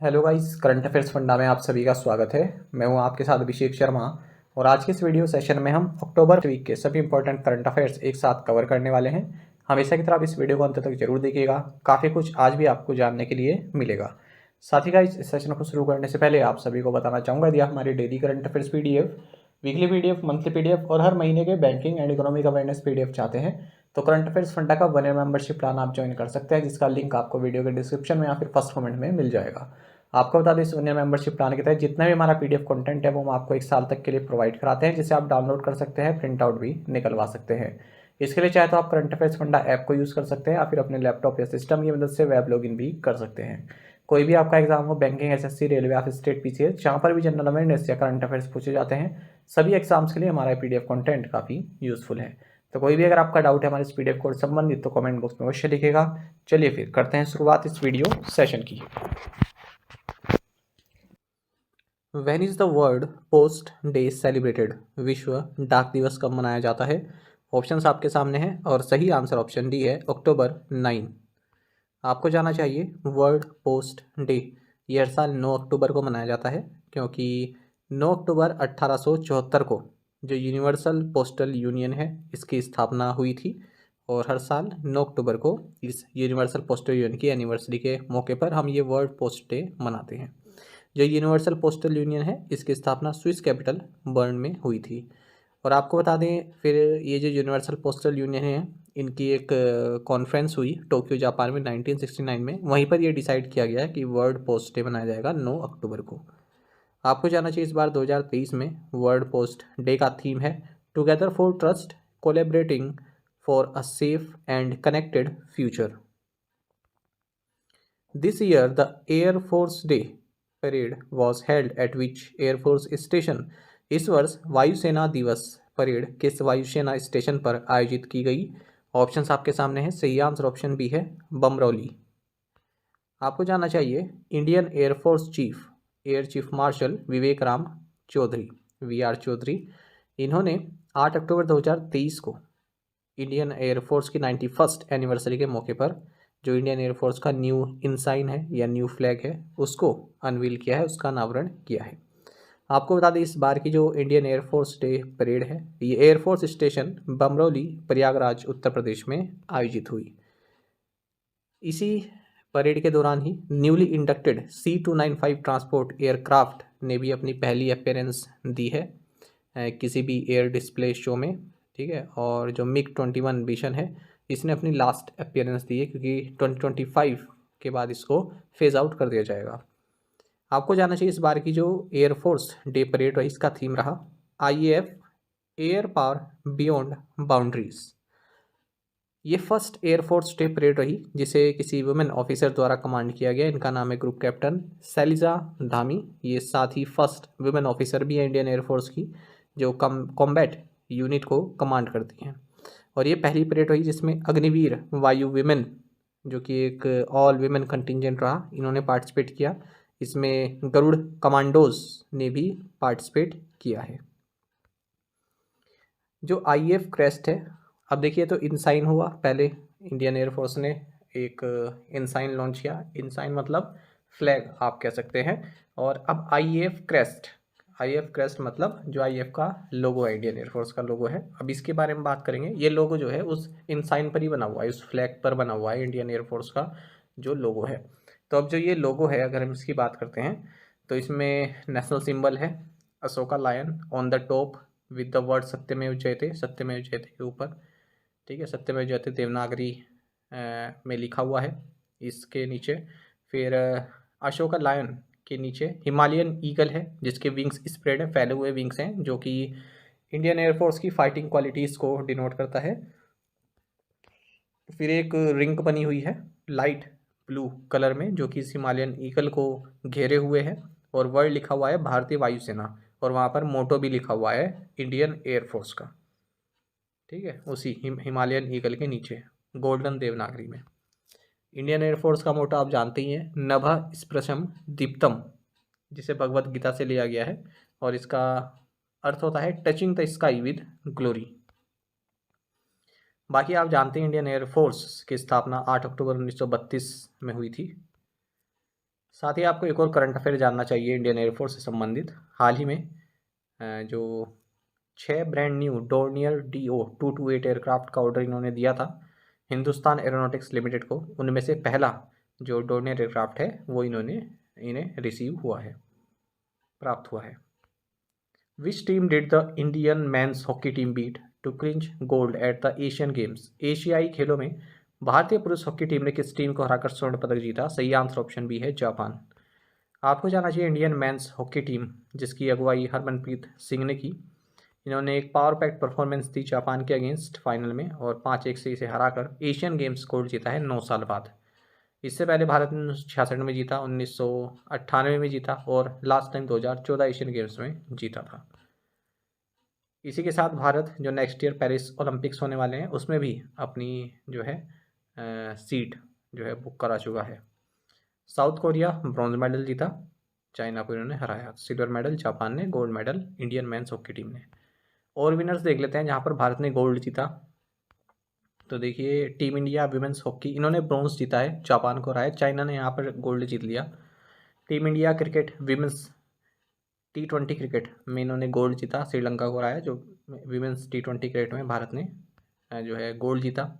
Hello guys, current affairs funda में आप सभी का स्वागत है। मैं हूं आपके साथ अभिषेक शर्मा और आज के इस वीडियो सेशन में हम अक्टूबर वीक के सभी इंपॉर्टेंट करंट अफेयर्स एक साथ कवर करने वाले हैं। हमेशा की तरह आप इस वीडियो को अंत तक जरूर देखिएगा, काफ़ी कुछ आज भी आपको जानने के लिए मिलेगा। साथ ही गाइस, इस सेशन को शुरू करने से पहले आप सभी को बताना चाहूँगा, यदि आप हमारी daily current affairs PDF, weekly PDF, monthly PDF और हर महीने के banking and economic awareness PDF चाहते हैं तो करंट अफेयर्स फंडा का 1 ईयर मेंबरशिप प्लान आप ज्वाइन कर सकते हैं, जिसका लिंक आपको वीडियो के डिस्क्रिप्शन में या फिर फर्स्ट कमेंट में मिल जाएगा। आपको बता दें, इस 1 ईयर मेंबरशिप प्लान के तहत जितना भी हमारा पीडीएफ कंटेंट है वो हम आपको 1 साल तक के लिए प्रोवाइड कराते हैं, जिसे आप डाउनलोड कर सकते हैं, प्रिंट आउट भी निकलवा सकते हैं। इसके लिए चाहे तो आप करंट अफेयर्स फंडा ऐप को यूज़ कर सकते हैं या फिर अपने लैपटॉप या सिस्टम की मदद से वेब लॉगिन भी कर सकते हैं। कोई भी आपका एग्जाम हो, बैंकिंग, एसएससी, रेलवे या फिर स्टेट पीसीएस, जहाँ पर भी जनरल अवेयरनेस या करंट अफेयर्स पूछे जाते हैं, सभी एग्जाम्स के लिए हमारा पीडीएफ कंटेंट काफ़ी यूजफुल है। तो कोई भी अगर आपका डाउट है हमारे इस पीडीएफ कोड संबंधित तो कमेंट बॉक्स में अवश्य लिखेगा। चलिए फिर करते हैं शुरुआत इस वीडियो सेशन की। When is the world post day celebrated? विश्व डाक दिवस कब मनाया जाता है? ऑप्शंस आपके सामने हैं और सही आंसर ऑप्शन डी है, अक्टूबर 9। आपको जाना चाहिए वर्ल्ड पोस्ट डे ये हर साल 9 अक्टूबर को मनाया जाता है, क्योंकि 9 अक्टूबर 1874 को जो यूनिवर्सल पोस्टल यूनियन है इसकी स्थापना हुई थी और हर साल 9 अक्टूबर को इस यूनिवर्सल पोस्टल यूनियन की एनिवर्सरी के मौके पर हम ये वर्ल्ड पोस्ट डे मनाते हैं। जो यूनिवर्सल पोस्टल यूनियन है इसकी स्थापना स्विस कैपिटल बर्न में हुई थी। और आपको बता दें, फिर ये जो यूनिवर्सल पोस्टल यूनियन है इनकी एक कॉन्फ्रेंस हुई टोक्यो जापान में 1969 में, वहीं पर ये डिसाइड किया गया कि वर्ल्ड पोस्ट डे मनाया जाएगा 9 अक्टूबर को। आपको जानना चाहिए, इस बार 2023 में वर्ल्ड पोस्ट डे का थीम है together for trust, collaborating for a safe and connected future. This year the air force day parade was held at which air force station? इस वर्ष वायुसेना दिवस परेड किस वायुसेना स्टेशन पर आयोजित की गई? ऑप्शंस आपके सामने हैं, सही आंसर ऑप्शन बी है, बमरौली। आपको जानना चाहिए, Indian air force chief air chief marshal Vivek Ram Chaudhari, V R Chaudhari, इन्होंने 8 अक्टूबर 2023 को इंडियन एयरफोर्स की 91st एनिवर्सरी के मौके पर जो इंडियन एयरफोर्स का न्यू इंसाइन है या न्यू फ्लैग है उसको अनवील किया है, उसका अनावरण किया है। आपको बता दें, इस बार की जो इंडियन एयरफोर्स डे परेड है ये एयरफोर्स स्टेशन बमरौली, प्रयागराज, उत्तर प्रदेश में आयोजित हुई। इसी परेड के दौरान ही newly inducted C295 transport aircraft ने भी अपनी पहली अपीयरेंस दी है किसी भी एयर डिस्प्ले शो में, ठीक है। और जो MiG-21 मिशन है इसने अपनी लास्ट अपीयरेंस दी है, क्योंकि 2025 के बाद इसको फेज आउट कर दिया जाएगा। आपको जानना चाहिए, इस बार की जो एयरफोर्स डे परेड रही इसका थीम रहा IAF air power beyond boundaries. ये फर्स्ट एयरफोर्स डे परेड रही जिसे किसी वुमेन ऑफिसर द्वारा कमांड किया गया। इनका नाम है ग्रुप कैप्टन शैलिजा धामी। ये साथ ही फर्स्ट वुमेन ऑफिसर भी है इंडियन एयरफोर्स की जो कॉम्बैट यूनिट को कमांड करती हैं। और ये पहली परेड रही जिसमें अग्निवीर वायु विमेन, जो कि एक ऑल विमेन कंटिजेंट रहा, इन्होंने पार्टिसिपेट किया। इसमें गरुड़ कमांडोज ने भी पार्टिसिपेट किया है। जो IAF क्रेस्ट है, अब देखिए, तो इनसाइन हुआ, पहले इंडियन एयरफोर्स ने एक इनसाइन लॉन्च किया। इनसाइन मतलब फ्लैग आप कह सकते हैं। और अब IAF क्रेस्ट मतलब जो IAF का लोगो है, इंडियन एयरफोर्स का लोगो है। अब इसके बारे में बात करेंगे। ये लोगो जो है उस इनसाइन पर ही बना हुआ है, उस फ्लैग पर बना हुआ है इंडियन एयरफोर्स का जो लोगो है। तो अब जो ये लोगो है, अगर हम इसकी बात करते हैं तो इसमें नेशनल सिंबल है Ashoka lion on the top with the word Satyameva Jayate, सत्यमेव जयते के ऊपर, ठीक है। सत्यमेव जयते देवनागरी में लिखा हुआ है इसके नीचे। फिर अशोका लायन के नीचे हिमालयन ईगल है जिसके विंग्स स्प्रेड है, फैले हुए विंग्स हैं, जो कि इंडियन एयरफोर्स की फाइटिंग क्वालिटीज़ को डिनोट करता है। फिर एक रिंग बनी हुई है लाइट ब्लू कलर में जो कि इस हिमालयन ईगल को घेरे हुए है, और वर्ड लिखा हुआ है भारतीय वायुसेना, और वहाँ पर मोटो भी लिखा हुआ है इंडियन एयरफोर्स का, ठीक है, उसी हिमालयन ईगल के नीचे गोल्डन देवनागरी में। इंडियन एयरफोर्स का मोटो आप जानते ही हैं, नभः स्पृशम दीप्तम, जिसे भगवत गीता से लिया गया है, और इसका अर्थ होता है touching the sky with glory. बाकी आप जानते हैं इंडियन एयरफोर्स की स्थापना 8 अक्टूबर 1932 में हुई थी। साथ ही आपको एक और करंट अफेयर जानना चाहिए इंडियन एयरफोर्स से संबंधित। हाल ही में जो 6 brand new Dornier DO-228 aircraft का ऑर्डर इन्होंने दिया था हिंदुस्तान एरोनॉटिक्स लिमिटेड को। उनमें से पहला जो डोर्नियर एयरक्राफ्ट है वो इन्हें रिसीव हुआ है, प्राप्त हुआ है। Which team did the Indian men's hockey team beat to clinch gold at the Asian Games? एशियाई खेलों में भारतीय पुरुष हॉकी टीम ने किस टीम को हराकर स्वर्ण पदक जीता? सही आंसर ऑप्शन बी है जापान। आपको जानना चाहिए इंडियन मेंस हॉकी टीम जिसकी अगुवाई हरमनप्रीत सिंह ने की, इन्होंने एक पावर पैक्ड परफॉर्मेंस दी जापान के अगेंस्ट फाइनल में और 5-1 से इसे हराकर एशियन गेम्स गोल्ड जीता है 9 साल बाद। इससे पहले भारत ने 1966 में जीता, 1998 में जीता और लास्ट टाइम 2014 एशियन गेम्स में जीता था। इसी के साथ भारत जो नेक्स्ट ईयर पेरिस ओलंपिक्स होने वाले हैं उसमें भी अपनी जो है सीट जो है बुक करा चुका है। साउथ कोरिया ब्रॉन्ज मेडल जीता, चाइना को इन्होंने हराया। सिल्वर मेडल जापान ने, gold medal Indian men's hockey team ने। और विनर्स देख लेते हैं जहाँ पर भारत ने गोल्ड जीता। तो देखिए टीम इंडिया विमेंस हॉकी इन्होंने ब्रॉन्ज जीता है, जापान को हराया। चाइना ने यहाँ पर गोल्ड जीत लिया। Team India cricket women's T20 cricket में इन्होंने गोल्ड जीता, श्रीलंका को हराया। जो विमेंस T20 क्रिकेट में भारत ने जो है गोल्ड जीता।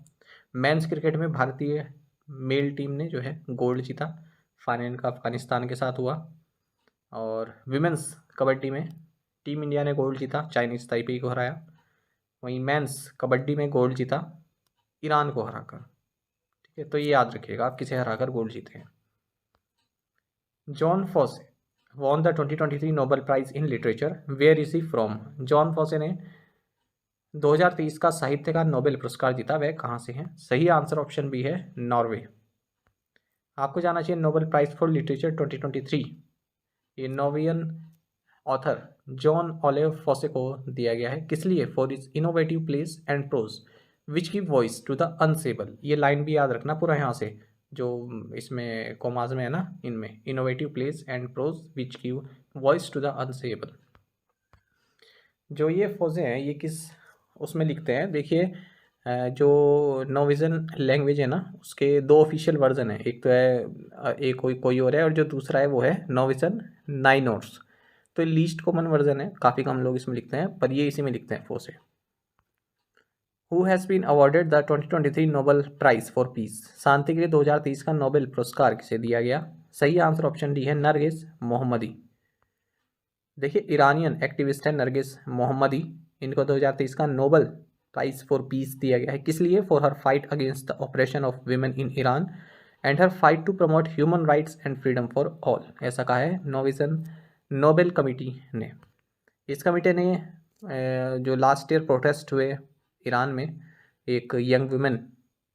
मेंस क्रिकेट में भारतीय मेल टीम ने जो है गोल्ड जीता, फाइनल का अफगानिस्तान के साथ हुआ। और विमेंस कबड्डी में टीम इंडिया ने गोल्ड जीता, चाइनीज ताइपी को हराया। वहीं मेंस कबड्डी में गोल्ड जीता, ईरान को हराकर। ठीक है, तो ये याद रखिएगा आप किसे हराकर गोल्ड जीते हैं। Jon Fosse won the 2023 Nobel prize in literature, where is he from? Jon Fosse ने 2023 का साहित्य का नोबेल पुरस्कार जीता, वह कहाँ से हैं? सही आंसर ऑप्शन बी है नॉर्वे। आपको जाना चाहिए नोबेल प्राइज फॉर लिटरेचर 2023 ये Norwegian author Jon Olav Fosse को दिया गया है। किस लिए? For is innovative plays and prose which give voice to the unsayable. ये लाइन भी याद रखना पूरा यहाँ से, जो इसमें कोमाज में है ना, इनमें innovative plays and prose which give voice to the unsayable. जो ये फौजे हैं ये किस उसमें लिखते हैं? देखिए जो नॉर्वेजियन लैंग्वेज है ना उसके दो ऑफिशियल वर्जन है, एक तो है एक कोई और है और जो दूसरा है वो है नॉर्वेजियन नाइनोर्स। तो लीस्ट कॉमन वर्जन है, काफ़ी कम लोग इसमें लिखते हैं पर ये इसी में लिखते हैं Fosse. Who has been awarded the 2023 Nobel prize for peace? शांति के लिए 2023 का नोबेल पुरस्कार किसे दिया गया? सही आंसर ऑप्शन डी है नरगिस मोहम्मदी। देखिए ईरानियन एक्टिविस्ट है नरगिस मोहम्मदी, इनको 2023 का नोबेल प्राइज फॉर पीस दिया गया है। किस लिए? For her fight against the operation of women in Iran and her fight to promote human rights and freedom for all, ऐसा कहा है नॉर्वेजियन नोबेल कमेटी ने। इस कमेटी ने जो लास्ट ईयर प्रोटेस्ट हुए ईरान में एक यंग वुमेन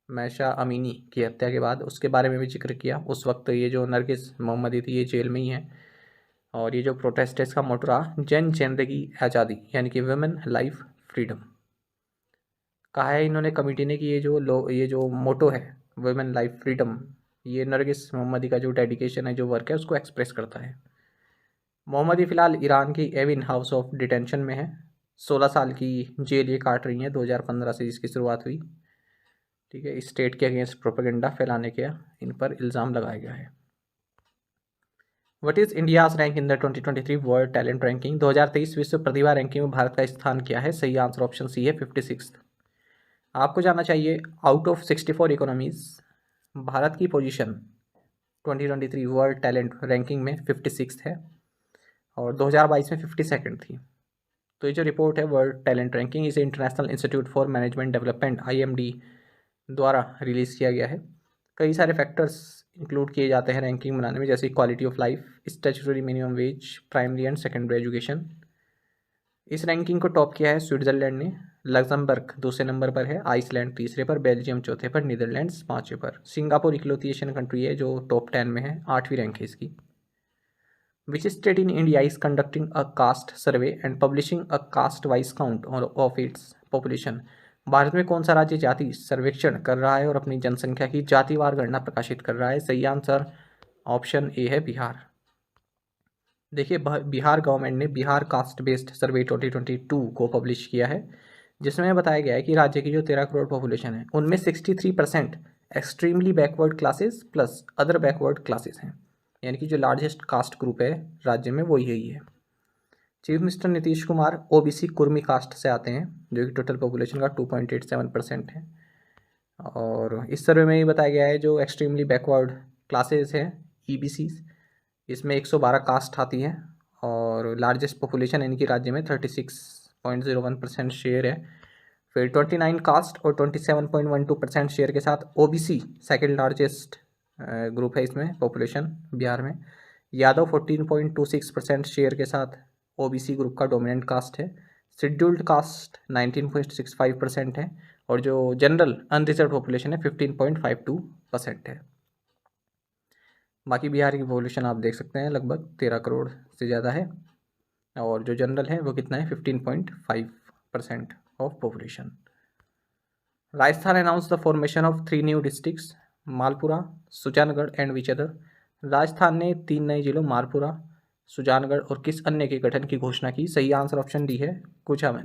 मैशा अमीनी की हत्या के बाद, उसके बारे में भी जिक्र किया। उस वक्त ये जो नरगिस मोहम्मदी थी ये जेल में ही है और ये जो प्रोटेस्ट है इसका मोटो रहा जन जिंदगी आज़ादी, यानी कि वुमेन लाइफ फ्रीडम। कहा है इन्होंने कमेटी ने कि ये जो मोटो है वुमेन लाइफ फ्रीडम, ये नरगिस मोहम्मदी का जो डेडिकेशन है, जो वर्क है, उसको एक्सप्रेस करता है। मोहम्मदी फ़िलहाल ईरान की एविन हाउस ऑफ डिटेंशन में है। 16 साल की जेल ये काट रही हैं, 2015 से इसकी शुरुआत हुई। ठीक है, स्टेट के अगेंस्ट प्रोपेगेंडा फैलाने के इन पर इल्ज़ाम लगाया गया है। What is India's rank in the 2023 world talent ranking? 2023 विश्व प्रतिभा रैंकिंग में भारत का स्थान क्या है? सही आंसर ऑप्शन सी है 56। आपको जानना चाहिए आउट ऑफ 64 इकोनॉमीज़ भारत की पोजीशन 2023 वर्ल्ड टैलेंट रैंकिंग में 56 है और 2022 में 52 थी। तो ये जो रिपोर्ट है वर्ल्ड टैलेंट रैंकिंग, इसे international institute for management development IMD द्वारा रिलीज़ किया गया है। कई सारे फैक्टर्स इंक्लूड किए जाते हैं रैंकिंग बनाने में, जैसे quality of life, statutory minimum wage, primary and secondary education. इस रैंकिंग को टॉप किया है स्विट्ज़रलैंड ने, लग्जमबर्ग दूसरे नंबर पर है, आइसलैंड तीसरे पर, बेल्जियम चौथे पर, नीदरलैंड्स पाँचवें पर। सिंगापुर इकलौती एशियन कंट्री है जो टॉप 10 में है, 8वीं रैंक है इसकी। Which state in India is conducting a caste survey and publishing a caste-wise count of its population? Bharat में कौन सा राज्य जाति सर्वेक्षण कर रहा है और अपनी जनसंख्या की जातिवार गणना प्रकाशित कर रहा है? सही आंसर ऑप्शन ए है बिहार। देखिए बिहार गवर्नमेंट ने बिहार कास्ट बेस्ड सर्वे 2022 को पब्लिश किया है, जिसमें बताया गया है कि राज्य की जो 13 करोड़ पॉपुलेशन है उनमें 63% extremely backward classes plus other backward classes हैं। यानी कि जो लार्जेस्ट कास्ट ग्रुप है राज्य में वो यही है। Chief minister Nitish Kumar OBC Kurmi caste से आते हैं, जो कि टोटल पॉपुलेशन का 2.87% है। और इस सर्वे में ये बताया गया है जो एक्सट्रीमली बैकवर्ड क्लासेस हैं ईबीसी, इसमें 112 कास्ट आती है और लार्जेस्ट पॉपुलेशन इनकी राज्य में 36.01% शेयर है। फिर 29 कास्ट और 27.12% शेयर के साथ ओबीसी सेकेंड लार्जेस्ट ग्रुप है इसमें पॉपुलेशन बिहार में। यादव 14.26% शेयर के साथ ओबीसी ग्रुप का डोमिनेंट कास्ट है। शेड्यूल्ड कास्ट 19.65% है और जो जनरल अनरिजर्व पॉपुलेशन है 15.52% है। बाकी बिहार की पॉपुलेशन आप देख सकते हैं लगभग 13 करोड़ से ज़्यादा है और जो जनरल है वो कितना है 15.5% of population. Rajasthan announce the formation of 3 new districts Malpura, Sujangarh and which other. Rajasthan ने 3 नए जिलों मालपुरा, सुजानगढ़ और किस अन्य के गठन की घोषणा की। सही आंसर ऑप्शन डी है कुचामन।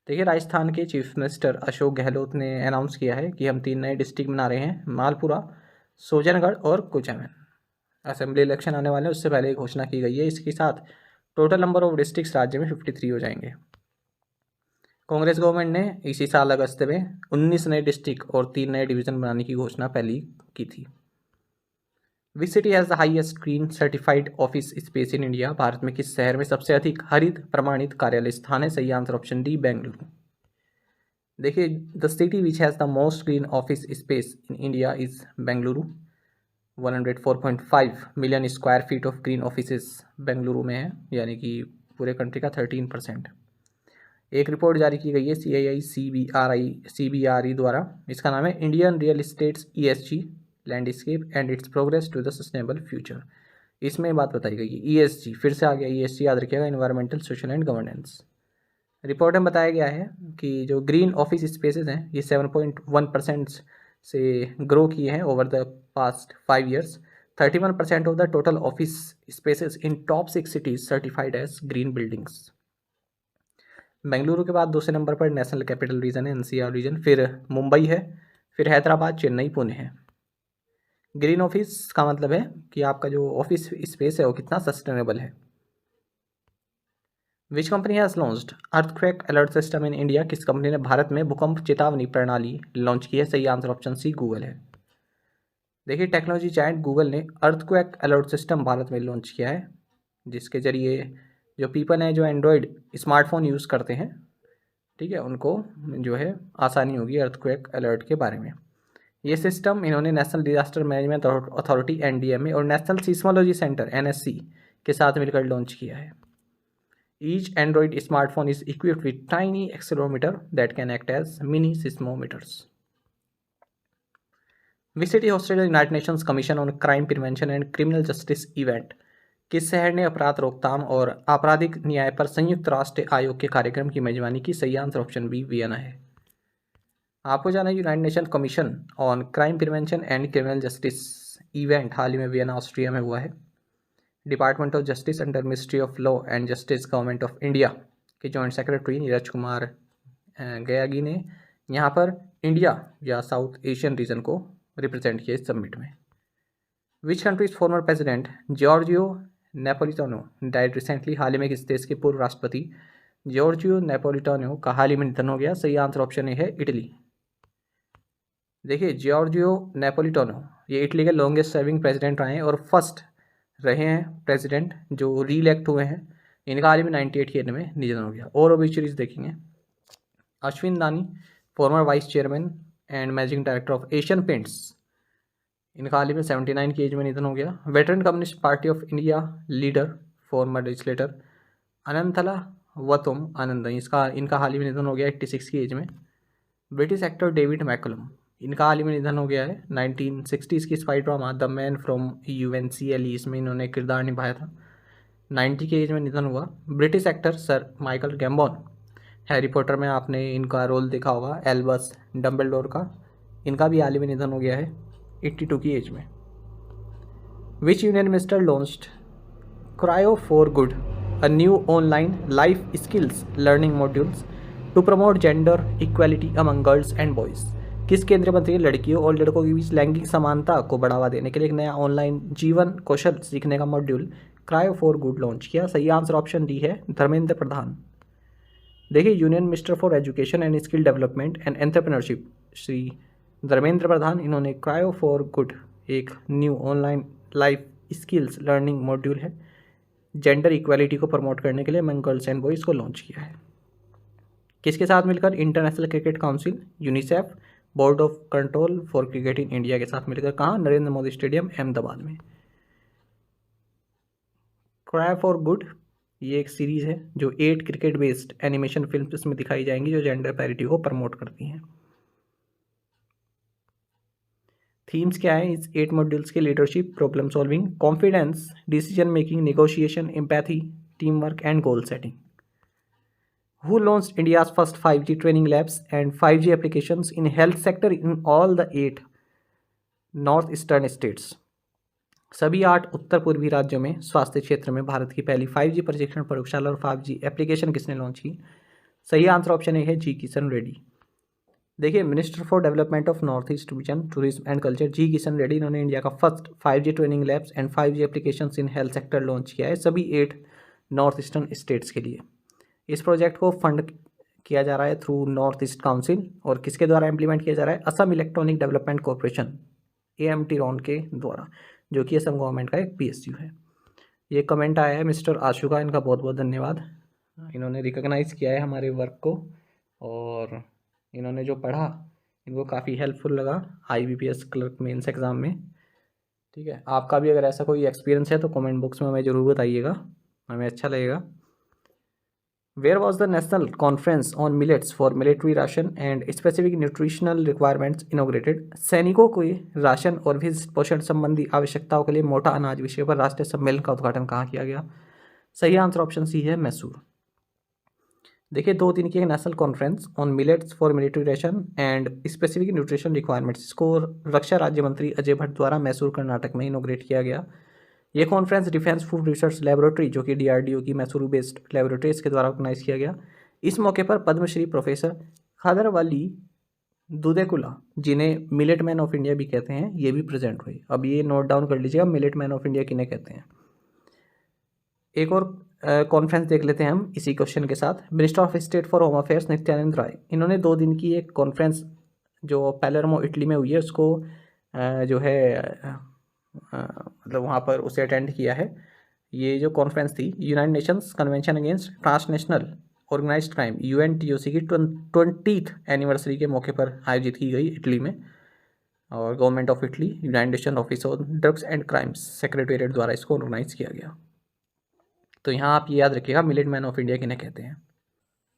देखिए राजस्थान के चीफ मिनिस्टर अशोक गहलोत ने अनाउंस किया है कि हम 3 नए डिस्ट्रिक्ट बना रहे हैं, मालपुरा, सुजानगढ़ और कुचामन। असेंबली इलेक्शन आने वाले हैं, उससे पहले घोषणा की गई है। इसके साथ टोटल नंबर ऑफ डिस्ट्रिक्ट्स राज्य में 53 हो जाएंगे। कांग्रेस गवर्नमेंट ने इसी साल अगस्त में 19 नए डिस्ट्रिक्ट और 3 नए डिवीजन बनाने की घोषणा पहली की थी। Which city has the highest green certified office space in India. Bharat में किस शहर में सबसे अधिक हरित प्रमाणित कार्यालय स्थान है। सही आंसर ऑप्शन डी बेंगलुरु। देखिए the city which has the most green office space in India is Bengaluru. 104.5 million square feet of green offices Bengaluru में है, यानी कि पूरे कंट्री का 13%। एक रिपोर्ट जारी की गई है CBRE द्वारा, इसका नाम है Indian real estates ESG landscape and its progress to the sustainable future. इसमें बात बताई गई है ESG, फिर से आ गया ESG, याद रखिएगा, environmental social and governance. Report में बताया गया है कि जो ग्रीन ऑफिस स्पेसेस हैं ये 7.1% से ग्रो किए हैं over the past 5 years. 31% of the total office spaces in top 6 cities certified as green buildings. Bengaluru के बाद दूसरे नंबर पर नेशनल कैपिटल रीजन है NCR रीजन, फिर मुंबई है, फिर हैदराबाद, चेन्नई, पुणे है। ग्रीन ऑफिस का मतलब है कि आपका जो ऑफिस स्पेस है वो कितना सस्टेनेबल है। Which company has launched earthquake alert system in India. किस कंपनी ने भारत में भूकंप चेतावनी प्रणाली लॉन्च की है। सही आंसर ऑप्शन सी गूगल है। देखिए टेक्नोलॉजी जायंट गूगल ने अर्थक्वेक अलर्ट सिस्टम भारत में लॉन्च किया है, जिसके जरिए जो पीपल हैं जो एंड्रॉयड स्मार्टफोन यूज़ करते हैं, ठीक है, उनको जो है आसानी होगी अर्थक्वेक अलर्ट के बारे में। ये सिस्टम इन्होंने national disaster management authority NDMA और नेशनल सीस्मोलॉजी सेंटर NSC के साथ मिलकर लॉन्च किया है। Each Android smartphone is equipped with tiny accelerometer that can act as mini seismometers. Which city hosted United Nations commission on crime prevention and criminal justice event. किस शहर ने अपराध रोकथाम और आपराधिक न्याय पर संयुक्त राष्ट्र आयोग के कार्यक्रम की मेजबानी की। सही आंसर ऑप्शन बी वियना है। आपको जाना है United Nation commission on crime prevention and criminal justice event हाल ही में वियना ऑस्ट्रिया में हुआ है। Department of justice under ministry of law and justice government of India के जॉइंट सेक्रेटरी नीरज कुमार गयागी ने यहाँ पर इंडिया या साउथ एशियन रीजन को रिप्रेजेंट किया इस समिट में। Which countries former president Giorgio Napolitano died recently. हाल ही में किस देश के पूर्व राष्ट्रपति जॉर्जियो नेपोलिटानो का हाल ही में निधन हो गया। सही आंसर ऑप्शन ए है इटली। देखिए जॉर्जियो नेपोलिटानो ये इटली के लॉन्गेस्ट सर्विंग प्रेसिडेंट रहे हैं और फर्स्ट रहे हैं प्रेसिडेंट जो री इलेक्ट हुए हैं। इनका हाल ही में 98 की एज में निधन हो गया। और ओबिचुरीज देखेंगे, अश्विन दानी farmer vice chairman and managing director of Asian paints, इनका हाल ही में 79 की एज में निधन हो गया। Veteran communist party of India leader former legislator Anathalavattam Anand, इनका हाल ही में निधन हो गया 86 की एज में। ब्रिटिश एक्टर डेविड मैकलम, इनका हाल ही में निधन हो गया है। 1960s की spy drama the man from UNCLE, इसमें इन्होंने किरदार निभाया था। 90 की एज में निधन हुआ। British actor sir Michael Gambon, Harry Potter में आपने इनका रोल देखा होगा एल्बस डम्बलडोर का, इनका भी हाल ही में निधन हो गया है 82 की एज में। Which union minister launched cryo for good, a new online life skills learning modules to promote gender equality among girls and boys. किस केंद्रीय मंत्री ने लड़कियों और लड़कों के बीच लैंगिक समानता को बढ़ावा देने के लिए एक नया ऑनलाइन जीवन कौशल सीखने का module Criiio for good launch किया? सही आंसर ऑप्शन डी है, धर्मेंद्र प्रधान। देखिए, union minister for education and skill development and entrepreneurship Shri Dharmendra Pradhan, इन्होंने क्रायो फॉर गुड एक new online life skills learning module है जेंडर इक्वालिटी को प्रमोट करने के लिए अमंग गर्ल्स एंड बॉयज़ को लॉन्च किया है। किसके साथ मिलकर? International cricket council, UNICEF, board of control for cricket in India के साथ मिलकर। कहाँ? नरेंद्र मोदी स्टेडियम, अहमदाबाद में। क्राई फॉर गुड ये एक सीरीज़ है जो 8 क्रिकेट बेस्ड एनिमेशन फिल्म इसमें दिखाई जाएंगी जो जेंडर पैरिटी को प्रमोट करती हैं। थीम्स क्या है इस 8 मॉड्यूल्स के? Leadership, problem solving, confidence, decision making, negotiation, empathy, team work and goal setting. Who launched India's first 5G training labs and 5G applications in health sector in all the 8 northeastern states? सभी 8 उत्तर पूर्वी राज्यों में स्वास्थ्य क्षेत्र में भारत की पहली 5G प्रशिक्षण प्रयोगशाला और 5G एप्लीकेशन किसने लॉन्च की? सही आंसर ऑप्शन ए है, जी किशन रेड्डी। देखिए, minister for development of north east region, tourism and culture, G Kishan Reddy, इन्होंने इंडिया का first 5G training labs and 5G applications in health sector launch किया है सभी 8 नॉर्थ ईस्टर्न स्टेट्स के लिए। इस प्रोजेक्ट को फंड किया जा रहा है थ्रू नॉर्थ ईस्ट काउंसिल और किसके द्वारा इम्प्लीमेंट किया जा रहा है? Assam electronic development corporation AMT Ron के द्वारा, जो कि असम गवर्नमेंट का एक PSU है। ये कमेंट आया है मिस्टर आशु का, इनका बहुत बहुत धन्यवाद। इन्होंने रिकॉग्नाइज़ किया है हमारे वर्क को और इन्होंने जो पढ़ा इनको काफ़ी हेल्पफुल लगा IBPS क्लर्क मेंस एग्ज़ाम में। ठीक है, आपका भी अगर ऐसा कोई एक्सपीरियंस है तो कमेंट बॉक्स में हमें ज़रूर बताइएगा, हमें अच्छा लगेगा। Where was the national conference on millets for military ration and specific nutritional requirements inaugurated? सैनिकों को राशन और भी पोषण संबंधी आवश्यकताओं के लिए मोटा अनाज विषय पर राष्ट्रीय सम्मेलन का उद्घाटन कहाँ किया गया? सही आंसर ऑप्शन सी है, मैसूर। देखिए, 2 दिन की national conference on millets for military ration and specific nutrition requirements, इसको रक्षा राज्य मंत्री अजय भट्ट द्वारा मैसूर कर्नाटक में इनोग्रेट किया गया। ये conference defence food research laboratory जो कि DRDO की मैसूरू बेस्ड लेबोरेटरी इसके द्वारा ऑर्गेनाइज किया गया। इस मौके पर पद्मश्री प्रोफेसर खादरवली दुदेकुला, जिन्हें मिलेट मैन ऑफ इंडिया भी कहते हैं, ये भी प्रेजेंट हुए। अब ये नोट डाउन कर लीजिएगा, मिलेट मैन ऑफ इंडिया किन्हें कहते हैं। एक और कॉन्फ्रेंस देख लेते हैं हम इसी क्वेश्चन के साथ। Minister of state for home affairs Nityanand Rai, इन्होंने 2 दिन की एक कॉन्फ्रेंस जो पैलेर्मो इटली में हुई है उसको जो है मतलब वहाँ पर उसे अटेंड किया है। ये जो कॉन्फ्रेंस थी United Nations Convention against Transnational Organized Crime UNTOC की 20th एनिवर्सरी के मौके पर आयोजित की गई इटली में और government of Italy, United nation office on drugs and crimes secretariat द्वारा इसको ऑर्गेनाइज किया गया। तो यहाँ आप ये याद रखिएगा मिलेट मैन ऑफ इंडिया किन्हें कहते हैं।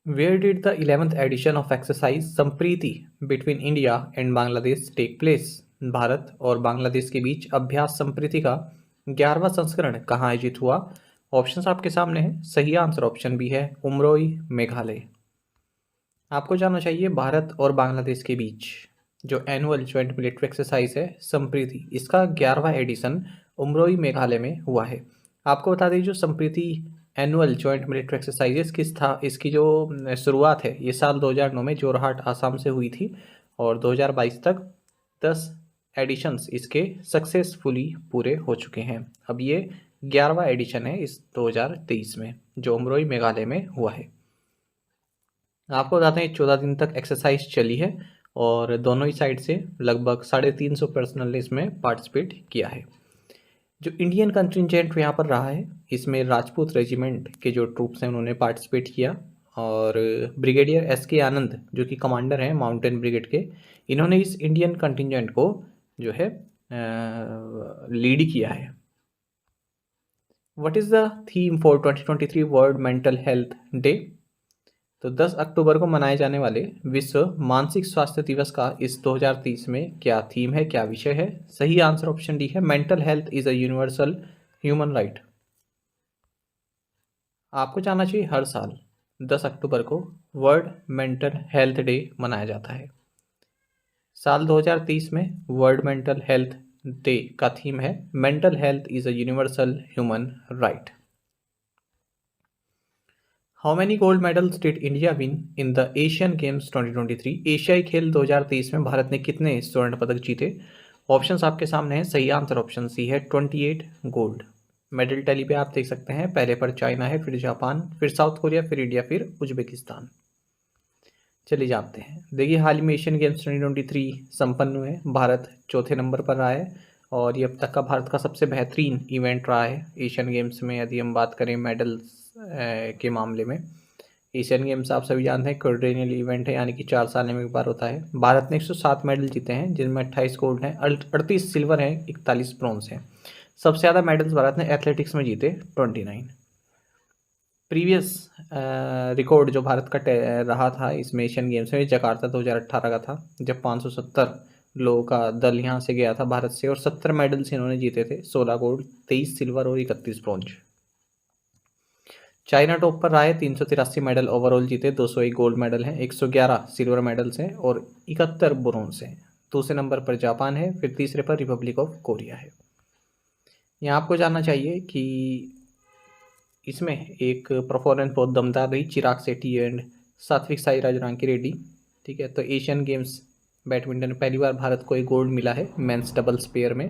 Where did the 11th edition of exercise Sampriti between India and Bangladesh take place? Bharat और बांग्लादेश के बीच अभ्यास संप्रीति का 11वां संस्करण कहाँ आयोजित हुआ? ऑप्शंस आपके सामने हैं। सही आंसर ऑप्शन बी है, उमरोई, मेघालय। आपको जानना चाहिए भारत और बांग्लादेश के बीच जो एनुअल ज्वाइंट मिलिट्री एक्सरसाइज है संप्रीति, इसका 11वां एडिशन उमरोई मेघालय में हुआ है। आपको बता दें जो Sampriti annual joint military exercises इसकी जो शुरुआत है ये साल 2009 में जोरहाट आसाम से हुई थी और 2022 तक 10 एडिशंस इसके सक्सेसफुली पूरे हो चुके हैं। अब ये 11वां एडिशन है इस 2023 में जो उमरोई मेघालय में हुआ है। आपको बताते हैं 14 दिन तक एक्सरसाइज चली है और दोनों ही साइड से लगभग 350 पर्सनल ने इसमें पार्टिसिपेट किया है। जो इंडियन कंटिजेंट यहाँ पर रहा है इसमें राजपूत रेजिमेंट के जो ट्रूप्स हैं उन्होंने पार्टिसिपेट किया और ब्रिगेडियर SK आनंद जो कि कमांडर हैं माउंटेन ब्रिगेड के, इन्होंने इस इंडियन कंटिजेंट को जो है लीड किया है। What is the theme for 2023 world mental health day? तो 10 अक्टूबर को मनाए जाने वाले विश्व मानसिक स्वास्थ्य दिवस का इस 2023 में क्या थीम है, क्या विषय है? सही आंसर ऑप्शन डी है, mental health is a universal human right. आपको जानना चाहिए हर साल 10 अक्टूबर को वर्ल्ड मेंटल हेल्थ डे मनाया जाता है। साल 2023 में वर्ल्ड मेंटल हेल्थ डे का थीम है mental health is a universal human right. How many gold medals did India win in the Asian games 2023? एशियाई खेल 2023 में भारत ने कितने स्वर्ण पदक जीते? ऑप्शंस आपके सामने हैं। सही आंसर ऑप्शन सी है 28 गोल्ड। मेडल टैली पे आप देख सकते हैं, पहले पर चाइना है, फिर जापान, फिर साउथ कोरिया, फिर इंडिया, फिर उज्बेकिस्तान। चलिए जानते हैं। देखिए, हाल ही में एशियन गेम्स 2023 संपन्न हुए। भारत चौथे नंबर पर रहा है और ये अब तक का भारत का सबसे बेहतरीन इवेंट रहा है एशियन गेम्स में। यदि हम बात करें मेडल्स के मामले में, एशियन गेम्स आप सभी जानते हैं क्वाड्रेनियल इवेंट है, यानी कि 4 साल में एक बार होता है। भारत ने 107 मेडल जीते हैं, जिनमें 28 गोल्ड हैं, 38 सिल्वर हैं, 41 ब्रॉन्ज हैं। सबसे ज़्यादा मेडल्स भारत ने एथलेटिक्स में जीते 29। प्रीवियस रिकॉर्ड जो भारत का रहा था इसमें एशियन गेम्स में, जकार्ता 2018 का था, जब 570 लोगों का दल यहाँ से गया था भारत से और 70 मेडल्स इन्होंने जीते थे। 16 गोल्ड, 23 सिल्वर और 31 ब्रॉन्ज। चाइना टॉप पर रहा है, 383 मेडल ओवरऑल जीते, 201 गोल्ड मेडल हैं, 111 सिल्वर मेडल्स हैं और 71 ब्रॉन्ज हैं। दूसरे नंबर पर जापान है, फिर तीसरे पर रिपब्लिक ऑफ कोरिया है। यहाँ आपको जानना चाहिए कि इसमें एक परफॉर्मेंस बहुत दमदार रही, चिराग शेट्टी एंड सात्विक साईराज रांकीरेड्डी। ठीक है, तो एशियन गेम्स बैडमिंटन में पहली बार भारत को एक गोल्ड मिला है मेंस डबल्स पेयर में।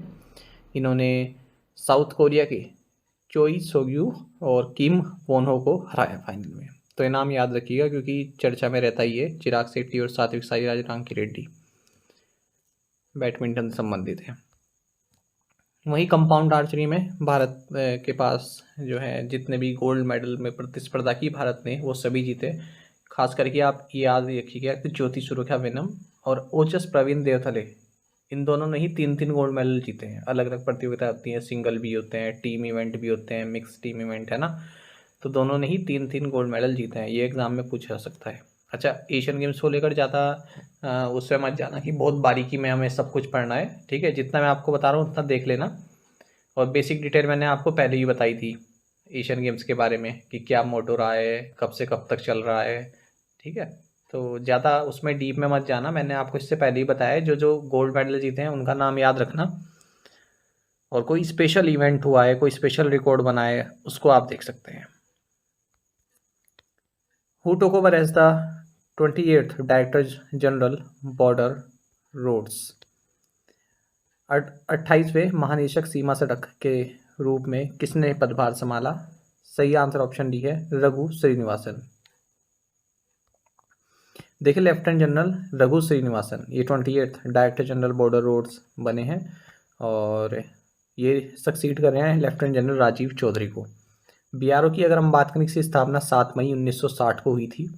इन्होंने साउथ कोरिया के चोई सोग्यू और किम वोनहो को हराया फाइनल में। तो ये नाम याद रखिएगा क्योंकि चर्चा में रहता ही है। चिराग शेट्टी और सात्विक साईराज रांकीरेड्डी बैडमिंटन से संबंधित है। वहीं कंपाउंड आर्चरी में भारत के पास जो है जितने भी गोल्ड मेडल में प्रतिस्पर्धा की भारत ने, वो सभी जीते। खास करके आप याद रखिएगा कि ज्योति सुरेखा वेनम और ओजस प्रवीण देवथले, इन दोनों ने ही 3-3 गोल्ड मेडल जीते हैं। अलग अलग प्रतियोगिता होती हैं, सिंगल भी होते हैं, टीम इवेंट भी होते हैं, मिक्स टीम इवेंट है ना, तो दोनों ने ही 3-3 गोल्ड मेडल जीते हैं। ये एग्जाम में पूछा जा सकता है। अच्छा, एशियन गेम्स को लेकर ज़्यादा उससे मत जाना कि बहुत बारीकी में हमें सब कुछ पढ़ना है। ठीक है, जितना मैं आपको बता रहा हूँ उतना देख लेना। और बेसिक डिटेल मैंने आपको पहले ही बताई थी एशियन गेम्स के बारे में कि क्या मोटो रहा है, कब से कब तक चल रहा है। ठीक है, तो ज़्यादा उसमें डीप में मत जाना, मैंने आपको इससे पहले ही बताया है। जो जो गोल्ड मेडल जीते हैं उनका नाम याद रखना, और कोई स्पेशल इवेंट हुआ है, कोई स्पेशल रिकॉर्ड बना है, उसको आप देख सकते हैं। Who took over as the 28th director general border roads? 28वें महानिदेशक सीमा सड़क के रूप में किसने पदभार संभाला? सही आंसर ऑप्शन डी है रघु श्रीनिवासन। देखिए, लेफ्टिनेंट जनरल रघु श्रीनिवासन ये 28th director general border roads बने हैं और ये सक्सीड कर रहे हैं लेफ्टिनेंट जनरल राजीव चौधरी को। बीआरओ की अगर हम बात करें, इसकी स्थापना 7 मई 1960 को हुई थी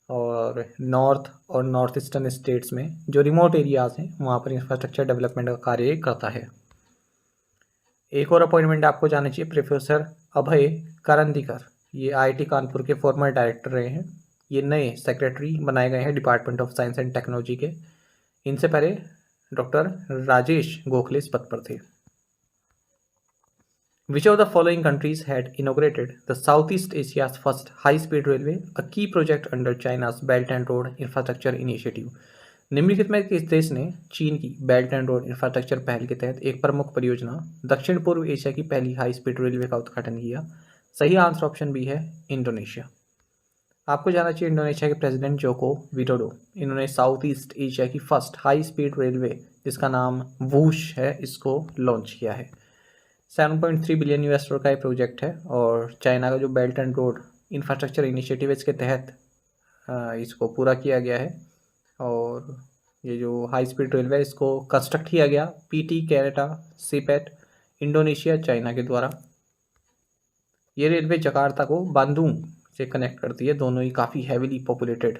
और नॉर्थ और नॉर्थ ईस्टर्न स्टेट्स में जो रिमोट एरियाज हैं वहाँ पर इंफ्रास्ट्रक्चर डेवलपमेंट का कार्य करता है। एक और अपॉइंटमेंट आपको जाना चाहिए, प्रोफेसर अभय करंदीकर, ये आईआईटी कानपुर के फॉर्मर डायरेक्टर रहे हैं। ये नए सेक्रेटरी बनाए गए हैं department of science and technology के। इनसे पहले डॉक्टर राजेश गोखले इस पद पर थे। Which of the following countries had inaugurated the Southeast Asia's first high-speed railway, a key project under China's Belt and Road Infrastructure Initiative? निम्नलिखित में किस देश ने चीन की बेल्ट एंड रोड इंफ्रास्ट्रक्चर पहल के तहत एक प्रमुख परियोजना दक्षिण पूर्व एशिया की पहली हाई स्पीड रेलवे का उद्घाटन किया? सही आंसर ऑप्शन बी है इंडोनेशिया। आपको जानना चाहिए इंडोनेशिया के प्रेसिडेंट जोको विडोडो, इन्होंने साउथ ईस्ट एशिया की फर्स्ट हाई स्पीड रेलवे जिसका नाम वूश है, इसको लॉन्च किया है। 7.3 बिलियन US डॉलर का एक प्रोजेक्ट है और चाइना का जो belt and road infrastructure initiative इसके तहत इसको पूरा किया गया है। और ये जो हाई स्पीड रेलवे है इसको कंस्ट्रक्ट किया गया PT कैरेटा सीपेट इंडोनेशिया चाइना के द्वारा। ये रेलवे जकार्ता को बांदुंग से कनेक्ट करती है, दोनों ही काफ़ी हैवीली पॉपुलेटेड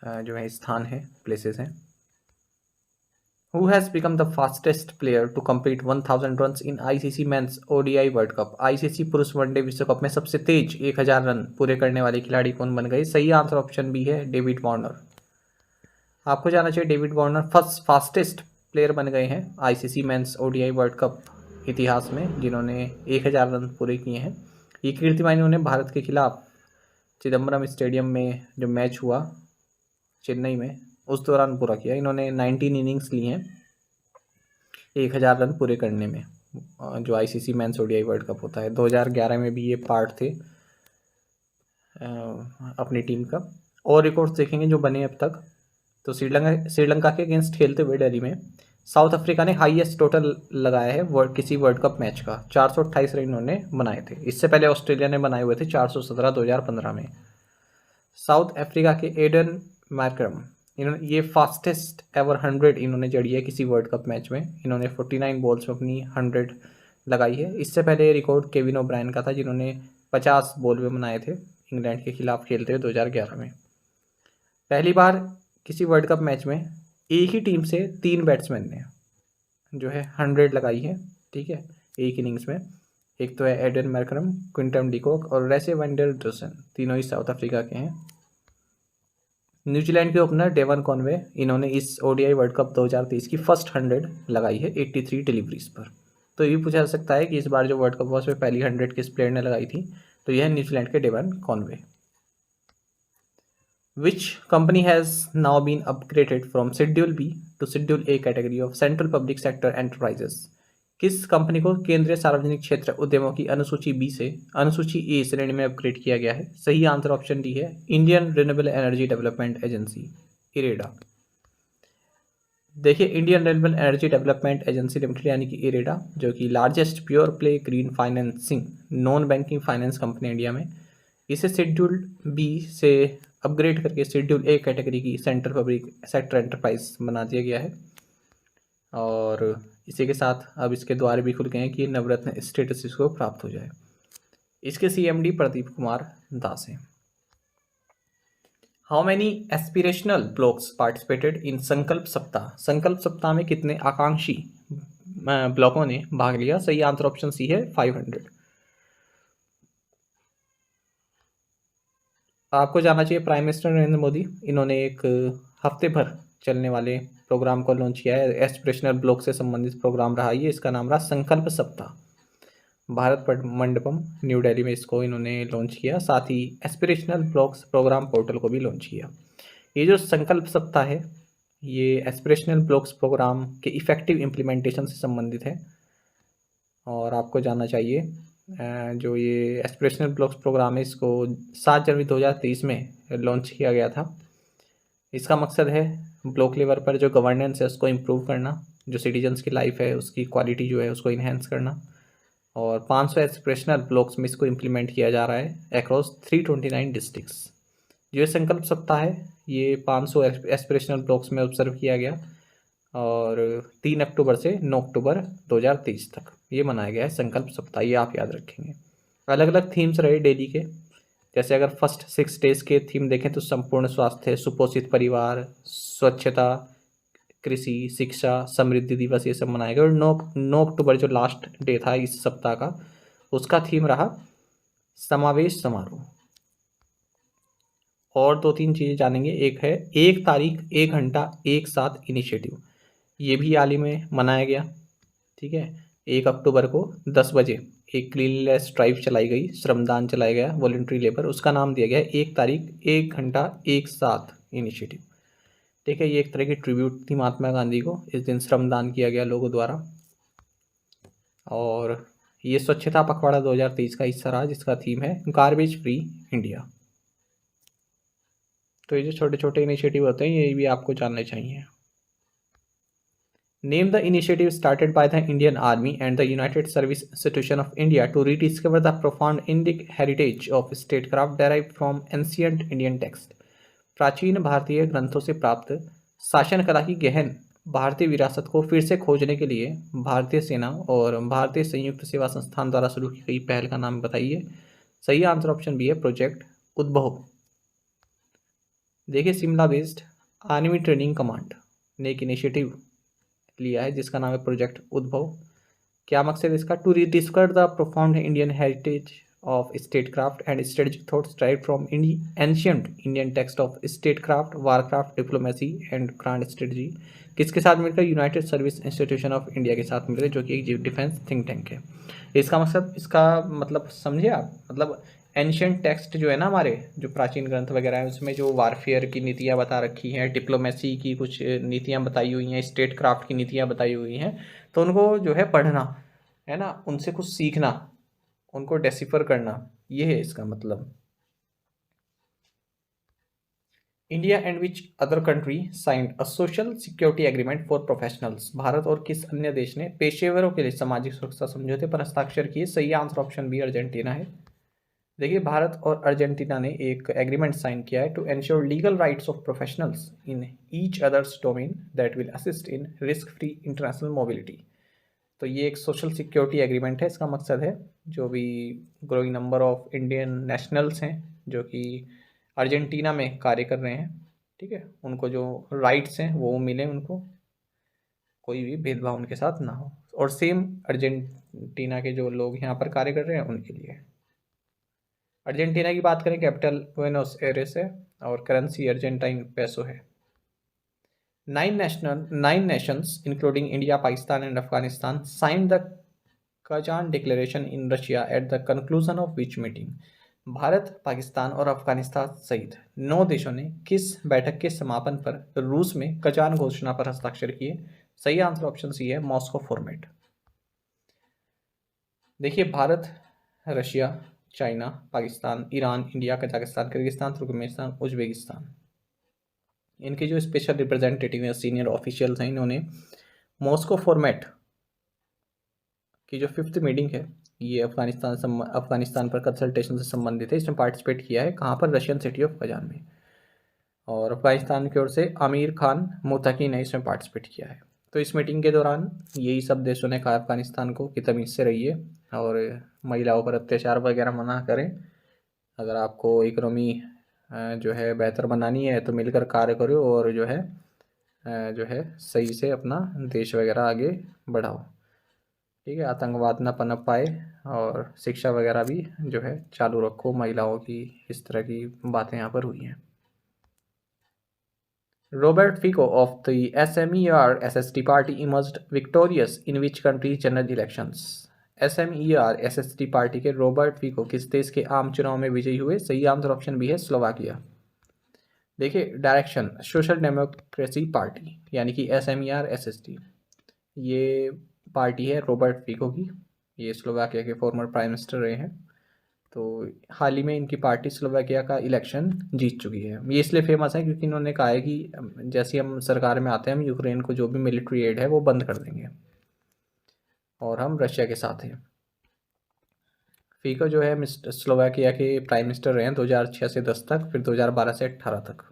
जो है स्थान है, प्लेसेस हैं। Who has become the fastest player to complete 1000 runs in ICC Men's ODI World Cup? ICC पुरुष वनडे विश्व कप में सबसे तेज 1000 रन पूरे करने वाले खिलाड़ी कौन बन गए? सही आंसर ऑप्शन बी है डेविड वार्नर। आपको जानना चाहिए David Warner first fastest player बन गए हैं ICC men's ODI world cup इतिहास में, जिन्होंने 1000 रन पूरे किए हैं। ये कीर्तिमान इन्होंने भारत के खिलाफ चिदम्बरम स्टेडियम में जो मैच हुआ चेन्नई में, उस दौरान पूरा किया। इन्होंने 19 इनिंग्स ली हैं 1000 रन पूरे करने में, जो ICC men's ODI world cup होता है। 2011 में भी ये पार्ट थे अपनी टीम का। और रिकॉर्ड्स देखेंगे जो बने अब तक, तो श्रीलंका के अगेंस्ट खेलते हुए दिल्ली में साउथ अफ्रीका ने हाईएस्ट टोटल लगाया है किसी वर्ल्ड कप मैच का, 428 रन इन्होंने बनाए थे। इससे पहले ऑस्ट्रेलिया ने बनाए हुए थे 417 2015 में। साउथ अफ्रीका के एडन मैकरम, इन्होंने ये फास्टेस्ट एवर 100 इन्होंने जड़ी है किसी वर्ल्ड कप मैच में। इन्होंने 49 बॉल्स में अपनी 100 लगाई है। इससे पहले ये रिकॉर्ड केविन ओब्रायन का था जिन्होंने 50 बॉल में बनाए थे इंग्लैंड के खिलाफ खेलते हुए 2011 में। पहली बार किसी वर्ल्ड कप मैच में एक ही टीम से 3 बैट्समैन ने जो है 100 लगाई है, ठीक है, एक इनिंग्स में। एक तो है एडन मैकरम, क्विंटन डिकॉक और रेसे वैंडर ड्रसन, तीनों ही साउथ अफ्रीका के हैं। न्यूजीलैंड के ओपनर डेवन कॉनवे, इन्होंने इस ओडीआई वर्ल्ड कप 2023 की फर्स्ट 100 लगाई है 83 डिलीवरीज पर। तो ये भी पूछा जा सकता है कि इस बार जो वर्ल्ड कप हुआ उसमें पहली 100 किस प्लेयर ने लगाई थी, तो यह है न्यूजीलैंड के Devon Conway. Which company has now been upgraded from Schedule B to Schedule A category of Central Public Sector Enterprises? किस कंपनी को केंद्रीय सार्वजनिक क्षेत्र उद्यमों की अनुसूची बी से अनुसूची ए श्रेणी में अपग्रेड किया गया है? सही आंसर ऑप्शन डी है Indian renewable energy development agency, IREDA. देखिए, Indian renewable energy development agency limited यानी कि इरेडा, जो कि largest pure play green financing non banking finance company India में, इसे शेड्यूल बी से अपग्रेड करके शेड्यूल ए कैटेगरी की सेंट्रल पब्लिक सेक्टर एंटरप्राइज बना दिया गया है। और इसी के साथ अब इसके द्वार भी खुल गए हैं कि नवरत्न स्टेटस इसको प्राप्त हो जाए। इसके सीएमडी प्रदीप कुमार दास हैं। How many aspirational blocks participated in संकल्प सप्ताह? संकल्प सप्ताह में कितने आकांक्षी ब्लॉकों ने भाग लिया? सही आंसर ऑप्शन सी है 500। आपको जानना चाहिए प्राइम मिनिस्टर नरेंद्र मोदी, इन्होंने एक हफ्ते भर चलने वाले प्रोग्राम को लॉन्च किया है। एस्पिरेशनल ब्लॉक से संबंधित प्रोग्राम रहा ये, इसका नाम रहा संकल्प सप्ताह। भारत मंडपम न्यू दिल्ली में इसको इन्होंने लॉन्च किया। साथ ही एस्पिरेशनल ब्लॉक्स प्रोग्राम पोर्टल को भी लॉन्च किया। ये जो संकल्प सप्ताह है ये एस्पिरेशनल ब्लॉक्स प्रोग्राम के इफेक्टिव इम्प्लीमेंटेशन से संबंधित है। और आपको जानना चाहिए जो ये एस्पिरेशनल ब्लॉक्स प्रोग्राम है इसको 7 जनवरी 2023 में लॉन्च किया गया था। इसका मकसद है ब्लॉक लेवल पर जो गवर्नेंस है उसको इम्प्रूव करना, जो सिटीजन्स की लाइफ है उसकी क्वालिटी जो है उसको इन्हेंस करना। और 500 एस्पिरेशनल ब्लॉक्स में इसको इम्प्लीमेंट किया जा रहा है अक्रॉस 329 डिस्ट्रिक्ट्स। जो ये संकल्प सप्ताह है ये 500 एस्पिरेशनल ब्लॉक्स में ऑब्जर्व किया गया और 3 अक्टूबर से 9 अक्टूबर 2023 तक ये मनाया गया है संकल्प सप्ताह। ये आप याद रखेंगे। अलग अलग थीम्स रहे डेली के, जैसे अगर फर्स्ट 6 डेज के थीम देखें तो संपूर्ण स्वास्थ्य, सुपोषित परिवार, स्वच्छता, कृषि, शिक्षा, समृद्धि दिवस, ये सब मनाया गया। और 9 अक्टूबर जो लास्ट डे था इस सप्ताह का, उसका थीम रहा समावेश समारोह। और 2-3 चीज़ें जानेंगे। एक है 1 तारीख 1 घंटा एक साथ इनिशिएटिव, ये भी हाल ही में मनाया गया, ठीक है। 1 अक्टूबर को 10 बजे एक क्लीनलीनेस ड्राइव चलाई गई, श्रमदान चलाया गया, वॉलंटरी लेबर, उसका नाम दिया गया 1 तारीख 1 घंटा एक साथ इनिशिएटिव, ठीक है। ये एक तरह की ट्रिब्यूट थी महात्मा गांधी को, इस दिन श्रमदान किया गया लोगों द्वारा। और ये स्वच्छता पखवाड़ा 2023 का हिस्सा रहा जिसका थीम है गार्बेज फ्री इंडिया। तो ये जो छोटे छोटे इनिशिएटिव होते हैं ये भी आपको जानने चाहिए। Name the initiative started by the Indian Army and the United Service Institution of India to rediscover the profound Indic heritage of statecraft derived from ancient Indian text. प्राचीन भारतीय ग्रंथों से प्राप्त शासन कला की गहन भारतीय विरासत को फिर से खोजने के लिए भारतीय सेना और भारतीय संयुक्त सेवा संस्थान द्वारा शुरू की गई पहल का नाम बताइए। सही आंसर ऑप्शन बी है प्रोजेक्ट उद्भव। देखिए, Shimla based army training command ने एक इनिशिएटिव लिया है जिसका नाम है प्रोजेक्ट उद्भव। क्या मकसद इसका? To rediscover the profound Indian heritage of statecraft and strategic thoughts derived from ancient Indian text of statecraft, warcraft, diplomacy and grand strategy. किसके साथ मिलकर? United Service Institution of India के साथ मिलकर, जो कि एक डिफेंस थिंक टैंक है। इसका मकसद, इसका मतलब समझे आप? मतलब एंशिएंट टेक्स्ट जो है ना हमारे, जो प्राचीन ग्रंथ वगैरह हैं उसमें जो वारफेयर की नीतियाँ बता रखी हैं, डिप्लोमेसी की कुछ नीतियाँ बताई हुई हैं, स्टेट क्राफ्ट की नीतियाँ बताई हुई हैं, तो उनको जो है पढ़ना है ना, उनसे कुछ सीखना, उनको डेसिफर करना, ये है इसका मतलब। India and which other country signed a social security agreement for professionals. Bharat और किस अन्य देश ने पेशेवरों के लिए सामाजिक सुरक्षा समझौते पर हस्ताक्षर किए? सही आंसर ऑप्शन बी अर्जेंटीना है। देखिए, भारत और अर्जेंटीना ने एक एग्रीमेंट साइन किया है to ensure legal rights of professionals in each others domain that will assist in risk free international mobility. तो ये एक सोशल सिक्योरिटी एग्रीमेंट है। इसका मकसद है जो भी growing number of Indian nationals हैं जो कि अर्जेंटीना में कार्य कर रहे हैं, ठीक है, उनको जो राइट्स हैं वो मिले, उनको कोई भी भेदभाव उनके साथ ना हो, और सेम अर्जेंटीना के जो लोग यहाँ पर कार्य कर रहे हैं उनके लिए। अर्जेंटीना की बात करें, कैपिटल बुएनोस एयरेस है और करेंसी अर्जेंटाइन पेसो है। Nine nations, including India, Pakistan, and Afghanistan, signed the Kazan Declaration in Russia at the conclusion of which meeting? Bharat, Pakistan और अफगानिस्तान सहित 9 देशों ने किस बैठक के समापन पर रूस में कजान घोषणा पर हस्ताक्षर किए? सही आंसर ऑप्शन सी है, मॉस्को फॉर्मेट। देखिए, Bharat, Russia, China, Pakistan, Iran, India, Kazakhstan, Kyrgyzstan, Turkmenistan, Uzbekistan, इनके जो स्पेशल रिप्रेजेंटेटिव हैं, सीनियर ऑफिशियल्स हैं, इन्होंने मॉस्को फॉर्मेट की जो 5th मीटिंग है, ये अफगानिस्तान पर कंसल्टेशन से संबंधित है, इसमें पार्टिसिपेट किया है। कहाँ पर? रशियन सिटी ऑफ कजान में। और अफगानिस्तान की ओर से आमिर खान मुत्तकी ने इसमें पार्टिसिपेट किया है। तो इस मीटिंग के दौरान यही सब देशों ने कहा अफगानिस्तान को कि तमीज़ से रहिए और महिलाओं पर अत्याचार वगैरह मना करें। अगर आपको इकोनॉमी जो है बेहतर बनानी है तो मिलकर कार्य करो और जो है सही से अपना देश वगैरह आगे बढ़ाओ, ठीक है, आतंकवाद ना पनप पाए और शिक्षा वगैरह भी जो है चालू रखो महिलाओं की। इस तरह की बातें यहाँ पर हुई हैं। Robert Fico of the SMER SST party emerged victorious in which country's general elections? SMER SST party के रॉबर्ट फिको किस देश के आम चुनाव में विजयी हुए? सही आंसर ऑप्शन बी है, स्लोवाकिया। देखिए, डायरेक्शन सोशल डेमोक्रेसी पार्टी यानी कि SMER SST, ये पार्टी है रॉबर्ट फिको की। ये स्लोवाकिया के फॉर्मर प्राइम मिनिस्टर रहे हैं। तो हाल ही में इनकी पार्टी स्लोवाकिया का इलेक्शन जीत चुकी है। ये इसलिए फेमस है क्योंकि इन्होंने कहा है कि जैसे हम सरकार में आते हैं, हम यूक्रेन को जो भी मिलिट्री एड है वो बंद कर देंगे और हम रशिया के साथ हैं। फीको जो है स्लोवाकिया के प्राइम मिनिस्टर रहे हैं 2006 से 10 तक, फिर 2012 से 18 तक।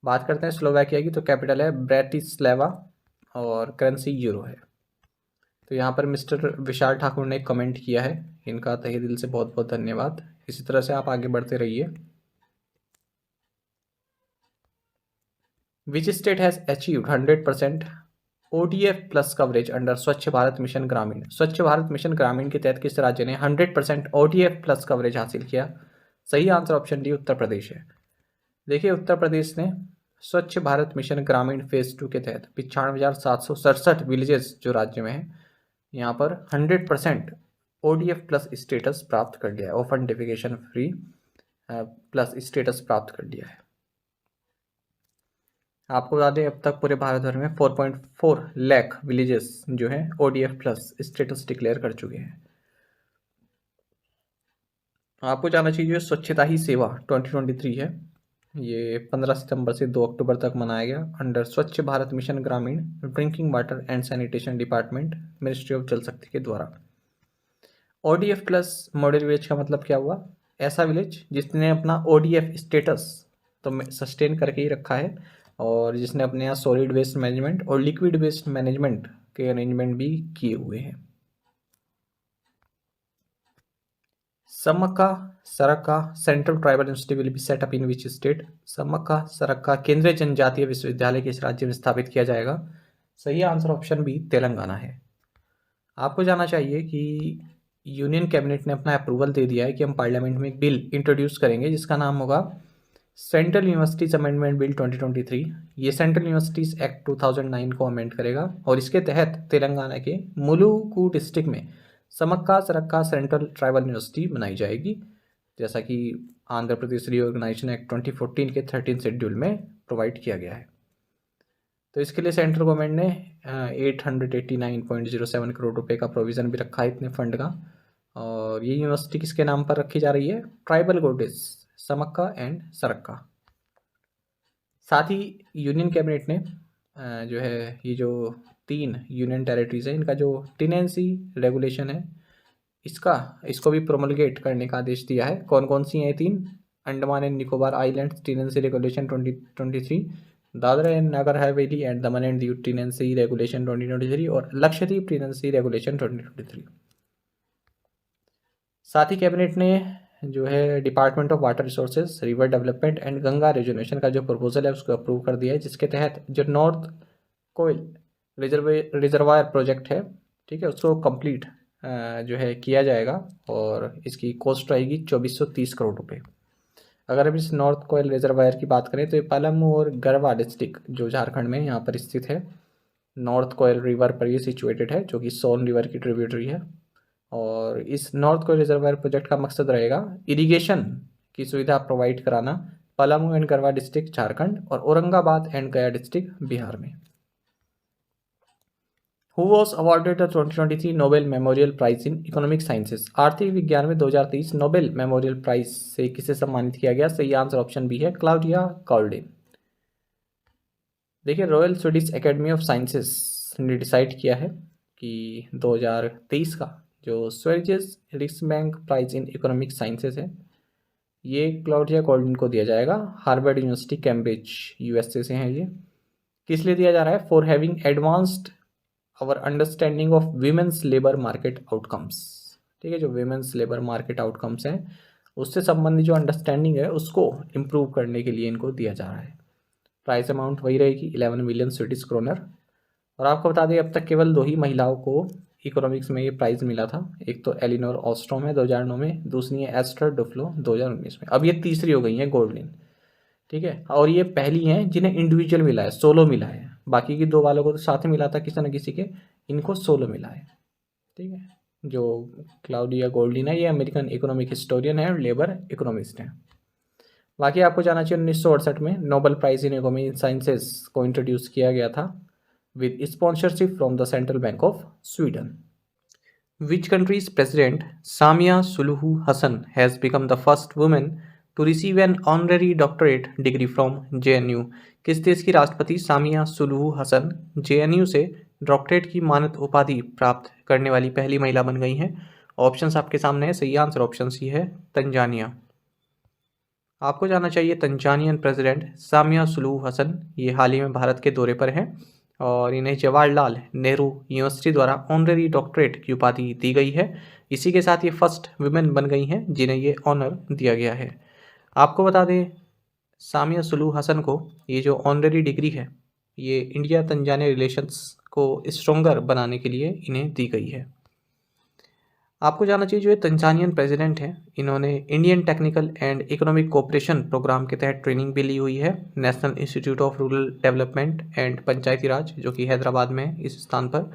बात करते हैं स्लोवाकिया की, तो कैपिटल है ब्रैटिस्लावा और करेंसी यूरो है। तो यहाँ पर मिस्टर विशाल ठाकुर ने कमेंट किया है, इनका तहे दिल से बहुत बहुत धन्यवाद। इसी तरह से आप आगे बढ़ते रहिए। Which state has achieved 100% ODF plus coverage under स्वच्छ भारत मिशन ग्रामीण? स्वच्छ भारत मिशन ग्रामीण के तहत किस राज्य ने 100% ODF प्लस कवरेज हासिल किया? सही answer option D, Uttar Pradesh है। देखिए, उत्तर प्रदेश ने स्वच्छ भारत मिशन ग्रामीण फेज 2 के तहत 95,767 विलेजेस जो राज्य में है, यहाँ पर 100% ODF प्लस स्टेटस प्राप्त कर लिया है, ऑफेंटिफिकेशन फ्री प्लस स्टेटस प्राप्त कर लिया है। आपको बता दें, अब तक पूरे भारत भर में 4.4 लाख विलेजेस जो हैं ODF प्लस स्टेटस डिक्लेयर कर चुके हैं। आपको जानना चाहिए जो स्वच्छता ही सेवा 2023 है, ये 15 सितंबर से 2 अक्टूबर तक मनाया गया अंडर स्वच्छ भारत मिशन ग्रामीण drinking water and sanitation department, ministry of जल शक्ति के द्वारा। ODF प्लस मॉडल विलेज का मतलब क्या हुआ? ऐसा विलेज जिसने अपना ODF स्टेटस तो सस्टेन करके ही रखा है और जिसने अपने यहाँ सॉलिड वेस्ट मैनेजमेंट और लिक्विड वेस्ट मैनेजमेंट के अरेंजमेंट भी किए हुए हैं। समक्का सरक्का central tribal university will be set up in which state? Sammakka सरक्का केंद्रीय जनजातीय विश्वविद्यालय किस राज्य में स्थापित किया जाएगा? सही आंसर ऑप्शन बी, तेलंगाना है। आपको जानना चाहिए कि यूनियन कैबिनेट ने अपना अप्रूवल दे दिया है कि हम पार्लियामेंट में एक बिल इंट्रोड्यूस करेंगे जिसका नाम होगा सेंट्रल यूनिवर्सिटीज अमेंडमेंट बिल 2023। ये सेंट्रल यूनिवर्सिटीज एक्ट 2009 को अमेंड करेगा और इसके तहत तेलंगाना के मुलुगु डिस्ट्रिक्ट में समक्का सरक्का सेंट्रल ट्राइबल यूनिवर्सिटी बनाई जाएगी, जैसा कि आंध्र प्रदेश रीऑर्गेनाइजेशन एक्ट 2014 के 13 शेड्यूल में प्रोवाइड किया गया है। तो इसके लिए सेंट्रल गवर्नमेंट ने 889.07 करोड़ रुपए का प्रोविज़न भी रखा है इतने फंड का। और ये यूनिवर्सिटी किसके नाम पर रखी जा रही है? ट्राइबल गोडेस समक्का एंड सरक्का। साथ ही यूनियन कैबिनेट ने जो है ये जो 3 यूनियन टेरिटरीज हैं इनका जो टेनेंसी रेगुलेशन है इसको भी प्रोमलगेट करने का आदेश दिया है। कौन कौन सी हैं ये 3? Andaman and Nicobar islands tenancy regulation 2023, Dadra and Nagar Haveli and Daman and Diu tenancy regulation 2023 और लक्षद्वीप टेनेंसी रेगुलेशन 2023। साथ ही कैबिनेट ने जो है department of water resources, river development and Ganga reservation का जो प्रपोजल है उसको अप्रूव कर दिया है, जिसके तहत जो नॉर्थ कोयल रिजर्वायर प्रोजेक्ट है, ठीक है, उसको कंप्लीट जो है किया जाएगा और इसकी कॉस्ट आएगी 2430 करोड़ रुपए। अगर हम इस नॉर्थ कोयल रिजर्वायर की बात करें तो ये पलामू और गढ़वा डिस्ट्रिक्ट जो झारखंड में यहाँ पर स्थित है, नॉर्थ कोयल रिवर पर ये सिचुएटेड है जो कि सोन रिवर की ट्रिब्यूटरी है। और इस नॉर्थ कोयल रिजर्वायर प्रोजेक्ट का मकसद रहेगा इरिगेशन की सुविधा प्रोवाइड कराना पलामू एंड गढ़वा डिस्ट्रिक्ट झारखंड और औरंगाबाद एंड गया डिस्ट्रिक्ट बिहार में। Who was awarded the 2023 Nobel memorial prize in economic sciences? आर्थिक विज्ञान में 2023 नोबेल मेमोरियल प्राइज से किसे सम्मानित किया गया? सही आंसर ऑप्शन बी है, क्लाउडिया गॉल्डिन। देखिए, Royal Swedish Academy of Sciences ने डिसाइड किया है कि 2023 का जो Sveriges Riksbank prize in economic sciences है ये क्लाउडिया गॉल्डिन को दिया जाएगा। हार्वर्ड यूनिवर्सिटी कैम्ब्रिज यूएसए से हैं ये। किस लिए दिया जा रहा है? For having advanced our understanding of women's labour market outcomes. ठीक है, जो वीमेंस लेबर मार्केट आउटकम्स हैं उससे संबंधित जो अंडरस्टैंडिंग है उसको इम्प्रूव करने के लिए इनको दिया जा रहा है। प्राइस अमाउंट वही रहेगी 11 मिलियन स्वीडिश क्रोनर। और आपको बता दें अब तक केवल 2 ही महिलाओं को इकोनॉमिक्स में ये प्राइज़ मिला था। एक तो एलिनोर ऑस्ट्रोम है 2009 में, दूसरी है एस्टर डुफ्लो 2019 में। अब ये तीसरी हो गई है गोल्डलिन, ठीक है, और ये पहली हैं जिन्हें इंडिविजुअल मिला है, सोलो मिला है। बाकी की 2 वालों को तो साथ में मिला था किसी न किसी के, इनको सोलो मिला है। ठीक है, जो क्लाउडिया गोल्डलिन है ये अमेरिकन इकोनॉमिक हिस्टोरियन है और लेबर इकोनॉमिस्ट हैं। बाकी आपको जाना चाहिए 1968 में Nobel prize in economic sciences को इंट्रोड्यूस किया गया था with sponsorship from the Central Bank of Sweden. Which country's president Samia Suluhu Hassan has become the first woman to receive an honorary doctorate degree from JNU? किस देश की राष्ट्रपति Samia Suluhu Hasan JNU से doctorate की मानद उपाधि प्राप्त करने वाली पहली महिला बन गई हैं? ऑप्शंस आपके सामने है, सही आंसर ऑप्शन सी है, तंजानिया। आपको जानना चाहिए Tanzanian president Samia Suluhu Hassan ये हाल ही में भारत के दौरे पर हैं और इन्हें जवाहरलाल नेहरू यूनिवर्सिटी द्वारा ऑनररी डॉक्टरेट की उपाधि दी गई है। इसी के साथ ये फर्स्ट वुमेन बन गई हैं जिन्हें ये ऑनर दिया गया है। आपको बता दें सामिया सुलूहू हसन को ये जो ऑनररी डिग्री है ये इंडिया तंजानिया रिलेशंस को स्ट्रॉन्गर बनाने के लिए इन्हें दी गई है। आपको जानना चाहिए जो ये तंजानियन प्रेसिडेंट हैं इन्होंने Indian technical and economic cooperation programme के तहत ट्रेनिंग भी ली हुई है national institute of rural development and Panchayati Raj जो कि हैदराबाद में है इस स्थान पर।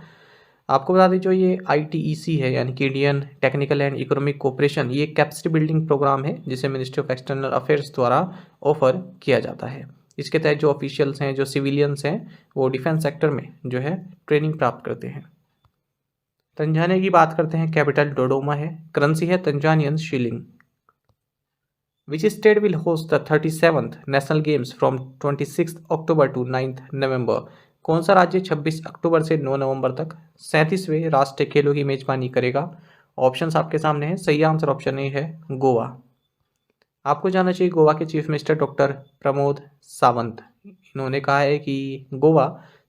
आपको बता दें जो ये ITEC है यानी कि Indian technical and economic cooperation ये कैपेसिटी बिल्डिंग प्रोग्राम है जिसे मिनिस्ट्री ऑफ एक्सटर्नल अफेयर्स द्वारा ऑफर किया जाता है। इसके तहत जो ऑफिशियल्स हैं जो सिविलियंस हैं वो डिफेंस सेक्टर में जो है ट्रेनिंग प्राप्त करते हैं। तंजानिया की बात करते हैं, कैपिटल डोडोमा है, करेंसी है Tanzanian shilling. Which state will host the 37th national games from 26 October to 9 November? कौन सा राज्य 26 अक्टूबर से 9 नवंबर तक 37वें राष्ट्रीय खेलों की मेजबानी करेगा? ऑप्शंस आपके सामने हैं, सही आंसर ऑप्शन ए है, गोवा। आपको जानना चाहिए गोवा के chief minister doctor Pramod Sawant इन्होंने कहा है कि गोवा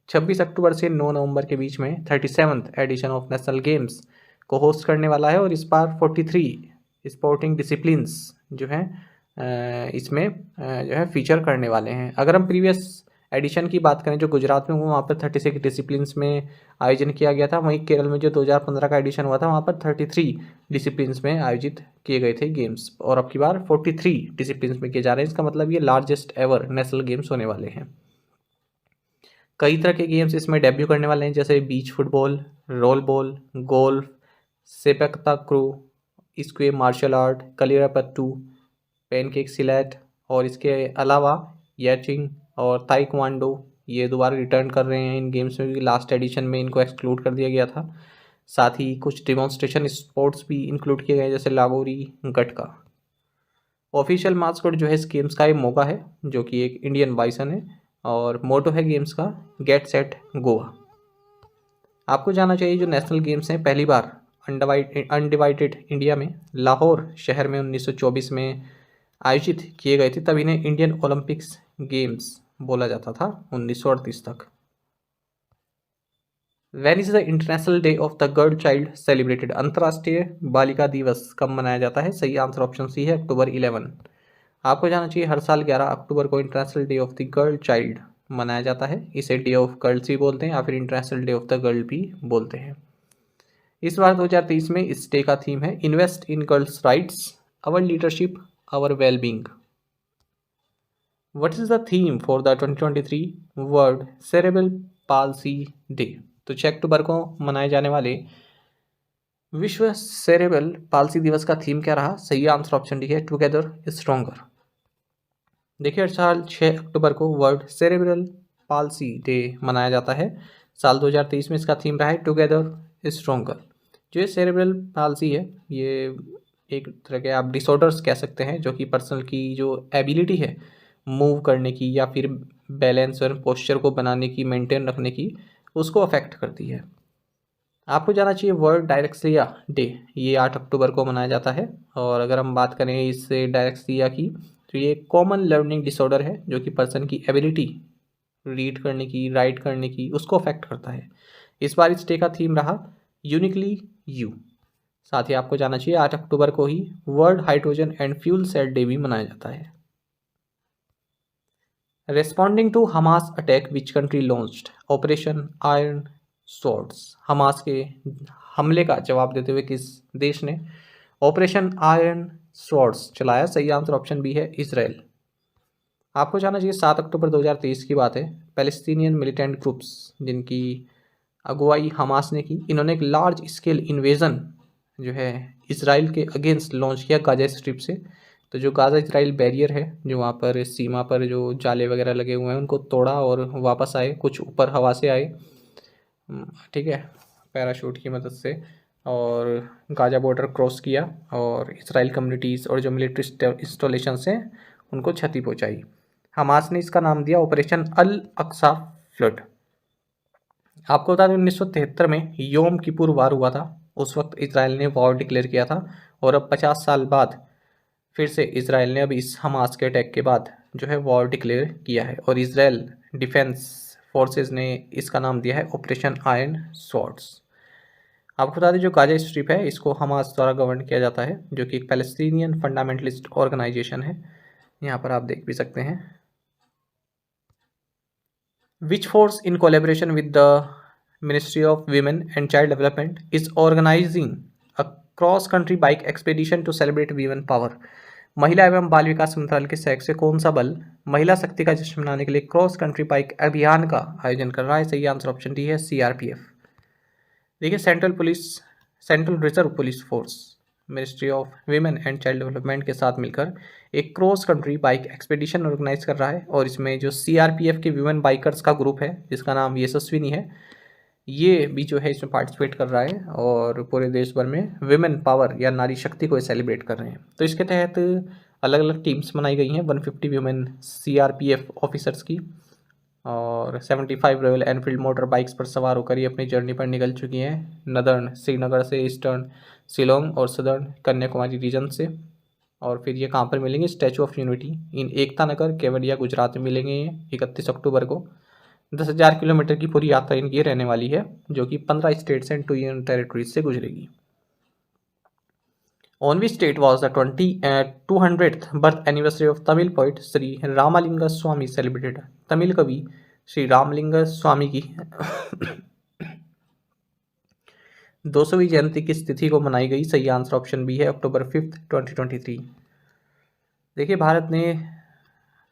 26 अक्टूबर से 9 नवंबर के बीच में 37th edition of national games को होस्ट करने वाला है और इस बार 43 स्पोर्टिंग डिसिप्लिन्स जो हैं इसमें जो है फीचर करने वाले हैं। अगर हम प्रीवियस एडिशन की बात करें जो गुजरात में हुआ वहाँ पर 36 डिसिप्लिन्स में आयोजन किया गया था, वहीं केरल में जो 2015 का एडिशन हुआ था वहाँ पर 33 डिसिप्लिन्स में आयोजित किए गए थे गेम्स और अब की बार 43 डिसिप्लिन्स में किए जा रहे हैं। इसका मतलब ये लार्जेस्ट एवर नेशनल गेम्स होने वाले हैं। कई तरह के गेम्स इसमें डेब्यू करने वाले हैं जैसे beach football, roll ball, golf, sepak takraw, Sqay martial art, Kalaripayattu, pencak silat और इसके अलावा याचिंग और ताइक्वांडो ये दोबारा रिटर्न कर रहे हैं इन गेम्स में, क्योंकि लास्ट एडिशन में इनको एक्सक्लूड कर दिया गया था। साथ ही कुछ डिमॉन्स्ट्रेशन स्पोर्ट्स भी इंक्लूड किए गए जैसे लागोरी, गटका। ऑफिशियल मास्कॉट जो है इस गेम्स का ये मोगा है, जो कि एक इंडियन बाइसन है, और मोटो है गेम्स का गेट सेट गोवा। आपको जानना चाहिए जो नेशनल गेम्स हैं पहली बार अनडिवाइडेड इंडिया में लाहौर शहर में 1924 में आयोजित किए गए थे, तब इन्हें इंडियन ओलंपिक्स गेम्स बोला जाता था 1938 तक। When is the international day of the girl child celebrated? अंतर्राष्ट्रीय बालिका दिवस कब मनाया जाता है? सही आंसर ऑप्शन सी है, अक्टूबर 11। आपको जानना चाहिए हर साल 11 अक्टूबर को international day of the girl child मनाया जाता है। इसे डे ऑफ गर्ल्स भी बोलते हैं या फिर international day of the girl भी बोलते हैं। इस बार 2023 में इस डे का थीम है invest in girls rights, our leadership, our wellbeing. What is the theme for the 2023 world cerebral palsy day? तो 6 अक्टूबर को मनाए जाने वाले विश्व सेरेब्रल पाल्सी दिवस का थीम क्या रहा? सही आंसर ऑप्शन डी है, टुगेदर स्ट्रॉन्गर। देखिए हर साल 6 अक्टूबर को वर्ल्ड सेरेब्रल पाल्सी डे मनाया जाता है। साल 2023 में इसका थीम रहा है टुगेदर स्ट्रॉन्गर। जो ये सेरेब्रल पाल्सी है ये एक तरह के आप डिसऑर्डर्स कह सकते हैं, जो कि पर्सन की जो एबिलिटी है मूव करने की या फिर बैलेंस और पोस्चर को बनाने की, मेंटेन रखने की, उसको अफेक्ट करती है। आपको जाना चाहिए वर्ल्ड डायरेक्सिया डे ये 8 अक्टूबर को मनाया जाता है। और अगर हम बात करें इस डायरेक्सिया की, तो ये कॉमन लर्निंग डिसऑर्डर है जो कि पर्सन की एबिलिटी रीड करने की, राइट करने की, उसको अफेक्ट करता है। इस बार इस डे का थीम रहा यूनिकली यू। साथ ही आपको जाना चाहिए 8 अक्टूबर को ही world hydrogen and fuel cell day भी मनाया जाता है। Responding to Hamas attack which country launched operation iron swords? Hamas के हमले का जवाब देते हुए किस देश ने ऑपरेशन आयरन स्वॉर्ड्स चलाया? सही आंसर ऑप्शन बी है, इजराइल। आपको जानना चाहिए 7 अक्टूबर 2023 की बात है, पैलेस्टीनियन मिलिटेंट ग्रुप्स जिनकी अगुवाई हमास ने की, इन्होंने एक लार्ज स्केल इन्वेजन जो है इसराइल के अगेंस्ट लॉन्च किया गाजा स्ट्रिप से। तो जो गाजा इसराइल बैरियर है, जो वहाँ पर सीमा पर जो जाले वगैरह लगे हुए हैं, उनको तोड़ा और वापस आए, कुछ ऊपर हवा से आए, ठीक है, पैराशूट की मदद से, और गाजा बॉर्डर क्रॉस किया और इसराइल कम्युनिटीज़ और जो मिलिट्री इंस्टॉलेशंस हैं उनको क्षति पहुंचाई। हमास ने इसका नाम दिया ऑपरेशन अल अक्सा फ्लड। आपको बता दें 1973 में योम किपुर वार हुआ था, उस वक्त इसराइल ने वॉर डिक्लेयर किया था। और अब 50 साल बाद फिर से इसराइल ने अब इस हमास के अटैक के बाद जो है वॉर डिक्लेयर किया है, और इसराइल डिफेंस फोर्सेस ने इसका नाम दिया है ऑपरेशन आयरन स्वॉर्ड्स। आपको बता दें जो गाजा स्ट्रिप है इसको हमास द्वारा गवर्न किया जाता है, जो कि एक पैलेस्टीनियन फंडामेंटलिस्ट ऑर्गेनाइजेशन है। यहाँ पर आप देख भी सकते हैं। Which force in collaboration with the Ministry of Women and Child Development is organizing a cross-country bike expedition to celebrate women power? महिला एवं बाल विकास मंत्रालय के सहयोग से कौन सा बल महिला शक्ति का जश्न मनाने के लिए क्रॉस कंट्री बाइक अभियान का आयोजन कर रहा है? सही आंसर ऑप्शन डी है, सीआरपीएफ। देखिए central reserve police force ministry of women and child development के साथ मिलकर एक cross country bike expedition organize कर रहा है, और इसमें जो सीआरपीएफ के वीमेन बाइकर्स का ग्रुप है जिसका नाम यशस्विनी है, ये भी जो है इसमें पार्टिसिपेट कर रहा है और पूरे देश भर में विमेन पावर या नारी शक्ति को सेलिब्रेट कर रहे हैं। तो इसके तहत अलग अलग टीम्स बनाई गई हैं 150 वीमेन सीआरपीएफ ऑफिसर्स की, और 75 रॉयल एनफील्ड मोटर बाइक्स पर सवार होकर ये अपनी जर्नी पर निकल चुकी हैं नदर्न श्रीनगर से, ईस्टर्न शिलोंग और सदर्न कन्याकुमारी रीजन से। और फिर ये कहाँ पर मिलेंगे? Statue of unity in Ekta Nagar Kevadia Gujarat में मिलेंगे ये 31 अक्टूबर को। 10,000 किलोमीटर की पूरी यात्रा इनकी रहने वाली है, जो कि 15 स्टेट्स एंड 2 यूनियन टेरिटरीज से गुजरेगी। On which date was the 200th birth anniversary of Tamil poet Sri Ramalinga Swami celebrated? Tamil कवि श्री रामलिंग स्वामी की 200वीं जयंती की तिथि को मनाई गई? सही आंसर ऑप्शन बी है, अक्टूबर 5, 2023। देखिए भारत ने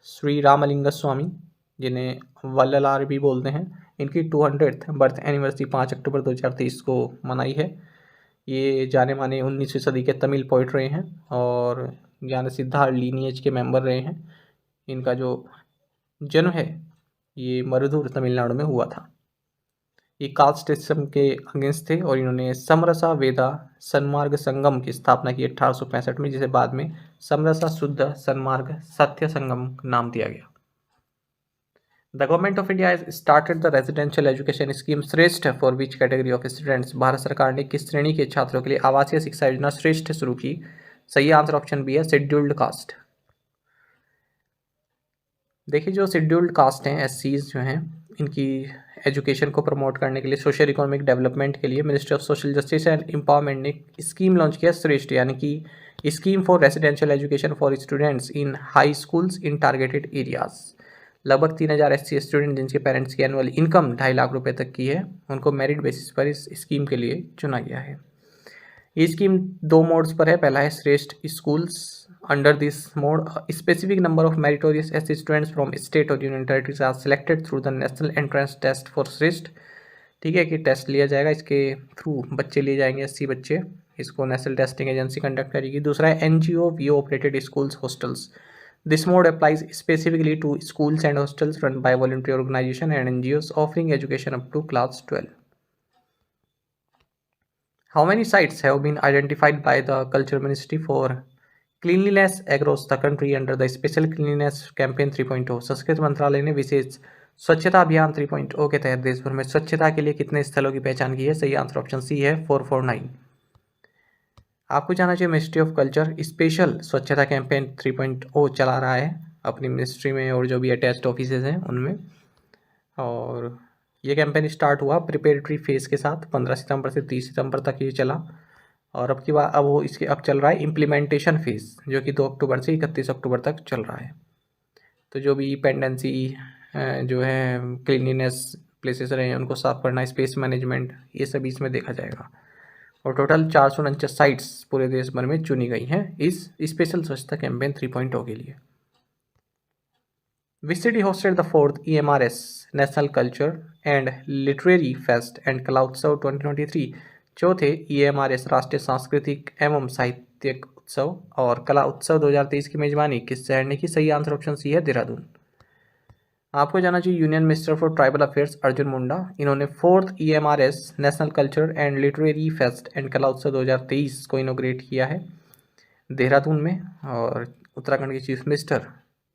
श्री रामलिंग स्वामी, जिन्हें वल्ललार भी बोलते हैं, इनकी 200th बर्थ एनिवर्सरी 5 अक्टूबर 2023 को मनाई है। ये जाने माने 19वीं सदी के तमिल पोइट रहे हैं और ज्ञान सिद्धार्थ लीनिएज के मेंबर रहे हैं। इनका जो जन्म है ये मरुधुर तमिलनाडु में हुआ था। ये कास्ट सिस्टम के अगेंस्ट थे और इन्होंने समरसा वेदा सन्मार्ग संगम की स्थापना की 1865 में, जिसे बाद में समरसा शुद्ध सन्मार्ग सत्य संगम नाम दिया गया। The government of India started the residential education scheme Shreshtha for which category of students. भारत सरकार ने किस श्रेणी के छात्रों के लिए आवासीय शिक्षा योजना श्रेष्ठ शुरू की? सही आंसर ऑप्शन बी है, शेड्यूल्ड कास्ट। देखिए जो शेड्यूल्ड कास्ट हैं, एससीज जो हैं, इनकी एजुकेशन को प्रमोट करने के लिए, सोशल इकोनॉमिक डेवलपमेंट के लिए ministry of social justice and empowerment ने स्कीम लॉन्च किया श्रेष्ठ, यानी कि scheme for residential education for students in high schools in targeted areas. लगभग 3000 एससी स्टूडेंट जिनके पेरेंट्स की एनुअल इनकम 2.5 लाख रुपए तक की है, उनको मेरिट बेसिस पर इस स्कीम के लिए चुना गया है। ये स्कीम 2 मोड्स पर है। पहला है Shreshtha schools. Under this mode specific number of meritorious SC students from state और union territories are selected through the national entrance test for Shreshtha. ठीक है कि टेस्ट लिया जाएगा, इसके थ्रू बच्चे लिए जाएंगे, 80 बच्चे, इसको नेशनल टेस्टिंग एजेंसी कंडक्ट करेगी। दूसरा है NGO VO operated schools hostels. This mode applies specifically to schools and hostels run by voluntary organization and NGOs offering education up to class 12। How many sites have been identified by the Culture Ministry for cleanliness across the country under the Special Cleanliness Campaign 3.0? संस्कृति मंत्रालय ने विशेष स्वच्छता अभियान 3.0 के तहत देश भर में स्वच्छता के लिए कितने स्थलों की पहचान की है? सही आंसर ऑप्शन सी है, 449। आपको जानना चाहिए मिनिस्ट्री ऑफ कल्चर स्पेशल स्वच्छता कैंपेन 3.0 चला रहा है अपनी मिनिस्ट्री में और जो भी अटैच्ड ऑफिसेज हैं उनमें, और ये कैंपेन स्टार्ट हुआ प्रिपेरेटरी फेज के साथ 15 सितंबर से 30 सितंबर तक ये चला, और अब की बात अब चल रहा है इम्प्लीमेंटेशन फेज, जो कि 2 अक्टूबर से 31 अक्टूबर तक चल रहा है। तो जो भी पेंडेंसी जो है क्लीनिनेस प्लेसेस रहे हैं उनको साफ करना, स्पेस मैनेजमेंट, ये सब इसमें देखा जाएगा। और टोटल 449 साइट्स पूरे देश भर में चुनी गई हैं इस स्पेशल स्वच्छता कैंपेन 3.0 के लिए। Which city hosted the 4th EMRS National Culture and Literary Fest and कला उत्सव 2023? चौथे EMRS राष्ट्रीय सांस्कृतिक एवं साहित्यिक उत्सव और कला उत्सव 2023 की मेजबानी किस शहर ने की? सही आंसर ऑप्शन सी है, देहरादून। आपको जाना चाहिए union minister for tribal affairs Arjun Munda, इन्होंने 4th EMRS national culture and literary fest and Kala Utsav 2023 को इनोग्रेट किया है देहरादून में, और उत्तराखंड के चीफ मिनिस्टर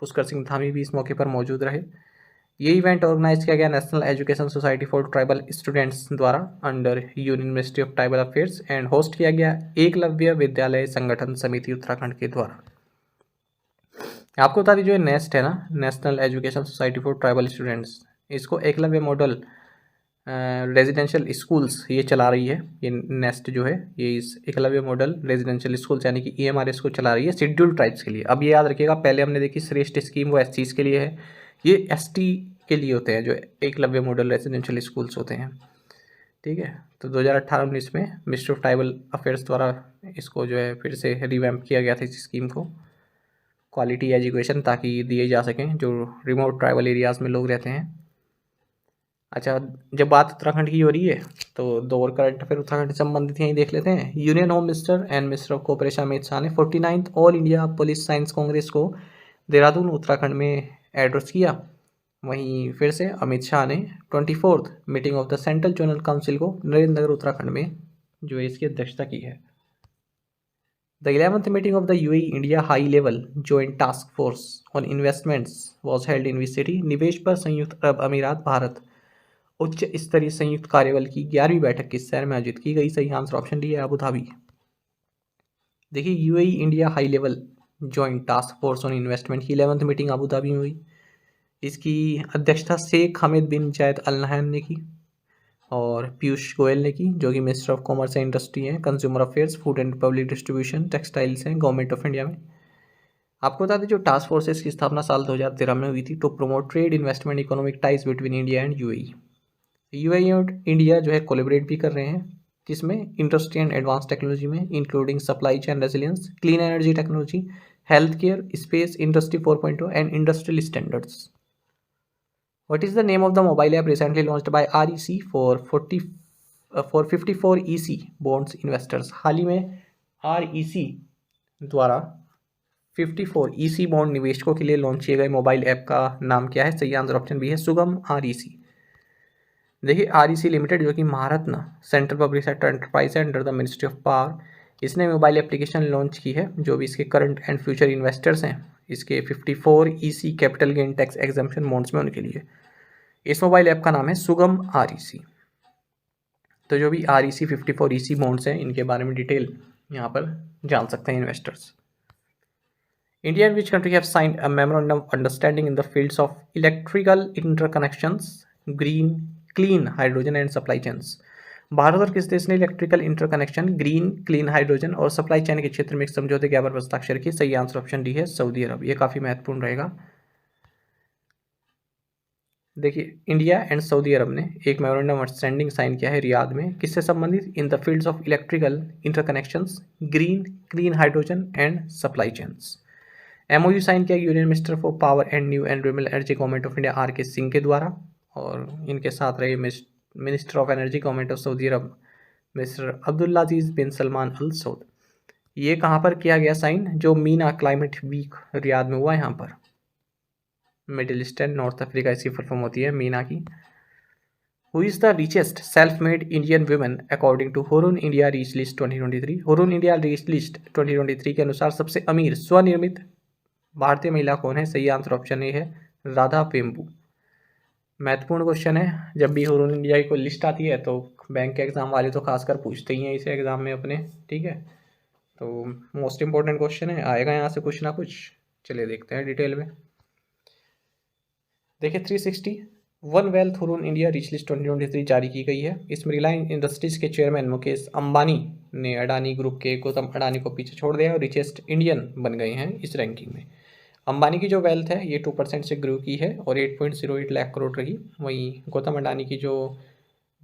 पुष्कर सिंह धामी भी इस मौके पर मौजूद रहे। ये इवेंट ऑर्गेनाइज किया गया national education society for tribal students द्वारा under union ministry of tribal affairs and host किया गया एकलव्य विद्यालय संगठन समिति उत्तराखंड के द्वारा। आपको बता दीजिए नेस्ट है ना, national education society for tribal students, इसको एकलव्य मॉडल रेजिडेंशियल स्कूल्स ये चला रही है। ये नेस्ट जो है ये इस एकलव्य मॉडल रेजिडेंशियल स्कूल्स यानी कि EMRS को चला रही है शेड्यूल्ड ट्राइब्स के लिए। अब ये याद रखिएगा, पहले हमने देखी श्रेष्ठ स्कीम वो SCs के लिए है, ये ST के लिए होते हैं जो एकलव्य मॉडल रेजिडेंशियल स्कूल्स होते हैं। ठीक है, तो 2018-19 में मिनिस्ट्री ऑफ ट्राइबल अफेयर्स द्वारा इसको जो है फिर से रिवैम्प किया गया था इस स्कीम को, क्वालिटी एजुकेशन ताकि दिए जा सकें जो रिमोट ट्राइबल एरियाज़ में लोग रहते हैं। अच्छा, जब बात उत्तराखंड की हो रही है तो 2 और करंट अफेयर उत्तराखंड से संबंधित यहीं देख लेते हैं। Union home minister and minister of cooperation Amit Shah ने 49th all India police science Congress को देहरादून उत्तराखंड में एड्रेस किया। वहीं फिर से अमित शाह ने 24th meeting of the central zonal council को नरेंद्र नगर उत्तराखंड में जो है इसकी अध्यक्षता की है। The 11th meeting of the UAE India high level joint task force on investments was held in which city? निवेश पर संयुक्त अरब अमीरात भारत उच्च स्तरीय संयुक्त कार्यबल की 11वीं बैठक किस शहर में आयोजित की गई? सही आंसर ऑप्शन डी है, अबू धाबी। देखिए UAE India high level joint task force on investment की 11th मीटिंग अबू धाबी में हुई। इसकी अध्यक्षता शेख हामिद बिन जायद अल नहयान ने की और पीयूष गोयल ने की, जो कि minister of commerce and industry हैं, consumer affairs, food and public distribution, textiles हैं, गवर्नमेंट ऑफ इंडिया में। आपको बता दें जो टास्क फोर्सेस की स्थापना साल 2013 में हुई थी to promote trade, investment, economic ties between India and UAE। UAE और इंडिया जो है कोलेबरेट भी कर रहे हैं, जिसमें इंडस्ट्री एंड एडवांस टेक्नोलॉजी में, including supply chain resilience, clean energy technology, health care, space, industry 4.0 and industrial standards. What is the name of the mobile app recently launched by REC for 54 EC bonds investors? हाल ही में REC द्वारा 54 EC bond निवेशकों के लिए launch किए गए mobile app का नाम क्या है? सही आंसर ऑप्शन बी है, सुगम REC। देखिए REC लिमिटेड जो कि महारत्न सेंट्रल पब्लिक सेक्टर एंटरप्राइज है under the ministry of power, इसने मोबाइल एप्लीकेशन लॉन्च की है। जो भी इसके करंट एंड फ्यूचर इन्वेस्टर्स हैं इसके 54 EC capital gain tax exemption modes में उनके लिए इस मोबाइल ऐप का नाम है सुगम REC। तो जो भी REC 54 EC बॉन्ड्स हैं इनके बारे में डिटेल यहाँ पर जान सकते हैं investors. India and which country have signed a memorandum of understanding in the fields of electrical interconnections, green, clean hydrogen and supply chains? Bharat और किस देश ने electrical interconnection, green, clean hydrogen और सप्लाई चेन के क्षेत्र में एक समझौते ज्ञापन पर हस्ताक्षर किए? सही आंसर ऑप्शन डी है, सऊदी अरब। ये काफी महत्वपूर्ण रहेगा। देखिए इंडिया एंड सऊदी अरब ने एक मेमोरेंडम अंडरस्टैंडिंग साइन किया है रियाद में, किससे संबंधित? In the fields of electrical interconnections, green, clean hydrogen and supply chains. MOU sign किया union minister for power and new and renewable energy government of India RK Singh के द्वारा, और इनके साथ रहे minister of energy government of Saudi Arabia mister Abdulaziz bin Salman Al Saud. ये कहाँ पर किया गया साइन? जो मीना क्लाइमेट वीक रियाद में हुआ, यहाँ पर Middle East and North Africa इसकी फुल फॉर्म होती है मीना की। Who is the richest self made Indian women according to Hurun India rich list 2023? Hurun India rich list 2023 के अनुसार सबसे अमीर स्वनिर्मित भारतीय महिला कौन है? सही आंसर ऑप्शन ए है, राधा वेम्बू। महत्वपूर्ण क्वेश्चन है, जब भी हुरून इंडिया की कोई लिस्ट आती है तो बैंक के एग्जाम वाले तो खासकर पूछते ही हैं इसे एग्जाम में अपने, ठीक है। तो मोस्ट इंपॉर्टेंट क्वेश्चन है, आएगा यहाँ से कुछ ना कुछ। चलिए देखते हैं डिटेल में। देखिए 360 one wealth Hurun India rich list 2023 जारी की गई है। इसमें रिलायंस इंडस्ट्रीज के चेयरमैन मुकेश अंबानी ने अडानी ग्रुप के गौतम अडानी को पीछे छोड़ दिया और रिचेस्ट इंडियन बन गए हैं इस रैंकिंग में। अंबानी की जो वेल्थ है ये 2% से ग्रो की है और 8.08 लाख करोड़ रही। वहीं गौतम अडानी की जो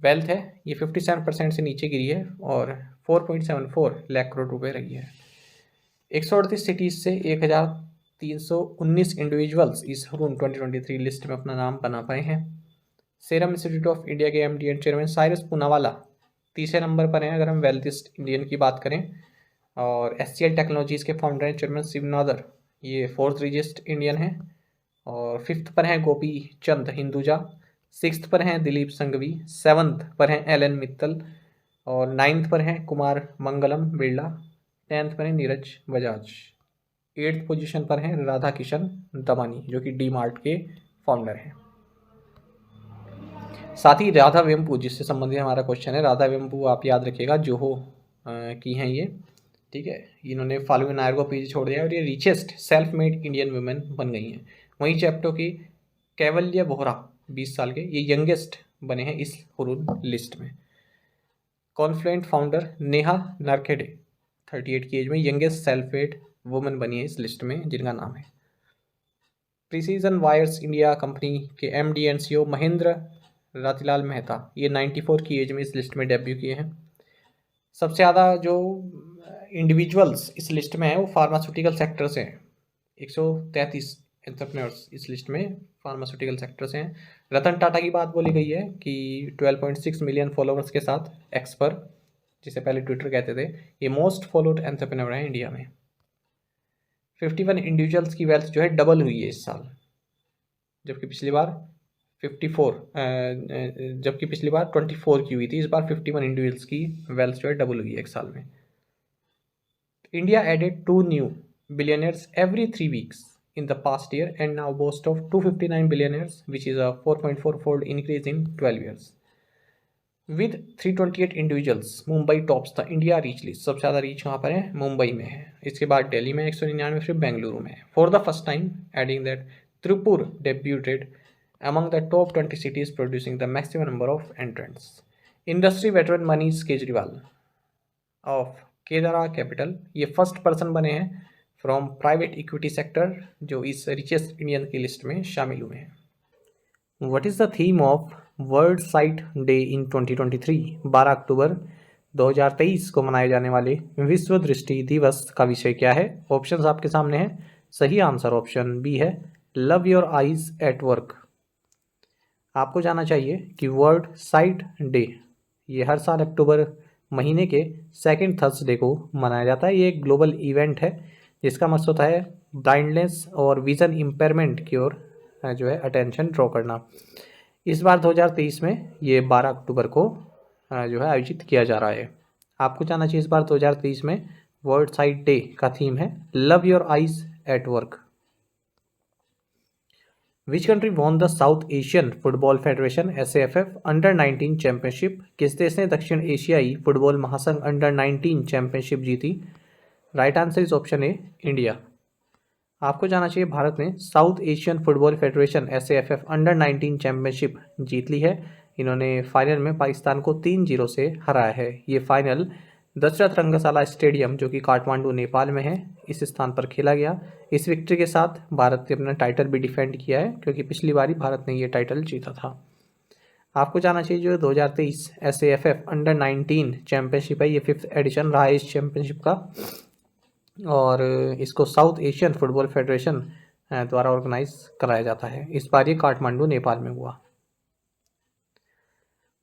वेल्थ है ये 57% से नीचे गिरी है और 4.74 लाख करोड़ रुपए रही है। 138 सिटीज़ से 1319 इंडिविजुअल्स इस हुरून 2023 लिस्ट में अपना नाम बना पाए हैं। सीरम इंस्टीट्यूट ऑफ इंडिया के MD and chairman Cyrus Poonawalla तीसरे नंबर पर हैं अगर हम वेल्थिस्ट इंडियन की बात करें, और SCL टेक्नोलॉजीज़ के फाउंडर हैं चेयरमैन शिवनादर, ये 4th रिचेस्ट इंडियन है। और 5th पर हैं गोपी चंद हिंदुजा, 6th पर हैं दिलीप संघवी, 7th पर हैं LN मित्तल और 9th पर हैं कुमार मंगलम बिरला, 10th पर हैं नीरज बजाज, 8th पोजीशन पर हैं राधा किशन दमानी जो कि DMart के फाउंडर हैं। साथ ही राधा वेम्पू जिससे संबंधित हमारा क्वेश्चन है, राधा वेम्पू आप याद रखिएगा जोहो की हैं ये, ठीक है। इन्होंने फाल्गुनी नायर को पीछे छोड़ दिया और ये richest self made Indian women बन गई हैं। वहीं चैप्टो की कैवल्य बोहरा 20 साल के ये यंगेस्ट बने हैं इस हुरून लिस्ट में। कॉन्फ्लुएंट फाउंडर नेहा नारखेडे 38 की एज में यंगेस्ट सेल्फ मेड वुमेन बनी है इस लिस्ट में, जिनका नाम है। प्रिसीजन वायर्स इंडिया कंपनी के MD and CEO Mahendra Ratilal Mehta ये 94 की एज में इस लिस्ट में डेब्यू किए हैं। सबसे ज़्यादा जो इंडिविजुअल्स इस लिस्ट में है वो फार्मास्यूटिकल सेक्टर से हैं, 133 एंटरप्रेन्योर्स इस लिस्ट में फार्मास्यूटिकल सेक्टर से हैं। रतन टाटा की बात बोली गई है कि 12.6 मिलियन फॉलोअर्स के साथ एक्स पर, जिसे पहले ट्विटर कहते थे, ये मोस्ट फॉलोड एंटरप्रेन्योर है इंडिया में। 51 इंडिविजुअल्स की वेल्थ जो है डबल हुई है इस साल, जबकि पिछली बार 24 की हुई थी। इस बार 51 इंडिविजुअल्स की वेल्थ जो है डबल हुई है एक साल में। India added 2 new billionaires every 3 weeks in the past year and now boasts of 259 billionaires, which is a 4.4-fold increase in 12 years. With 328 individuals, Mumbai tops the India rich list. सबसे ज़्यादा reach कहाँ पर है? मुंबई में है। इसके बाद दिल्ली में 199, फिर बेंगलुरु में। For the first time adding that Tripura debuted among the top 20 cities producing the maximum number of entrants. Industry veteran Manish Kejriwal of Kedaara capital ये फर्स्ट पर्सन बने हैं फ्रॉम प्राइवेट इक्विटी सेक्टर जो इस रिचेस्ट इंडियन की list में शामिल हुए हैं। What is the theme of world sight day in 2023? 12 अक्टूबर 2023 को मनाए जाने वाले विश्व दृष्टि दिवस का विषय क्या है? ऑप्शंस आपके सामने हैं। सही आंसर ऑप्शन बी है, love your eyes at work. आपको जानना चाहिए कि वर्ल्ड साइट डे ये हर साल अक्टूबर महीने के सेकेंड थर्सडे को मनाया जाता है। ये एक ग्लोबल इवेंट है जिसका मकसद होता है ब्लाइंडनेस और विजन इम्पेयरमेंट की ओर जो है अटेंशन ड्रॉ करना। इस बार 2023 में ये 12 अक्टूबर को जो है आयोजित किया जा रहा है। आपको जानना चाहिए इस बार 2023 में वर्ल्ड साइट डे का थीम है love your eyes at work. Which country won the South Asian football federation SAFF under 19 championship? किस देश ने दक्षिण एशियाई फुटबॉल महासंघ अंडर 19 चैंपियनशिप जीती? Right answer is option A, India. आपको जानना चाहिए भारत ने South Asian football federation SAFF under 19 championship जीत ली है। इन्होंने फाइनल में पाकिस्तान को 3-0 से हराया है। ये फाइनल दशरथ रंगशाला स्टेडियम जो कि काठमांडू नेपाल में है, इस स्थान पर खेला गया। इस विक्ट्री के साथ भारत ने अपना टाइटल भी डिफेंड किया है, क्योंकि पिछली बार भारत ने ये टाइटल जीता था। आपको जानना चाहिए जो 2023 SAFF अंडर 19 चैंपियनशिप है, ये 5th एडिशन रहा है इस चैंपियनशिप का, और इसको साउथ एशियन फुटबॉल फेडरेशन द्वारा ऑर्गेनाइज कराया जाता है। इस बार ये काठमांडू नेपाल में हुआ।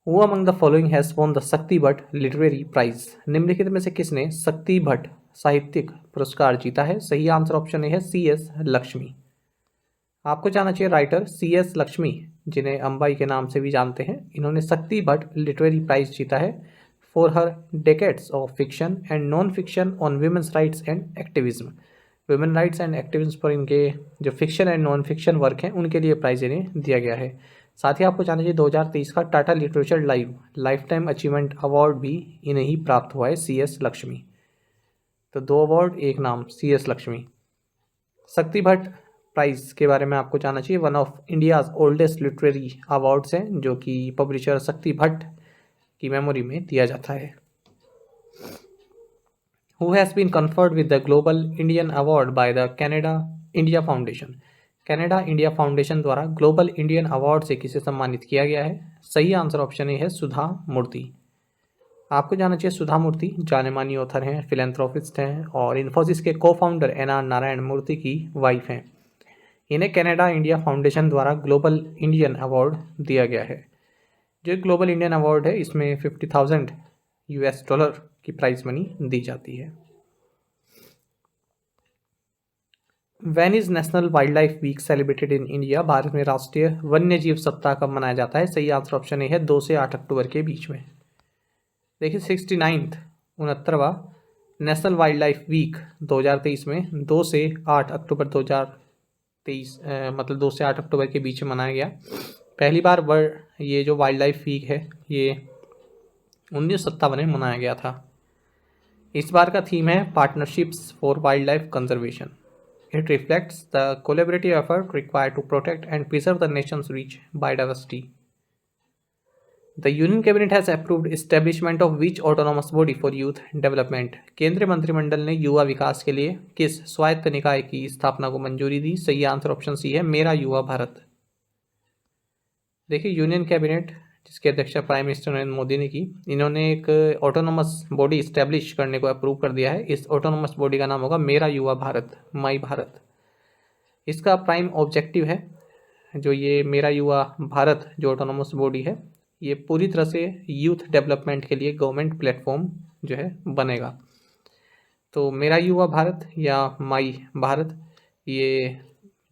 Who among the following has won the शक्ति भट्ट लिटरेरी प्राइज? निम्नलिखित में से किसने शक्ति भट्ट साहित्यिक पुरस्कार जीता है? सही आंसर ऑप्शन ए है CS लक्ष्मी। आपको जानना चाहिए राइटर CS लक्ष्मी, जिन्हें अंबाई के नाम से भी जानते हैं, इन्होंने शक्ति भट्ट लिटरेरी प्राइज जीता है for her decades of fiction and non fiction on women's rights and activism. Women rights and activism पर इनके जो fiction and non fiction work हैं उनके लिए प्राइज इन्हें दिया गया है। साथ ही आपको जानना चाहिए 2023 का Tata literature life time achievement award भी इन्हें ही प्राप्त हुआ है, CS लक्ष्मी। तो 2 अवार्ड, एक नाम, CS लक्ष्मी। शक्ति भट्ट प्राइज के बारे में आपको जानना चाहिए, one of India's oldest literary awards हैं, जो कि पब्लिशर शक्ति भट्ट की मेमोरी में दिया जाता है। Who has been conferred with the Global Indian Award by the Canada India Foundation? Canada India foundation द्वारा ग्लोबल इंडियन अवार्ड से किसे सम्मानित किया गया है? सही आंसर ऑप्शन ए है सुधा मूर्ति। आपको जानना चाहिए सुधा मूर्ति जाने मानी ऑथर हैं, फिलेंथ्रोपिस्ट हैं, और इन्फोसिस के को फाउंडर NR नारायण मूर्ति की वाइफ हैं। इन्हें कनाडा इंडिया फाउंडेशन द्वारा ग्लोबल इंडियन अवार्ड दिया गया है। जो ग्लोबल इंडियन अवार्ड है इसमें $50,000 की प्राइज मनी दी जाती है। When is national wild life week celebrated in India? Bharat में राष्ट्रीय वन्य जीव सप्ताह कब मनाया जाता है? सही आंसर ऑप्शन ए है 2 से 8 अक्टूबर के बीच में। देखिए 69वां 69वां नेशनल वाइल्ड लाइफ वीक 2023 में 2 से 8 अक्टूबर 2023 मतलब 2 से 8 अक्टूबर के बीच में मनाया गया। पहली बार ये जो वाइल्ड लाइफ वीक है ये 1957 में मनाया गया था। इस बार का थीम है partnerships for wild life conservation. It reflects the collaborative effort required to protect and preserve the nation's rich biodiversity. The Union Cabinet has approved establishment of which autonomous body for youth development? केंद्रीय मंत्रिमंडल ने युवा विकास के लिए किस स्वायत्त निकाय की स्थापना को मंजूरी दी? सही आंसर ऑप्शन सी है मेरा युवा भारत। देखिए यूनियन कैबिनेट जिसके अध्यक्षता प्राइम मिनिस्टर नरेंद्र मोदी ने की, इन्होंने एक ऑटोनोमस बॉडी इस्टेब्लिश करने को अप्रूव कर दिया है। इस ऑटोनोमस बॉडी का नाम होगा मेरा युवा भारत, माई भारत। इसका प्राइम ऑब्जेक्टिव है जो ये मेरा युवा भारत जो ऑटोनोमस बॉडी है, ये पूरी तरह से यूथ डेवलपमेंट के लिए गवर्नमेंट प्लेटफॉर्म जो है बनेगा। तो मेरा युवा भारत या माई भारत, ये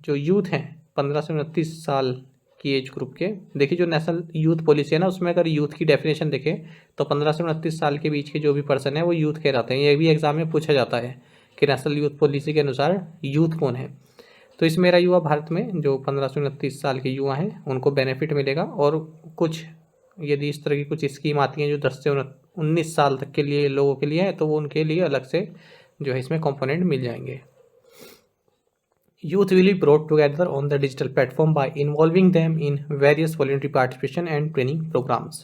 जो यूथ हैं 15 से 29 साल की एज ग्रुप के, देखिए जो नेशनल यूथ पॉलिसी है ना, उसमें अगर यूथ की डेफिनेशन देखें तो 15 से 29 साल के बीच के जो भी पर्सन है वो यूथ कहलाते हैं। ये भी एग्जाम में पूछा जाता है कि नेशनल यूथ पॉलिसी के अनुसार यूथ कौन है। तो इस मेरा युवा भारत में जो 15 से 29 साल के युवा हैं उनको बेनिफिट मिलेगा, और कुछ यदि इस तरह की कुछ स्कीम आती हैं जो 10 से 19 साल तक के लिए लोगों के लिए है तो वो उनके लिए अलग से जो है इसमें कंपोनेंट मिल जाएंगे। Youth will be brought together on the digital platform by involving them in various voluntary participation and training programs.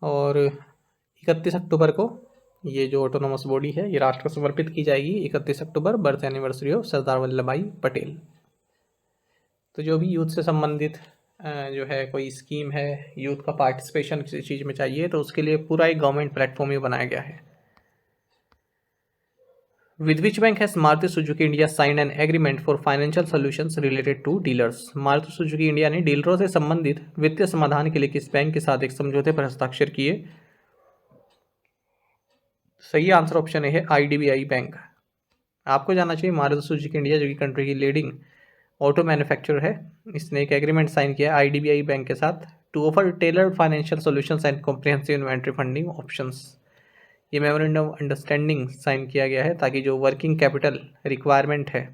और 31 अक्टूबर को ये जो ऑटोनोमस बॉडी है ये राष्ट्र को समर्पित की जाएगी। 31 अक्टूबर birth anniversary of Sardar Vallabh भाई पटेल। तो जो भी यूथ से संबंधित जो है कोई स्कीम है, यूथ का पार्टिसिपेशन किसी चीज़ में चाहिए, तो उसके लिए पूरा एक गवर्नमेंट प्लेटफॉर्म ही बनाया गया है। With which bank has Maruti Suzuki India signed an agreement for financial solutions related to dealers? Maruti Suzuki India ने डीलरों से संबंधित वित्तीय समाधान के लिए किस बैंक के साथ एक समझौते पर हस्ताक्षर किए? सही आंसर ऑप्शन ए है IDBI बैंक। आपको जानना चाहिए मारुति सुजुकी इंडिया जो कि कंट्री की लीडिंग ऑटो मैन्युफैक्चरर है, इसने एक एग्रीमेंट साइन किया आईडीबीआई बैंक के साथ to offer tailored financial solutions and comprehensive inventory funding options. ये मेमोरेंडम अंडरस्टैंडिंग साइन किया गया है ताकि जो वर्किंग कैपिटल रिक्वायरमेंट है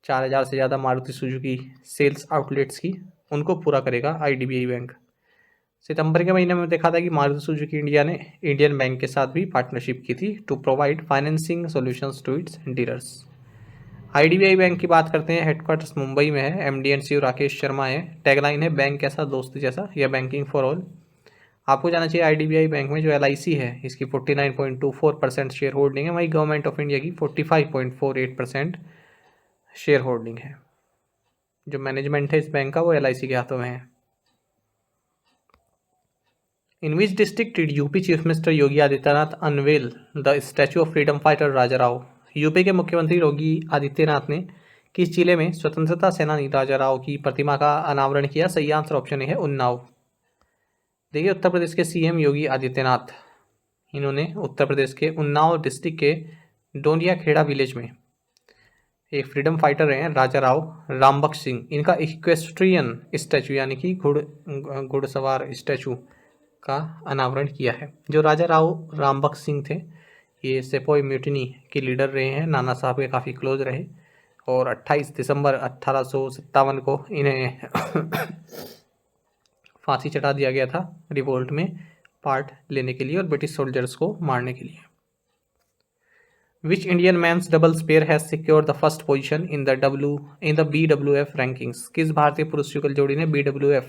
4000 से ज़्यादा मारुति सुजुकी सेल्स आउटलेट्स की, उनको पूरा करेगा आईडीबीआई बैंक। सितंबर के महीने में देखा था कि मारुति सुजुकी इंडिया ने इंडियन बैंक के साथ भी पार्टनरशिप की थी to provide financing solutions to its dealers. IDBI bank की बात करते हैं, हेडक्वार्टर्स मुंबई में है, MD and CEO Rakesh Sharma है, टैगलाइन है बैंक कैसा दोस्त जैसा या बैंकिंग फॉर ऑल। आपको जाना चाहिए आईडीबीआई बैंक में जो एलआईसी है इसकी 49.24% शेयर होल्डिंग है, वहीं गवर्नमेंट ऑफ इंडिया की 45.48% शेयर होल्डिंग है। जो मैनेजमेंट है इस बैंक का वो एलआईसी के हाथों में है। In which district did UP chief minister Yogi Adityanath unveil the statue of freedom fighter Raja Rao. UP के मुख्यमंत्री योगी आदित्यनाथ ने किस जिले में स्वतंत्रता सेनानी राजा राव की प्रतिमा का अनावरण किया? सही आंसर ऑप्शन है उन्नाव। देखिए उत्तर प्रदेश के सीएम योगी आदित्यनाथ, इन्होंने उत्तर प्रदेश के उन्नाव डिस्ट्रिक्ट के डोंडिया खेड़ा विलेज में एक फ्रीडम फाइटर रहे हैं राजा राव रामबख्श सिंह, इनका इक्वेस्ट्रियन स्टैचू यानी कि घुड़सवार स्टैचू का अनावरण किया है। जो राजा राव रामबख्श सिंह थे ये सेपोई म्यूटिनी के लीडर रहे हैं, नाना साहब के काफ़ी क्लोज रहे और 28 दिसंबर 1857 को इन्हें फांसी चढ़ा दिया गया था रिवोल्ट में पार्ट लेने के लिए और ब्रिटिश सोल्जर्स को मारने के लिए। Which Indian men's doubles pair has secured the first position in the BWF rankings. किस भारतीय पुरुष युगल जोड़ी ने BWF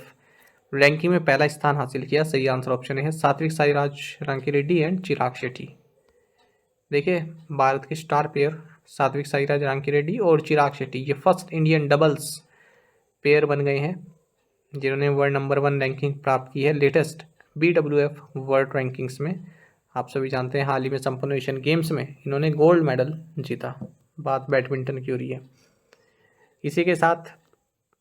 रैंकिंग में पहला स्थान हासिल किया? सही आंसर ऑप्शन है सात्विक साईराज रांकीरेड्डी एंड चिराग शेट्टी। देखिए भारत के स्टार पेयर सात्विक साईराज रांकीरेड्डी और चिराग शेट्टी ये फर्स्ट इंडियन डबल्स पेयर बन गए हैं जिन्होंने वर्ल्ड नंबर 1 रैंकिंग प्राप्त की है लेटेस्ट BWF वर्ल्ड रैंकिंग्स में। आप सभी जानते हैं हाल ही में संपन्न एशियन गेम्स में इन्होंने गोल्ड मेडल जीता। बात बैडमिंटन की हो रही है। इसी के साथ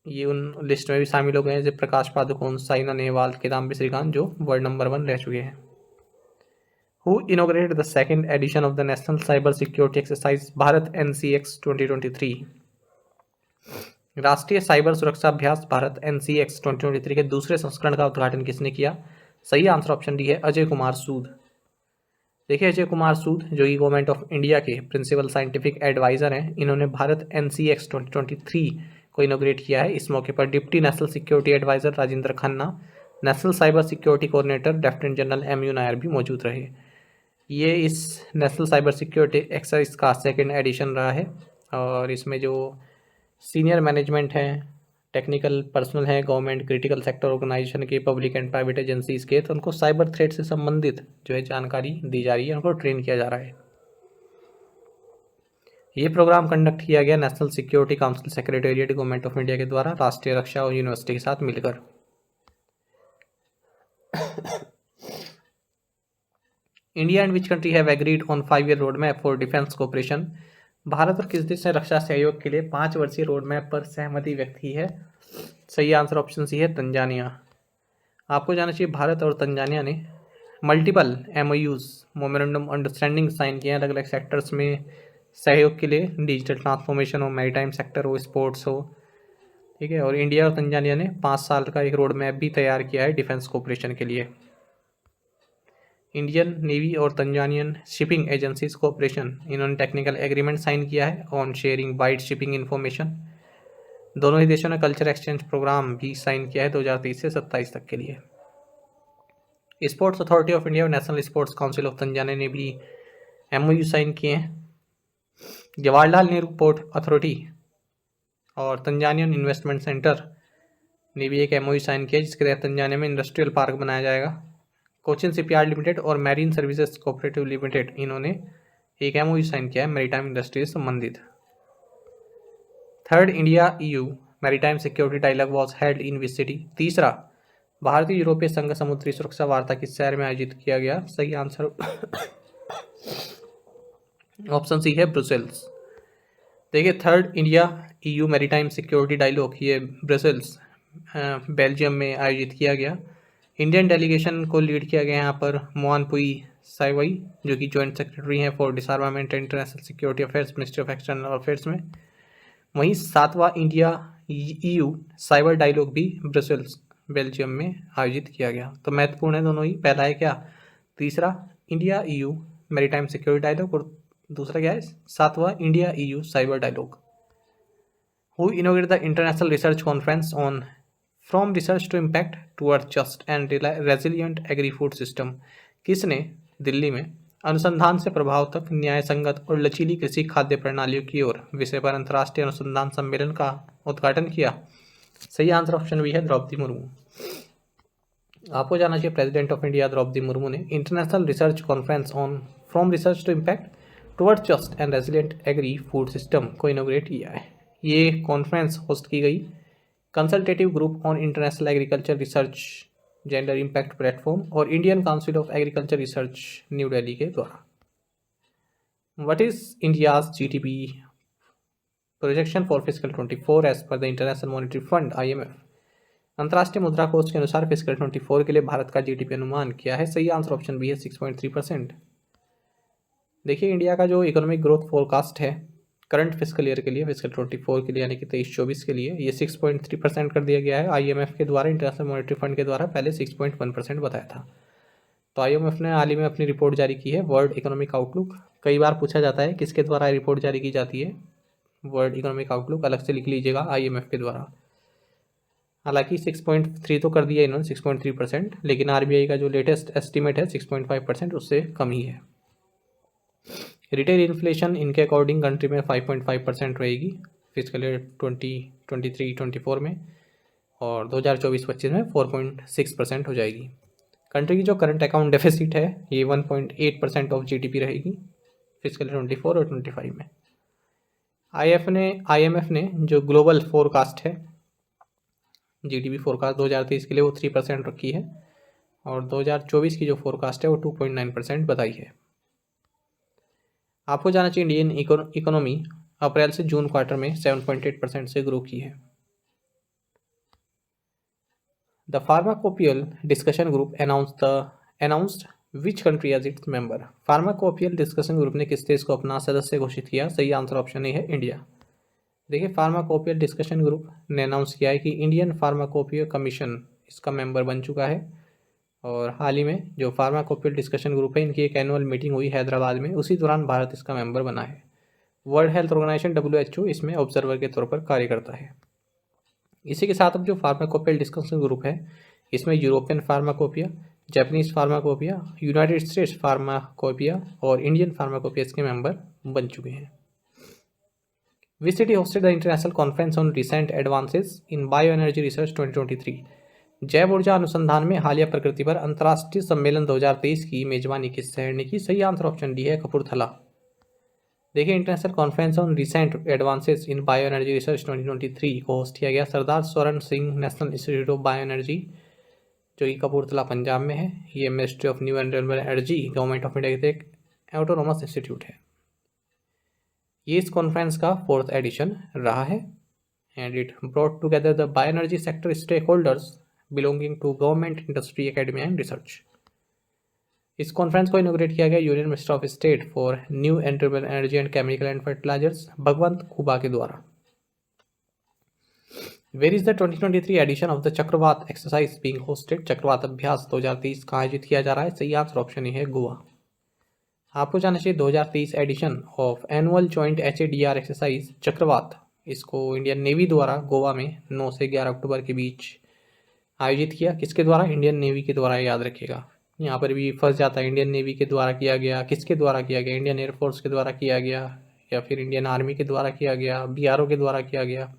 ये उन लिस्ट में भी शामिल हो गए हैं जैसे प्रकाश पादुकोण, साइना नेहवाल, किदाम्बी श्रीकांत जो वर्ल्ड नंबर 1 रह चुके हैं। Who inaugurated the second edition of the National Cyber Security Exercise Bharat NCX 2023। राष्ट्रीय साइबर सुरक्षा अभ्यास भारत NCX 2023 के दूसरे संस्करण का उद्घाटन किसने किया? सही आंसर ऑप्शन डी है अजय कुमार सूद। देखिए अजय कुमार सूद जो कि गवर्नमेंट ऑफ इंडिया के प्रिंसिपल साइंटिफिक एडवाइजर हैं, इन्होंने भारत NCX 2023 को इनोग्रेट किया है। इस मौके पर deputy national security adviser Rajendra Khanna, national cyber security coordinator lieutenant general MU Nair भी मौजूद रहे। ये इस नेशनल साइबर सिक्योरिटी एक्सरसाइज का सेकेंड एडिशन रहा है और इसमें जो सीनियर मैनेजमेंट हैं, टेक्निकल पर्सनल हैं, गवर्नमेंट क्रिटिकल सेक्टर ऑर्गेनाइजेशन के, पब्लिक एंड प्राइवेट एजेंसीज के, तो उनको साइबर थ्रेट से संबंधित जो है जानकारी दी जा रही है, उनको ट्रेन किया जा रहा है। ये प्रोग्राम कंडक्ट किया गया national security council secretariat government of India के द्वारा राष्ट्रीय रक्षा और यूनिवर्सिटी के साथ मिलकर। India and which country have agreed on 5-year road map for defence cooperation. Bharat और किस देश ने रक्षा सहयोग के लिए 5 वर्षीय रोड मैप पर सहमति व्यक्त की है? सही आंसर ऑप्शन सी है तंजानिया। आपको जाना चाहिए भारत और तंजानिया ने multiple MOUs memorandum understanding sign किए हैं अलग अलग सेक्टर्स में सहयोग के लिए, डिजिटल ट्रांसफॉर्मेशन हो, मैरीटाइम सेक्टर हो, स्पोर्ट्स हो, ठीक है। और इंडिया और तंजानिया ने 5 साल का एक रोड मैप भी तैयार किया है डिफेंस कोऑपरेशन के लिए। इंडियन नेवी और तंजानियन शिपिंग एजेंसीज कोऑपरेशन, इन्होंने टेक्निकल एग्रीमेंट साइन किया है on sharing wide shipping information. दोनों ही देशों ने कल्चर एक्सचेंज प्रोग्राम भी साइन किया है 2023 से 27 तक के लिए। स्पोर्ट्स अथॉरिटी ऑफ इंडिया और national sports council of Tanzania ने भी MOU साइन किए हैं। जवाहरलाल नेहरू पोर्ट अथॉरिटी और तंजानियन इन्वेस्टमेंट सेंटर ने भी एक MOU साइन किया जिसके तहत तंजानिया में इंडस्ट्रियल पार्क बनाया जाएगा। कोचिन शिपयार्ड लिमिटेड और मैरीन सर्विसेज कोऑपरेटिव लिमिटेड, इन्होंने एक MOU साइन किया है मैरीटाइम इंडस्ट्री से संबंधित। Third India EU maritime security dialogue was held in which city. तीसरा भारतीय यूरोपीय संघ समुद्री सुरक्षा वार्ता किस शहर में आयोजित किया गया? सही आंसर ऑप्शन सी है ब्रुसेल्स। देखिए third India EU maritime security dialogue ये ब्रसेल्स बेल्जियम में आयोजित किया गया। इंडियन डेलीगेशन को लीड किया गया यहाँ पर मोहनपुई साइवाई जो कि जॉइंट सेक्रेटरी हैं for डिसआर्मामेंट and international security affairs ministry of external affairs में। वहीं 7वां इंडिया EU साइबर डायलॉग भी ब्रसेल्स बेल्जियम में आयोजित किया गया। तो महत्वपूर्ण है दोनों ही। पहला है क्या, तीसरा India EU maritime security dialogue, और दूसरा क्या है, 7वां India EU cyber dialogue. Who inaugurated the International Research Conference on From Research to Impact Towards Just and Resilient Agri-Food System? किसने दिल्ली में अनुसंधान से प्रभाव तक न्याय संगत और लचीली कृषि खाद्य प्रणालियों की ओर विषय पर अंतर्राष्ट्रीय अनुसंधान सम्मेलन का उद्घाटन किया? सही आंसर ऑप्शन बी है द्रौपदी मुर्मू। आपको जाना चाहिए president of India Droupadi Murmu ने international research conference on from research to impact towards just and resilient agri food system को इनोग्रेट किया है। ये कॉन्फ्रेंस होस्ट की गई consultative group on international agriculture research gender impact platform और Indian council of agriculture research new Delhi के द्वारा। What is India's GDP projection for fiscal 24 as per the international monetary fund IMF? अंतर्राष्ट्रीय मुद्रा कोष के अनुसार फिजिकल 24 के लिए भारत का GDP अनुमान क्या है? सही आंसर ऑप्शन बी है 6.3%। देखिए इंडिया का जो इकोनॉमिक ग्रोथ फोरकास्ट है करंट फिजिकल ईयर के लिए, फिजिकल 24 के लिए यानी कि 23-24 के लिए, ये 6.3% कर दिया गया है IMF के द्वारा, इंटरनेशनल मॉनिटरी फंड के द्वारा। पहले 6.1% बताया था। तो IMF ने हाल ही में अपनी रिपोर्ट जारी की है, वर्ल्ड इकोनॉमिक आउटलुक। कई बार पूछा जाता है किसके द्वारा रिपोर्ट जारी की जाती है, वर्ल्ड इकोनॉमिक आउटलुक अलग से लिख लीजिएगा, IMF के द्वारा। हालांकि 6.3 तो कर दिया इन्होंने, 6.3%, लेकिन RBI का जो लेटेस्ट एस्टिमेट है 6.5%, उससे कम ही है। रिटेल इन्फ्लेशन इनके अकॉर्डिंग कंट्री में 5.5% रहेगी फिजिकल ईयर 2023-24 में, और 2024-25 में 4.6% हो जाएगी। कंट्री की जो करंट अकाउंट डेफिसिट है ये 1.8% ऑफ GDP रहेगी फिजिकल 24 और 25 में। IMF ने जो ग्लोबल फोरकास्ट है GDP फोरकास्ट 2023 के लिए वो 3% रखी है, और 2024 की जो फोरकास्ट है वो 2.9% बताई है। आपको जाना चाहिए इंडियन इकोनॉमी अप्रैल से जून क्वार्टर में 7.8% से ग्रो की है। The pharmacopoeial discussion group announced which country as its member? Pharmacopoeial discussion group ने किस देश को अपना सदस्य घोषित किया? सही आंसर ऑप्शन ए है इंडिया। देखिए फार्माकोपियल डिस्कशन ग्रुप ने अनाउंस किया है कि इंडियन फार्माकोपियल कमीशन इसका मेंबर बन चुका है, और हाल ही में जो फार्माकोपियल डिस्कशन ग्रुप है इनकी एक एनुअल मीटिंग हुई हैदराबाद में, उसी दौरान भारत इसका मेंबर बना है। वर्ल्ड हेल्थ ऑर्गेनाइजेशन WHO इसमें ऑब्जर्वर के तौर पर कार्य करता है। इसी के साथ अब जो फार्माकोपियल डिस्कशन ग्रुप है इसमें European pharmacopoeia, Japanese pharmacopoeia, United states pharmacopoeia और इंडियन फार्माकोपिया इसके मेंबर बन चुके हैं। Which city hosted the International Conference on Recent Advances in Bioenergy Research 2023? जैव ऊर्जा अनुसंधान में हालिया प्रकृति पर अंतर्राष्ट्रीय सम्मेलन 2023 की मेजबानी किस शहर ने की? सही आंसर ऑप्शन डी है कपूरथला। देखिए international conference on recent advances in bio energy research 2023 को होस्ट किया गया सरदार स्वर्ण Singh national institute of bio energy, जो कि कपूरथला पंजाब में है। ये ministry of new and renewable energy government of India का एक ऑटोनोमस इंस्टीट्यूट है। ये इस कॉन्फ्रेंस का 4th एडिशन रहा है, and it brought together the bio energy sector stakeholders belonging to government, industry, academia and research. इस conference को इनोग्रेट किया गया union minister of state for new and renewable energy and chemical and fertilisers Bhagwanth Khuba के द्वारा। Where is the 2023 edition of the Chakravat exercise being hosted? Chakravat अभ्यास 2023 का आयोजित किया जा रहा है। सही आंसर ऑप्शन ए है गोवा। आपको जानना चाहिए 2023 edition of annual joint HADR exercise चक्रवात, इसको इंडियन नेवी द्वारा गोवा में 9 से 11 अक्टूबर के बीच आयोजित किया। किसके द्वारा? इंडियन नेवी के द्वारा। याद रखिएगा, यहाँ पर भी फंस जाता है, इंडियन नेवी के द्वारा किया गया, किसके द्वारा किया गया, इंडियन एयरफोर्स के द्वारा किया गया या फिर इंडियन आर्मी के द्वारा किया गया, BRO के द्वारा किया गया।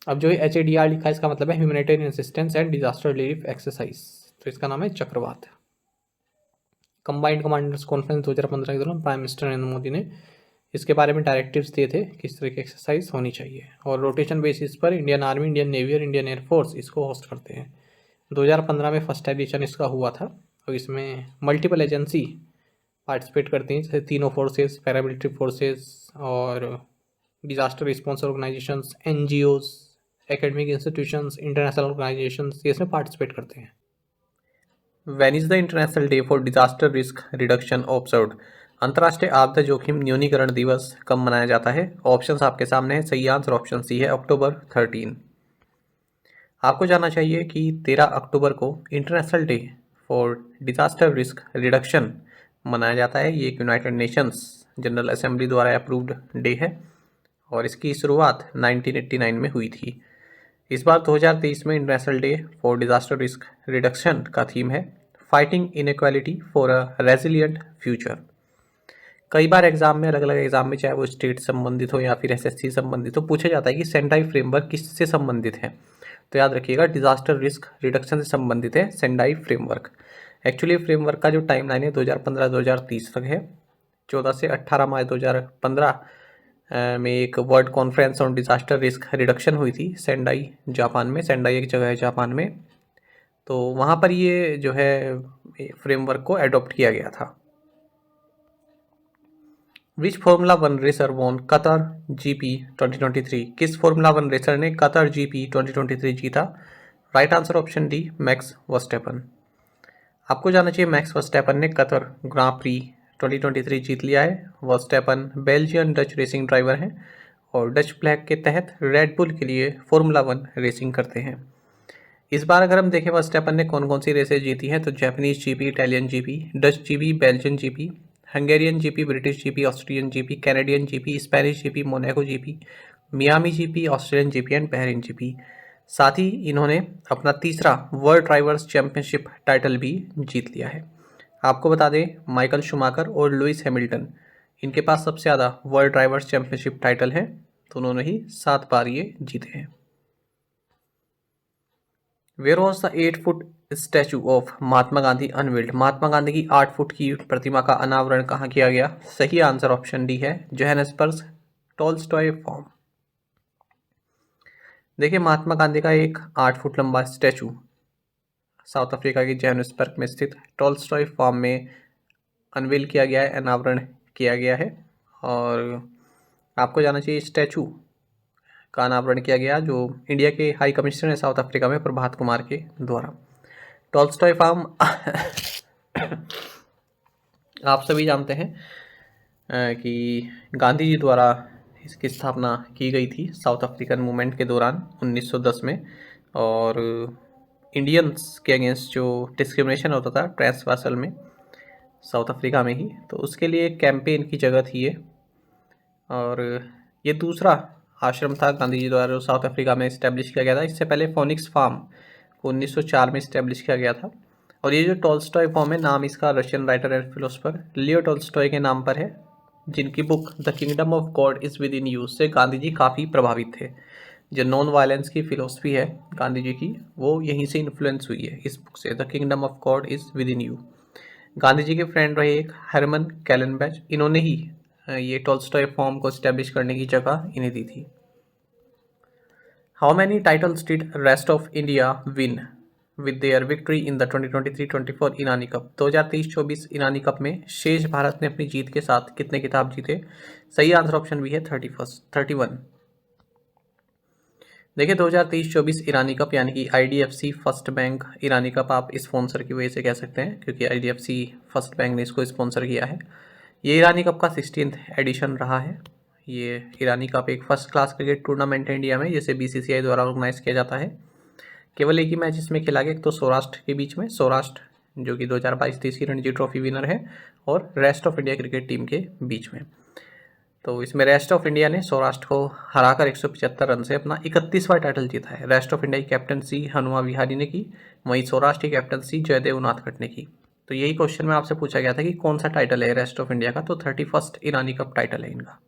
अब जो HADR लिखा है इसका मतलब है humanitarian assistance and disaster relief exercise, तो इसका नाम है चक्रवात। कंबाइंड कमांडर्स कॉन्फ्रेंस 2015 के दौरान प्राइम मिनिस्टर नरेंद्र मोदी ने इसके बारे में डायरेक्टिव्स दिए थे किस तरह की एक्सरसाइज होनी चाहिए, और रोटेशन बेसिस पर इंडियन आर्मी, इंडियन नेवी और इंडियन एयरफोर्स इसको होस्ट करते हैं। 2015 में फर्स्ट एडिशन इसका हुआ था, और इसमें मल्टीपल एजेंसी पार्टिसिपेट करती हैं, जैसे तीनों फोर्सेस, पैरामिलिट्री फोर्सेस और disaster response organisations, NGOs, academic institutions, international organisations, ये इसमें पार्टिसिपेट करते हैं। When is the International Day for Disaster Risk Reduction observed? अंतर्राष्ट्रीय आपदा जोखिम न्यूनीकरण दिवस कब मनाया जाता है? ऑप्शंस आपके सामने है। सही आंसर ऑप्शन सी है, अक्टूबर 13। आपको जानना चाहिए कि 13 अक्टूबर को international day for disaster risk reduction मनाया जाता है। ये एक यूनाइटेड नेशंस जनरल असेंबली द्वारा अप्रूव्ड डे है और इसकी शुरुआत 1989 में हुई थी। इस बार 2023 में international day for disaster risk reduction का थीम है fighting inequality for a resilient future. कई बार एग्जाम में, अलग अलग एग्जाम में, चाहे वो स्टेट संबंधित हो या फिर एसएससी संबंधित हो, पूछा जाता है कि सेंडाई फ्रेमवर्क किससे संबंधित है। तो याद रखिएगा, डिजास्टर रिस्क रिडक्शन से संबंधित है सेंडाई फ्रेमवर्क। एक्चुअली फ्रेमवर्क का जो टाइमलाइन है 2015-2030 तक है। 14 से 18 मार्च 2015 में एक world conference on disaster risk reduction हुई थी सेंडाई, जापान में। सेंडाई एक जगह है जापान में, तो वहाँ पर ये जो है फ्रेमवर्क को एडॉप्ट किया गया था। Which formula one racer won Qatar GP 2023? किस फॉर्मूला वन रेसर ने कतर जीपी 2023 जीता? Right answer option D, Max Verstappen. आपको जानना चाहिए मैक्स वर्स्टैपन ने कतर ग्रां प्री 2023 जीत लिया है। Verstappen Belgian Dutch racing driver हैं और डच फ्लैग के तहत रेड बुल के लिए फॉर्मूला वन रेसिंग करते हैं। इस बार अगर हम देखें वर्स्टैपन ने कौन कौन सी रेसें जीती हैं, तो Japanese GP, Italian GP, Dutch GP, Belgian GP, Hungarian GP, British GP, Austrian GP, Canadian GP, Spanish GP, Monaco GP, Miami GP, Australian GP and Bahrain GP. साथ ही इन्होंने अपना तीसरा वर्ल्ड ड्राइवर्स चैंपियनशिप टाइटल भी जीत लिया है। आपको बता दें, माइकल शूमाकर और लुइस हैमिल्टन, इनके पास सबसे ज़्यादा वर्ल्ड ड्राइवर्स चैंपियनशिप टाइटल है, तो उन्होंने ही 7 बार ये जीते हैं। Where was the 8 foot statue of Mahatma Gandhi unveiled? Mahatma Gandhi की 8 फुट की प्रतिमा का अनावरण कहाँ किया गया? सही आंसर ऑप्शन डी है, जोहानिसबर्ग टॉल्स्टॉय फॉर्म। देखिए, महात्मा गांधी का एक 8 फुट लंबा स्टैचू साउथ अफ्रीका के जोहानिसबर्ग में स्थित टॉल्स्टॉय फॉर्म में अनवील किया गया है, अनावरण किया गया है। और आपको जानना चाहिए स्टैचू का अनावरण किया गया जो इंडिया के हाई कमिश्नर है साउथ अफ्रीका में, प्रभात कुमार के द्वारा। टॉल्स्टॉय फार्म आप सभी जानते हैं कि गांधी जी द्वारा इसकी स्थापना की गई थी साउथ अफ्रीकन मूवमेंट के दौरान 1910 में। और इंडियंस के अगेंस्ट जो डिस्क्रिमिनेशन होता था ट्रांसवासल में, साउथ अफ्रीका में ही, तो उसके लिए एक कैंपेन की जगह थी ये। और ये दूसरा आश्रम था गांधी जी द्वारा जो साउथ अफ्रीका में इस्टेब्लिश किया गया था। इससे पहले फोनिक्स फार्म को 1904 में इस्टेब्लिश किया गया था। और ये जो टॉल्स्टॉय फॉर्म है, नाम इसका Russian writer and philosopher Leo Tolstoy के नाम पर है, जिनकी book the kingdom of God is within you से गांधी जी काफ़ी प्रभावित थे। जो नॉन वायलेंस की फिलोसफी है गांधी जी की, वो यहीं से इन्फ्लुएंस हुई है, इस बुक से, the kingdom of God is within you. Gandhi ji के फ्रेंड रहे एक हरमन कैलेनबैच, इन्होंने ही ये टॉल्स्टॉय फॉर्म को इस्टेब्लिश करने की जगह इन्हें दी थी। How many titles did rest of India win with their victory in the 2023-24 Irani cup? 2023-24 Irani cup में शेष भारत ने अपनी जीत के साथ कितने खिताब जीते? सही आंसर ऑप्शन भी है 31। देखिए, 2023-24 ईरानी कप यानी कि IDFC फर्स्ट बैंक ईरानी कप आप स्पॉन्सर की वजह से कह सकते हैं, क्योंकि IDFC फर्स्ट बैंक ने इसको स्पॉन्सर किया है। ये ईरानी कप का 16th एडिशन रहा है। ये ईरानी कप एक फर्स्ट क्लास क्रिकेट टूर्नामेंट है इंडिया में, जिसे BCCI द्वारा ऑर्गेनाइज किया जाता है। केवल एक ही मैच इसमें खेला गया, एक तो सौराष्ट्र के बीच में, सौराष्ट्र जो कि 2022-23 की रणजी ट्रॉफी विनर है, और rest of India cricket team के बीच में। तो इसमें रेस्ट ऑफ इंडिया ने सौराष्ट्र को हराकर 175 रन से अपना 31वां टाइटल जीता है। रेस्ट ऑफ इंडिया की कैप्टनसी हनुमा विहारी ने की, वहीं सौराष्ट्र की कैप्टनसी जयदेव उनादकट ने की। तो यही क्वेश्चन में आपसे पूछा गया था कि कौन सा टाइटल है रेस्ट ऑफ इंडिया का, तो 31st ईरानी कप टाइटल है इनका।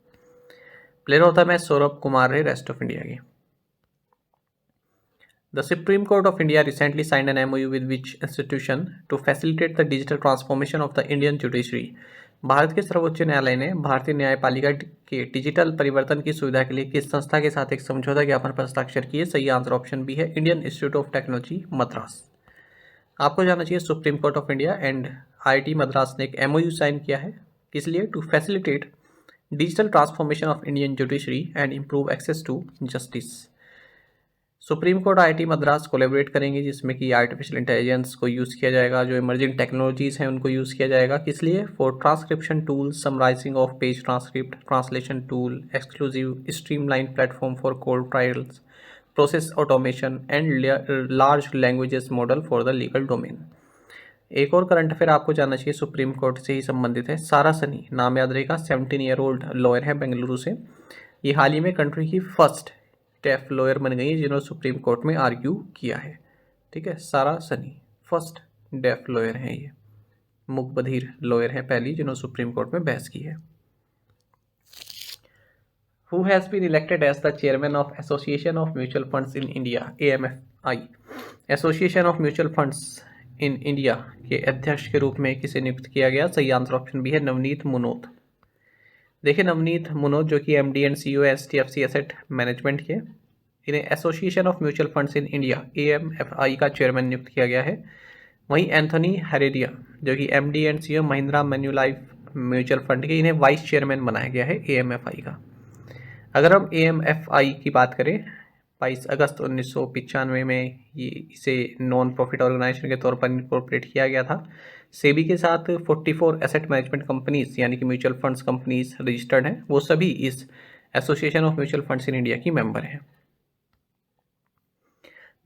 प्लेयर होता है मैं सौरभ कुमार है रेस्ट ऑफ इंडिया के। The Supreme Court of India recently signed an MOU with which institution to facilitate the digital transformation of the Indian judiciary? Bharat के सर्वोच्च न्यायालय ने भारतीय न्यायपालिका के डिजिटल परिवर्तन की सुविधा के लिए किस संस्था के साथ एक समझौता ज्ञापन पर हस्ताक्षर किए? सही आंसर ऑप्शन बी है, Indian institute of technology Madras. आपको जानना चाहिए supreme court of India and IIT Madras ने एक MOU साइन किया है, किस लिए? To facilitate digital transformation of Indian judiciary and improve access to justice. Supreme court IIT Madras collaborate करेंगे, जिसमें कि आर्टिफिशियल इंटेलिजेंस को यूज़ किया जाएगा, जो इमर्जिंग टेक्नोलॉजीज़ हैं उनको यूज़ किया जाएगा। किस लिए? For transcription tool, summarising of page transcript, translation tool, exclusive streamline platform for court trials, process automation and large languages model for the legal domain. एक और करंट अफेयर आपको जानना चाहिए, सुप्रीम कोर्ट से ही संबंधित है। सारा सनी नाम याद रहेगा, 17 ईयर ओल्ड लॉयर है बेंगलुरु से। ये हाल ही में कंट्री की फर्स्ट डेफ लॉयर बन गई है जिन्होंने सुप्रीम कोर्ट में आर्ग्यू किया है। ठीक है, सारा सनी फर्स्ट डेफ लॉयर हैं, ये मूक बधिर लॉयर हैं पहली जिन्होंने सुप्रीम कोर्ट में बहस की है। Who has been elected as the chairman of Association of Mutual Funds in India (AMFI)? Association of mutual funds in India के अध्यक्ष के रूप में किसे नियुक्त किया गया? सही आंसर ऑप्शन बी है, नवनीत मुनोत। देखिए, नवनीत मुनोत जो कि MD and CEO HDFC asset management के, इन्हें association of mutual funds in India AMFI का चेयरमैन नियुक्त किया गया है। वहीं एंथोनी हेरेडिया जो कि MD and CEO Mahindra Manulife mutual fund के, इन्हें वाइस चेयरमैन बनाया गया है एएमएफआई का। अगर हम एएमएफआई की बात करें, 22 अगस्त 1995 में ये इसे नॉन प्रॉफिट ऑर्गेनाइजेशन के तौर पर इनकॉर्पोरेट किया गया था। सेबी के साथ 44 एसेट मैनेजमेंट कंपनीज यानी कि म्यूचुअल फंड्स कंपनीज रजिस्टर्ड हैं, वो सभी इस association of mutual funds in India की मेंबर हैं।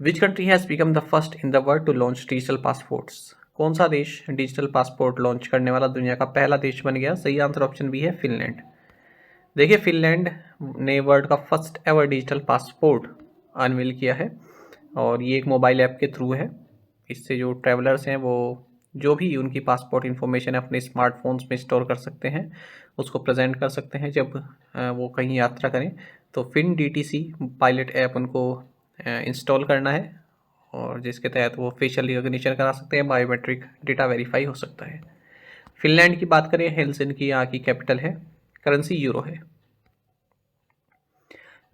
Which country has become the first in the world to launch digital passports? कौन सा देश डिजिटल पासपोर्ट लॉन्च करने वाला दुनिया का पहला देश बन गया? सही आंसर ऑप्शन बी है, फिनलैंड। देखिए, फिनलैंड ने वर्ल्ड का first ever digital passport unveil किया है और ये एक मोबाइल ऐप के थ्रू है। इससे जो ट्रैवलर्स हैं वो जो भी उनकी पासपोर्ट इन्फॉर्मेशन है अपने स्मार्टफोन्स में स्टोर कर सकते हैं, उसको प्रेजेंट कर सकते हैं जब वो कहीं यात्रा करें। तो फिन डीटीसी पायलट ऐप उनको इंस्टॉल करना है और जिसके तहत वो फेशियल रिकॉग्निशन करा सकते हैं, बायोमेट्रिक डेटा वेरीफाई हो सकता है। फिनलैंड की बात करें, हेलसिंकी यहाँ की कैपिटल है, करेंसी यूरो है।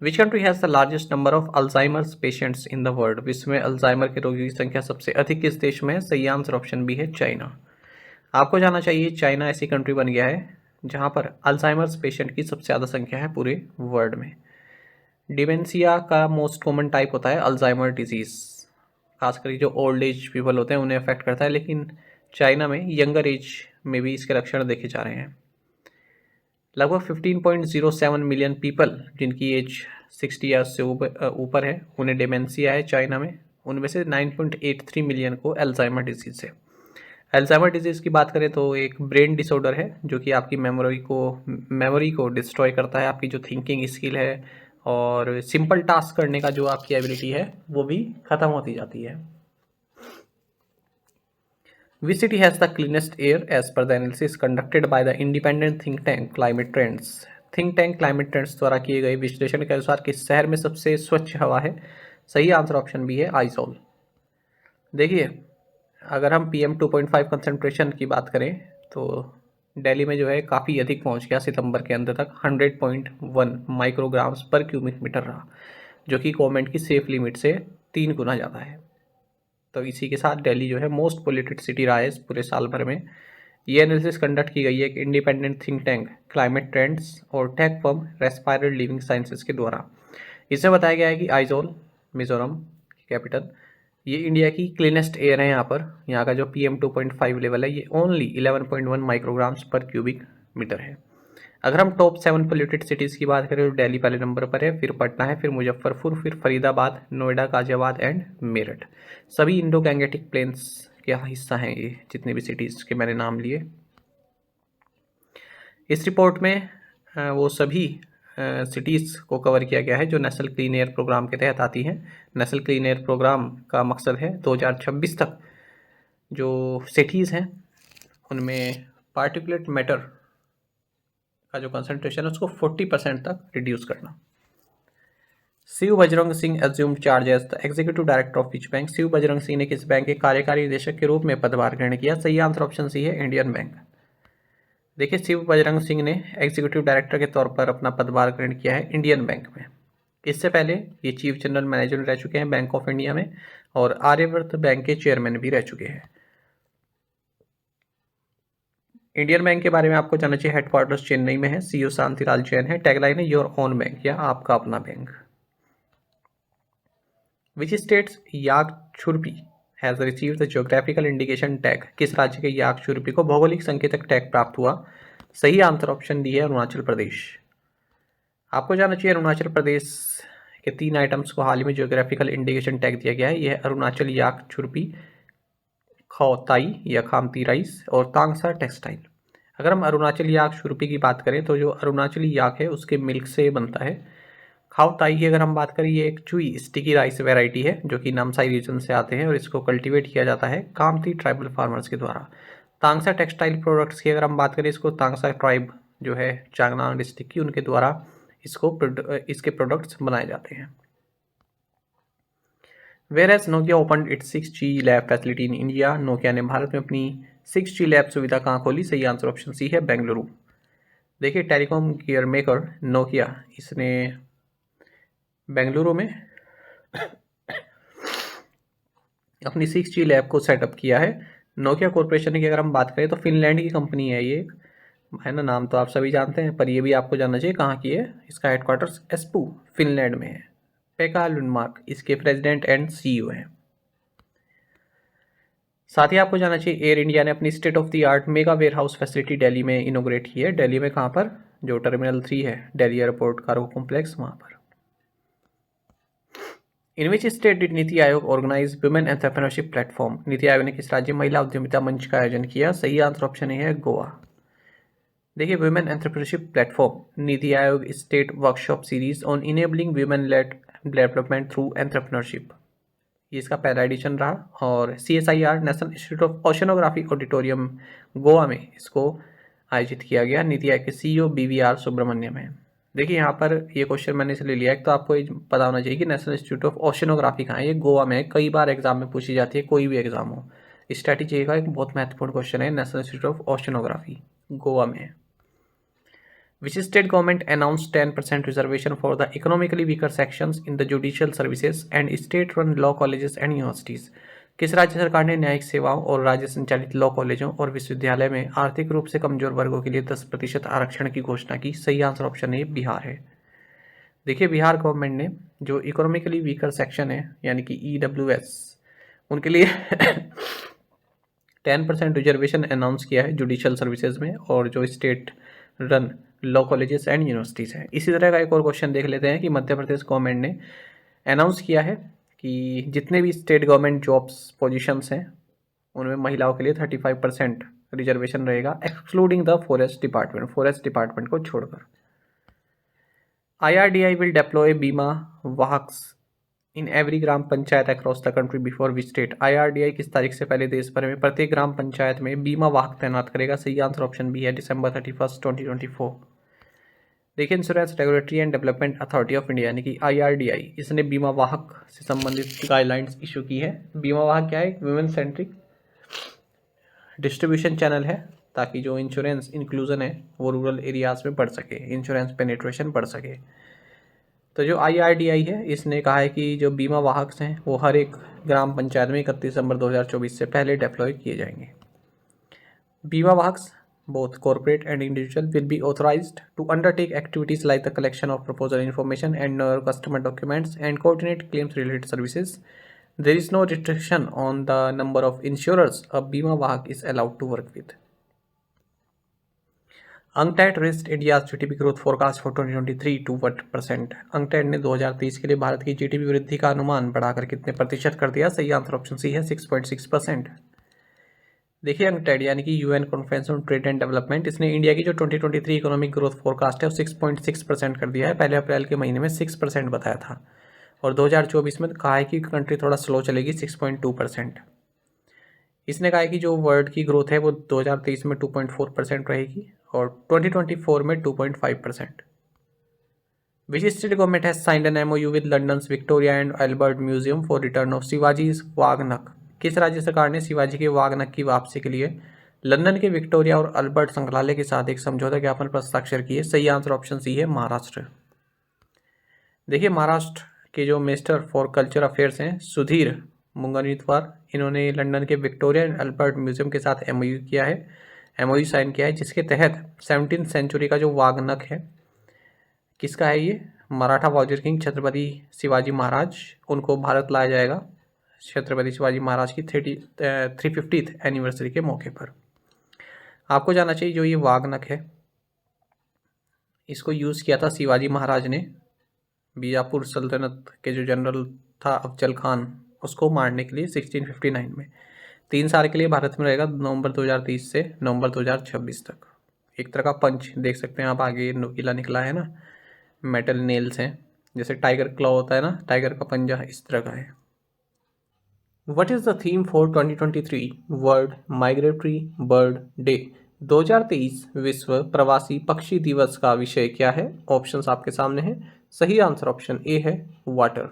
Which country has the largest number of Alzheimer's patients in the world? विश्व में अल्जाइमर के रोगियों की संख्या सबसे अधिक किस देश में है? सही आंसर ऑप्शन बी है, चाइना। आपको जानना चाहिए, चाइना ऐसी कंट्री बन गया है जहां पर अल्जाइमर्स पेशेंट की सबसे ज़्यादा संख्या है पूरे वर्ल्ड में। डिमेंशिया का मोस्ट कॉमन टाइप होता है अल्जाइमर डिजीज़, खासकर जो ओल्ड एज पीपल होते हैं उन्हें अफेक्ट करता है, लेकिन चाइना में यंगर एज में भी इसके लक्षण देखे जा रहे हैं। लगभग 15.07 मिलियन पीपल जिनकी एज 60 ईयर्स से ऊपर है उन्हें डिमेंशिया है चाइना में। उनमें से 9.83 मिलियन को अल्जाइमर डिजीज़ है। अल्जाइमर डिजीज़ की बात करें तो एक ब्रेन डिसऑर्डर है जो कि आपकी मेमोरी को डिस्ट्रॉय करता है, आपकी जो थिंकिंग स्किल है और सिंपल टास्क करने का जो आपकी एबिलिटी है वो भी ख़त्म होती जाती है। Which city has the cleanest air as per the analysis conducted by the independent think tank Climate Trends? Think tank climate trends द्वारा किए गए विश्लेषण के अनुसार किस शहर में सबसे स्वच्छ हवा है? सही आंसर ऑप्शन बी है, आइजोल। देखिए, अगर हम PM 2.5 कंसनट्रेशन की बात करें तो दिल्ली में जो है काफ़ी अधिक पहुंच गया, सितंबर के अंत तक 100.1 माइक्रोग्राम्स पर क्यूबिक मीटर रहा, जो कि गवर्नमेंट की सेफ लिमिट से 3 गुना ज़्यादा है। तो इसी के साथ दिल्ली जो है मोस्ट पोल्यूटेड सिटी रहा है इस पूरे साल भर में। ये एनालिसिस कंडक्ट की गई है एक independent think tank climate trends और टेक फर्म रेस्पायरल लिविंग साइंसेज के द्वारा। इसमें बताया गया है कि आइजोल, मिजोरम की कैपिटल, ये इंडिया की क्लीनेस्ट एयर है। यहाँ का जो PM 2.5 लेवल है ये ओनली 11.1 माइक्रोग्राम्स पर क्यूबिक मीटर है। अगर हम टॉप 7 पोल्यूटेड सिटीज़ की बात करें तो दिल्ली पहले नंबर पर है, फिर पटना है, फिर मुजफ्फरपुर, फिर फरीदाबाद, नोएडा, गाजियाबाद एंड मेरठ। सभी इंडो गैंगेटिक प्लेन्स का हिस्सा हैं ये जितने भी सिटीज़ के मैंने नाम लिए। इस रिपोर्ट में वो सभी सिटीज़ को कवर किया गया है जो नेशनल क्लीन एयर प्रोग्राम के तहत आती हैं। नेशनल क्लीन एयर प्रोग्राम का मकसद है 2026 तक जो सिटीज़ हैं उनमें पार्टिकुलेट मैटर का जो कंसंट्रेशन है उसको 40% तक रिड्यूस करना। Shiv Bajrang Singh assumed charge as the executive director of which bank? Shiv Bajrang Singh ने किस बैंक के कार्यकारी निदेशक के रूप में पदभार ग्रहण किया? सही आंसर ऑप्शन सी है, इंडियन बैंक। देखिए, शिव बजरंग सिंह ने एग्जीक्यूटिव डायरेक्टर के तौर पर अपना पदभार ग्रहण किया है इंडियन बैंक में। इससे पहले ये चीफ जनरल मैनेजर रह चुके हैं बैंक ऑफ इंडिया में और आर्यव्रत बैंक के चेयरमैन भी रह चुके हैं। इंडियन बैंक के बारे में आपको जानना चाहिए, हेडक्वार्टर्स चेन्नई में है, सीईओ शांतिलाल जैन है, टैगलाइन है योर ओन बैंक या आपका अपना bank. Which states याकछुरपी has received the geographical indication tag, किस राज्य के याकछुरपी को भौगोलिक संकेतक टैग प्राप्त हुआ? सही आंसर ऑप्शन डी है अरुणाचल प्रदेश। आपको जानना चाहिए अरुणाचल प्रदेश के 3 आइटम्स को हाल ही में ज्योग्राफिकल इंडिकेशन टैग दिया गया है। यह अरुणाचल याकछुरपी, खौताई या खामती राइस और तांगसा टेक्सटाइल। अगर हम अरुणाचल याकछुरपी की बात करें तो जो अरुणाचली याक है उसके मिल्क से बनता है। खाओताई की अगर हम बात करें, ये एक चुई स्टिकी राइस वैरायटी है जो कि नामसाई रीजन से आते हैं और इसको कल्टीवेट किया जाता है कामती ट्राइबल फार्मर्स के द्वारा। तांगसा टेक्सटाइल प्रोडक्ट्स की अगर हम बात करें, इसको तांगसा ट्राइब जो है चांगलांग डिस्ट्रिक्ट की, उनके द्वारा इसके प्रोडक्ट्स बनाए जाते हैं। Where has Nokia open its 6G lab facility in India, Nokia ने भारत में अपनी 6G लैब सुविधा कहाँ खोली? सही आंसर ऑप्शन सी है बेंगलुरु। देखिए टेलीकॉम गियर मेकर नोकिया, इसने बेंगलुरु में अपनी 6G लैब को सेटअप किया है। नोकिया कॉरपोरेशन की अगर हम बात करें तो फिनलैंड की कंपनी है ये, है ना, नाम तो आप सभी जानते हैं, पर ये भी आपको जानना चाहिए कहाँ की है। इसका हेडक्वार्टर्स एस्पू फिनलैंड में है। पेका लुनमार्क इसके प्रेसिडेंट एंड CEO हैं। साथ ही आपको जानना चाहिए एयर इंडिया ने अपनी state of the art mega warehouse facility Delhi में इनोग्रेट की है। दिल्ली में कहाँ पर? जो टर्मिनल 3 है दिल्ली एयरपोर्ट कार्गो कॉम्प्लेक्स, वहाँ पर। इन which state did NITI Aayog organise women entrepreneurship platform, NITI Aayog ने किस राज्य में महिला उद्यमिता मंच का आयोजन किया? सही आंसर ऑप्शन है गोवा। देखिए women entrepreneurship platform NITI Aayog state workshop series on enabling women lead development through entrepreneurship, ये इसका पहला एडिशन रहा। और CSIR national institute of oceanography auditorium Goa में इसको आयोजित किया गया। नीति आयोग के CEO BVR सुब्रमण्यम है। देखिए यहाँ पर ये क्वेश्चन मैंने इसलिए लिया है तो आपको ये पता होना चाहिए कि नेशनल इंस्टीट्यूट ऑफ ओशनोग्राफी कहाँ है। ये गोवा में है, कई बार एग्जाम में पूछी जाती है, कोई भी एग्जाम हो। स्ट्रैटेजी का एक बहुत महत्वपूर्ण क्वेश्चन है, national institute of oceanography Goa में है। Which state government announced 10% reservation for the economically weaker sections in the judicial services and state-run law colleges and universities? किस राज्य सरकार ने न्यायिक सेवाओं और राज्य संचालित लॉ कॉलेजों और विश्वविद्यालय में आर्थिक रूप से कमजोर वर्गों के लिए 10% आरक्षण की घोषणा की? सही आंसर ऑप्शन है बिहार है। देखिए बिहार गवर्नमेंट ने जो इकोनॉमिकली वीकर सेक्शन है यानी कि EWS, उनके लिए 10% रिजर्वेशन अनाउंस किया है जुडिशियल सर्विसेज में, और जो state run law colleges and universities हैं। इसी तरह का एक और क्वेश्चन देख लेते हैं कि मध्य प्रदेश गवर्नमेंट ने अनाउंस किया है कि जितने भी स्टेट गवर्नमेंट जॉब्स पोजीशंस हैं उनमें महिलाओं के लिए 35% रिजर्वेशन रहेगा, एक्सक्लूडिंग द फॉरेस्ट डिपार्टमेंट को छोड़कर। IRDI will deploy Bima Vahaks in every gram panchayat across the country before which state? IRDI किस तारीख से पहले देश भर में प्रत्येक ग्राम पंचायत में बीमा वाहक तैनात करेगा? सही आंसर ऑप्शन बी है December 31, 2024। देखिए insurance regulatory and development authority of India यानी कि IRDI, इसने बीमा वाहक से संबंधित गाइडलाइंस इशू की है। बीमा वाहक क्या है? वुमेन सेंट्रिक डिस्ट्रीब्यूशन चैनल है ताकि जो इंश्योरेंस इंक्लूजन है वो रूरल एरियाज में बढ़ सके, इंश्योरेंस पेनिट्रेशन बढ़ सके। तो जो IRDI है इसने कहा है कि जो बीमा वाहक हैं वो हर एक ग्राम पंचायत में 31 दिसंबर 2024 से पहले डिप्लॉय किए जाएंगे। बीमा वाहक both corporate and individual will be authorized to undertake activities like the collection of proposal information and customer documents and coordinate claims related services. There is no restriction on the number of insurers a बीमा वाहक is allowed to work with. UNCTAD raised India's GDP growth forecast for 2023 to what percent? UNCTAD ने 2023 के लिए भारत की GDP वृद्धि का अनुमान बढ़ाकर कितने प्रतिशत कर दिया? सही आंसर ऑप्शन सी है 6.6%। देखिए UNCTAD यानी कि UN conference on trade and development, इसने इंडिया की जो 2023 इकोनॉमिक ग्रोथ फोरकास्ट है वो 6.6% कर दिया है। पहले अप्रैल के महीने में 6% बताया था और 2024 में कहा है कि कंट्री थोड़ा स्लो चलेगी 6.2%। इसने कहा है कि जो वर्ल्ड की ग्रोथ है वो 2023 में 2.4% रहेगी और 2024 में 2.5%। Which state government has signed an MOU with London's Victoria and Albert museum for return of Shivaji's waghnakh? किस राज्य सरकार ने शिवाजी के वाघनक की वापसी के लिए लंदन के विक्टोरिया और अल्बर्ट संग्रहालय के साथ एक समझौता ज्ञापन पर हस्ताक्षर किए? सही आंसर ऑप्शन सी है महाराष्ट्र। देखिए महाराष्ट्र के जो मिनिस्टर फॉर कल्चर अफेयर्स हैं सुधीर मुंगनतीवार, इन्होंने लंदन के विक्टोरिया एंड अल्बर्ट म्यूजियम के साथ MOU साइन किया है जिसके तहत 17th सेंचुरी का जो वाघनक है किसका है? ये मराठा वॉरियर किंग छत्रपति शिवाजी महाराज, उनको भारत लाया जाएगा छत्रपति शिवाजी महाराज की 350th एनिवर्सरी के मौके पर। आपको जानना चाहिए जो ये वागनक है, इसको यूज़ किया था शिवाजी महाराज ने बीजापुर सल्तनत के जो जनरल था अफजल खान, उसको मारने के लिए 1659 में। 3 साल के लिए भारत में रहेगा, नवंबर 2030 से नवंबर 2026 तक। एक तरह का पंच देख सकते हैं आप, आगे नुकीला निकला है ना, मेटल नेल्स हैं, जैसे टाइगर क्लॉ होता है ना, टाइगर का पंजा, इस तरह का है। What is the theme for 2023 world migratory bird day? 2023 विश्व प्रवासी पक्षी दिवस का विषय क्या है? ऑप्शंस आपके सामने हैं। सही आंसर ऑप्शन ए है, वाटर।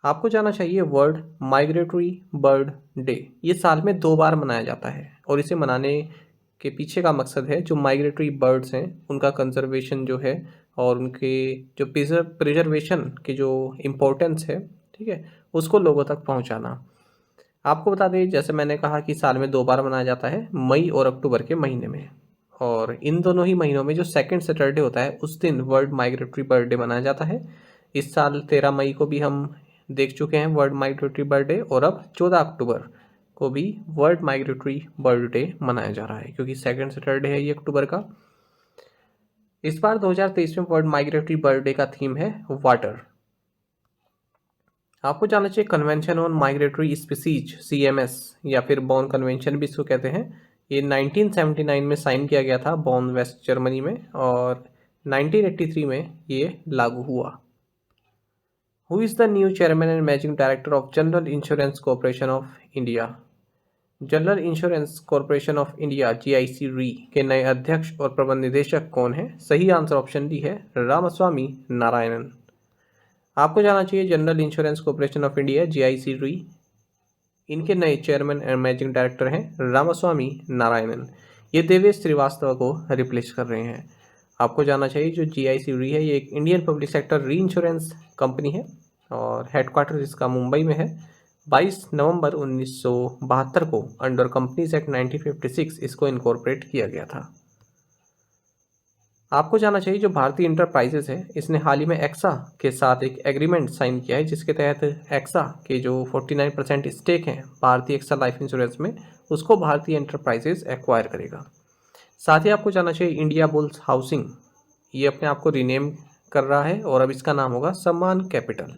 आपको जानना चाहिए वर्ल्ड माइग्रेटरी बर्ड डे ये साल में 2 बार मनाया जाता है, और इसे मनाने के पीछे का मकसद है जो माइग्रेटरी बर्ड्स हैं उनका कंजर्वेशन जो है, और उनके जो प्रिजर्वेशन की जो इम्पोर्टेंस है, ठीक है, उसको लोगों तक पहुंचाना। आपको बता दें, जैसे मैंने कहा कि साल में 2 बार मनाया जाता है, मई और अक्टूबर के महीने में, और इन दोनों ही महीनों में जो सेकंड सैटरडे होता है उस दिन वर्ल्ड माइग्रेटरी बर्ड डे मनाया जाता है। इस साल 13 मई को भी हम देख चुके हैं वर्ल्ड माइग्रेटरी बर्ड डे, और अब 14 अक्टूबर को भी वर्ल्ड माइग्रेटरी बर्ड डे मनाया जा रहा है, क्योंकि सेकंड सैटरडे है ये अक्टूबर का। इस बार 2023 में वर्ल्ड माइग्रेटरी बर्ड डे का थीम है वाटर। आपको जानना चाहिए convention on migratory species CMS, या फिर बॉन कन्वेंशन भी इसको कहते हैं, ये 1979 में साइन किया गया था बॉन वेस्ट जर्मनी में, और 1983 में ये लागू हुआ। Who is the new chairman and managing director of general insurance corporation of India? General insurance corporation of India GIC री के नए अध्यक्ष और प्रबंध निदेशक कौन है? सही आंसर ऑप्शन डी है, रामास्वामी नारायणन। आपको जानना चाहिए general insurance corporation of India GIC री, इनके नए चेयरमैन एंड मैनेजिंग डायरेक्टर हैं रामास्वामी नारायणन। ये देवेश श्रीवास्तव को रिप्लेस कर रहे हैं। आपको जानना चाहिए जो GIC री है ये एक इंडियन पब्लिक सेक्टर री इंश्योरेंस कंपनी है, और हेडक्वार्टर इसका मुंबई में है। 22 नवंबर 1972 को अंडर कंपनीज एक्ट 1956 इसको इनकॉर्पोरेट किया गया था। आपको जानना चाहिए जो भारतीय इंटरप्राइजेस है इसने हाल ही में एक्सा के साथ एक एग्रीमेंट साइन किया है, जिसके तहत एक्सा के जो 49% स्टेक हैं भारतीय एक्सा लाइफ इंश्योरेंस में, उसको भारतीय इंटरप्राइजेस एक्वायर करेगा। साथ ही आपको जानना चाहिए इंडिया बुल्स हाउसिंग ये अपने आप को रीनेम कर रहा है, और अब इसका नाम होगा Sammaan capital.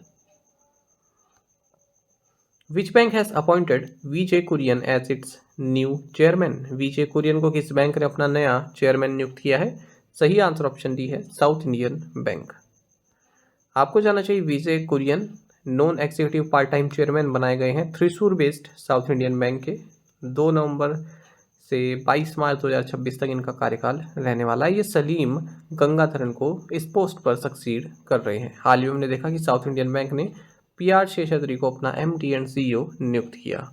Which bank has appointed VJ Kurian as its new chairman? VJ Kurian को किस बैंक ने अपना नया चेयरमैन नियुक्त किया है? सही आंसर ऑप्शन डी है, साउथ इंडियन बैंक। आपको जानना चाहिए VJ Kurian non executive part time chairman बनाए गए हैं Thrissur based South Indian bank के। 2 नवंबर से 22 मार्च 2026 तक इनका कार्यकाल रहने वाला है। ये सलीम गंगाधरन को इस पोस्ट पर सक्सीड कर रहे हैं। हाल ही में हमने देखा कि साउथ इंडियन बैंक ने PR शेषाद्री को अपना MD एंड CEO नियुक्त किया।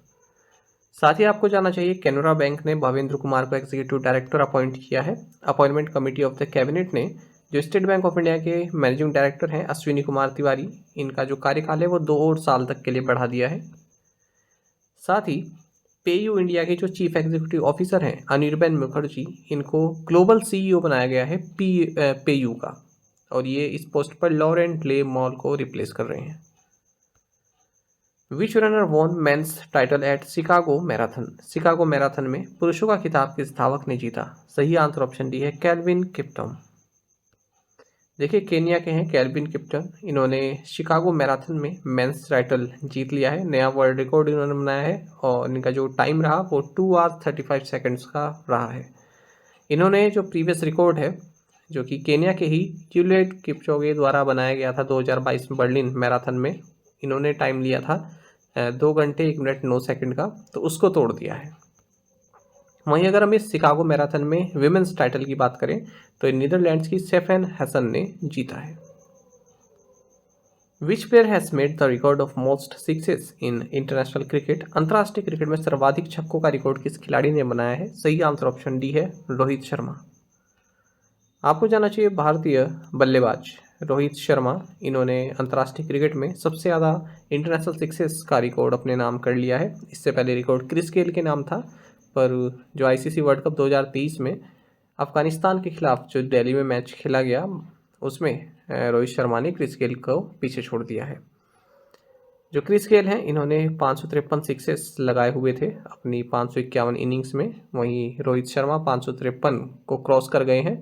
साथ ही आपको जानना चाहिए कैनरा बैंक ने भवेंद्र कुमार को एग्जीक्यूटिव डायरेक्टर अपॉइंट किया है। Appointment committee of the cabinet ने जो स्टेट बैंक ऑफ इंडिया के मैनेजिंग डायरेक्टर हैं अश्विनी कुमार तिवारी, इनका जो कार्यकाल है वो 2 और साल तक के लिए बढ़ा दिया है। साथ ही पेयू इंडिया के जो चीफ एग्जीक्यूटिव ऑफिसर हैं अनिर्बन मुखर्जी, इनको ग्लोबल CEO बनाया गया है पेयू का, और ये इस पोस्ट पर लॉरेंट ले मॉल को रिप्लेस कर रहे हैं। Which runner won men's title at Chicago marathon? Chicago marathon में पुरुषों का खिताब किस धावक ने जीता? सही आंसर ऑप्शन डी है, केल्विन किप्टम। देखिए केनिया के हैं केल्विन किप्टम, इन्होंने शिकागो मैराथन में मेंस टाइटल जीत लिया है। नया वर्ल्ड रिकॉर्ड इन्होंने बनाया है, और इनका जो टाइम रहा वो 2 आवर्स 35 सेकेंड्स का रहा है। इन्होंने जो प्रीवियस रिकॉर्ड है जो कि केनिया के ही यूलेट किपचोगे द्वारा बनाया गया था 2022 में बर्लिन मैराथन में, इन्होंने टाइम लिया था 2 घंटे 1 मिनट 9 सेकंड का, तो उसको तोड़ दिया है। वहीं अगर हम इस शिकागो मैराथन में विमेंस टाइटल की बात करें तो नीदरलैंड्स की सेफेन हैसन ने जीता है। विच player has made the record of most sixes in international cricket? अंतर्राष्ट्रीय क्रिकेट में सर्वाधिक छक्कों का रिकॉर्ड किस खिलाड़ी ने बनाया है? सही आंसर ऑप्शन डी है, रोहित शर्मा। आपको जानना चाहिए भारतीय बल्लेबाज रोहित शर्मा, इन्होंने अंतर्राष्ट्रीय क्रिकेट में सबसे ज़्यादा इंटरनेशनल सिक्सेस का रिकॉर्ड अपने नाम कर लिया है। इससे पहले रिकॉर्ड क्रिस गेल के नाम था, पर जो ICC वर्ल्ड कप 2023 में अफगानिस्तान के खिलाफ जो दिल्ली में मैच खेला गया उसमें रोहित शर्मा ने क्रिस गेल को पीछे छोड़ दिया है। जो क्रिस गेल हैं इन्होंने 553 सिक्सेस लगाए हुए थे अपनी 551 इनिंग्स में, वहीं रोहित शर्मा 553 को क्रॉस कर गए हैं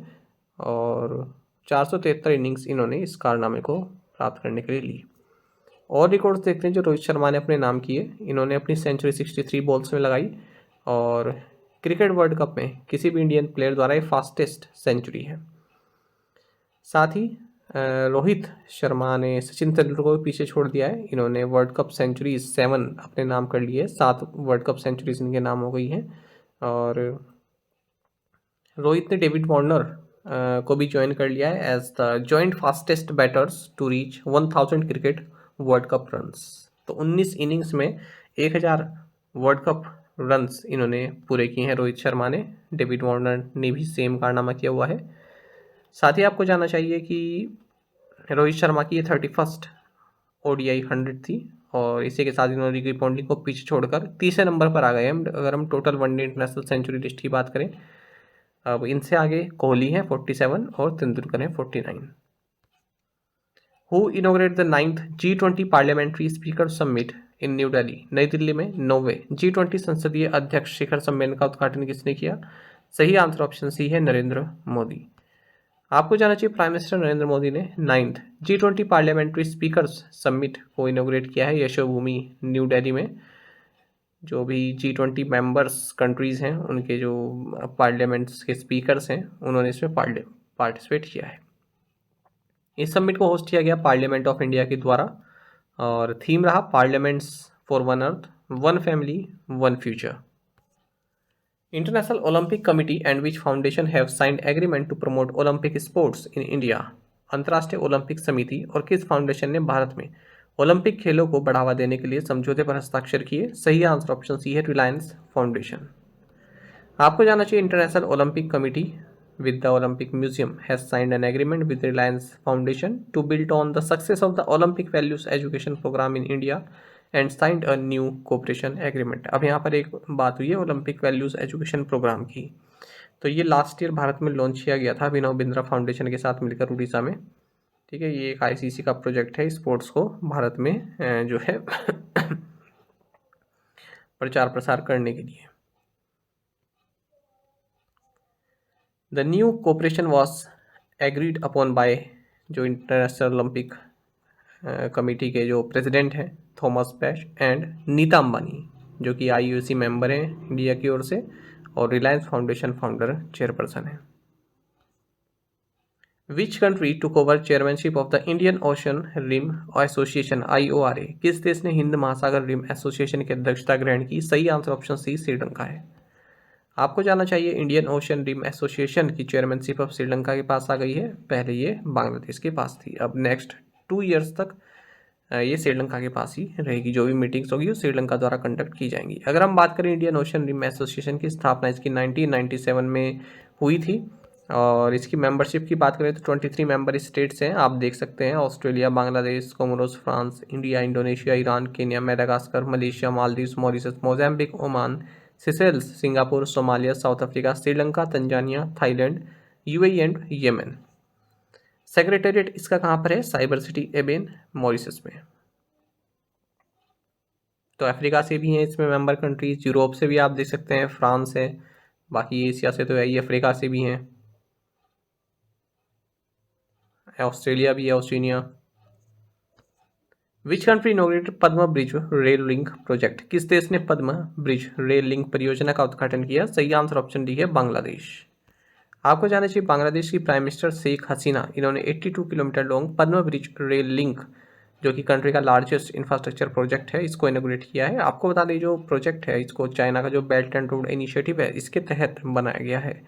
और 473 इनिंग्स इन्होंने इस कारनामे को प्राप्त करने के लिए ली। और रिकॉर्ड्स देखते हैं जो रोहित शर्मा ने अपने नाम किए। इन्होंने अपनी सेंचुरी 63 बॉल्स में लगाई और क्रिकेट वर्ल्ड कप में किसी भी इंडियन प्लेयर द्वारा ये फास्टेस्ट सेंचुरी है। साथ ही रोहित शर्मा ने सचिन तेंदुलकर को पीछे छोड़ दिया है। इन्होंने वर्ल्ड कप सेंचुरीज 7 अपने नाम कर लिए, 7 वर्ल्ड कप सेंचुरीज इनके नाम हो गई हैं। और रोहित ने डेविड वार्नर को भी ज्वाइन कर लिया है as the joint fastest batters to reach 1000 cricket world cup runs. तो 19 इनिंग्स में 1000 वर्ल्ड कप रन्स इन्होंने पूरे किए हैं रोहित शर्मा ने। डेविड वार्नर ने भी सेम कारनामा किया हुआ है। साथ ही आपको जानना चाहिए कि रोहित शर्मा की ये 31st ODI 100 थी और इसी के साथ इन्होंने रिकी पॉन्टिंग को पीछे छोड़कर तीसरे नंबर पर आ गए हैं अगर हम total one day international century list की बात करें। अब इनसे आगे कोहली हैं 47 और तेंदुलकर हैं 49। Who inaugurate the 9th G20 parliamentary speaker summit in New Delhi? नई दिल्ली में 9वें G20 संसदीय अध्यक्ष शिखर सम्मेलन का उद्घाटन किसने किया? सही आंसर ऑप्शन सी है, नरेंद्र मोदी। आपको जानना चाहिए प्राइम मिनिस्टर नरेंद्र मोदी ने 9th G20 parliamentary speakers summit को इनोग्रेट किया है यशोभूमि न्यू दिल्ली में। जो भी G20 मेंबर्स कंट्रीज़ हैं उनके जो पार्लियामेंट्स के स्पीकर्स हैं उन्होंने इसमें पार्टिसिपेट किया है। इस समिट को होस्ट किया गया पार्लियामेंट ऑफ इंडिया के द्वारा और थीम रहा parliaments for one earth, one family, one future. International Olympic committee and which foundation have signed agreement to promote Olympic sports in India? अंतर्राष्ट्रीय ओलंपिक समिति और किस फाउंडेशन ने भारत में ओलंपिक खेलों को बढ़ावा देने के लिए समझौते पर हस्ताक्षर किए? सही आंसर ऑप्शन सी है, रिलायंस फाउंडेशन। आपको जानना चाहिए international Olympic committee with the Olympic Museum has signed an agreement with Reliance Foundation to build on the success of the Olympic Values Education Program in India and signed a new cooperation agreement। अब यहाँ पर एक बात हुई है Olympic values education programme की। तो ये लास्ट ईयर भारत में लॉन्च किया गया था अभिनव बिंद्रा फाउंडेशन के साथ मिलकर उड़ीसा में। ठीक है, ये एक ICC का प्रोजेक्ट है स्पोर्ट्स को भारत में जो है प्रचार प्रसार करने के लिए। The new cooperation was agreed upon by जो इंटरनेशनल ओलंपिक कमेटी के जो प्रेसिडेंट हैं Thomas Bach and Nita Ambani जो कि IOC मेंबर हैं इंडिया की ओर से और रिलायंस फाउंडेशन फाउंडर चेयरपर्सन है। Which country took over chairmanship of the Indian ocean rim association IORA? किस देश ने हिंद महासागर रिम एसोसिएशन की अध्यक्षता ग्रहण की? सही आंसर ऑप्शन सी, श्रीलंका है। आपको जानना चाहिए इंडियन ओशन रिम एसोसिएशन की चेयरमैनशिप अब श्रीलंका के पास आ गई है, पहले ये बांग्लादेश के पास थी। अब नेक्स्ट 2 ईयर्स तक ये श्रीलंका के पास ही रहेगी। जो भी मीटिंग्स होगी वो श्रीलंका द्वारा कंडक्ट की जाएंगी। अगर हम बात करें इंडियन ओशन रिम एसोसिएशन की स्थापना इसकी 1997 में हुई थी और इसकी मेंबरशिप की बात करें तो 23 मेंबर स्टेट्स हैं, आप देख सकते हैं Australia, Bangladesh, Comoros, France, India, Indonesia, Iran, Kenya, Madagascar, Malaysia, Maldives, Mauritius, Mozambique, Oman, Seychelles, Singapore, Somalia, South Africa, Sri Lanka, Tanzania, Thailand, UAE and Yemen. Secretariat इसका कहाँ पर है? साइबर सिटी एबेन, मॉरिशस में। तो अफ्रीका से भी हैं इसमें मेंबर कंट्रीज, यूरोप से भी आप देख सकते हैं फ्रांस है, बाकी एशिया से तो है ही, अफ्रीका से भी हैं, ऑस्ट्रेलिया भी है, Australia. Which country inaugurated Padma bridge rail link project? किस देश ने पद्मा ब्रिज रेल लिंक परियोजना का उद्घाटन किया? सही आंसर ऑप्शन डी है, बांग्लादेश। आपको जानना चाहिए बांग्लादेश की प्राइम मिनिस्टर शेख हसीना इन्होंने 82 kilometre long Padma bridge rail link जो कि कंट्री का लार्जेस्ट इंफ्रास्ट्रक्चर प्रोजेक्ट है इसको इनोग्रेट किया है। आपको बता दें जो प्रोजेक्ट है इसको चाइना का जो बेल्ट एंड रोड इनिशिएटिव है इसके तहत बनाया गया है।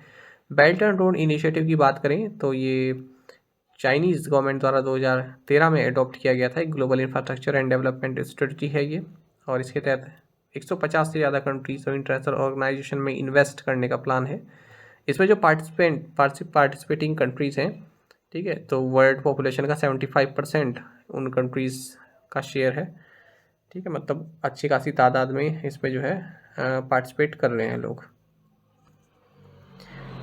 बेल्ट एंड रोड इनिशिएटिव की बात करें तो ये चाइनीज़ गवर्नमेंट द्वारा 2013 में अडॉप्ट किया गया था। एक global infrastructure and development strategy है ये और इसके तहत 150 से ज़्यादा कंट्रीज और इंटरनेशनल ऑर्गेनाइजेशन में इन्वेस्ट करने का प्लान है। इसमें जो पार्टिसिपेटिंग कंट्रीज़ हैं, ठीक है, तो वर्ल्ड पॉपुलेशन का 75% उन कंट्रीज़ का शेयर है। ठीक है, मतलब अच्छी खासी तादाद में इसमें जो है पार्टिसिपेट कर रहे हैं लोग।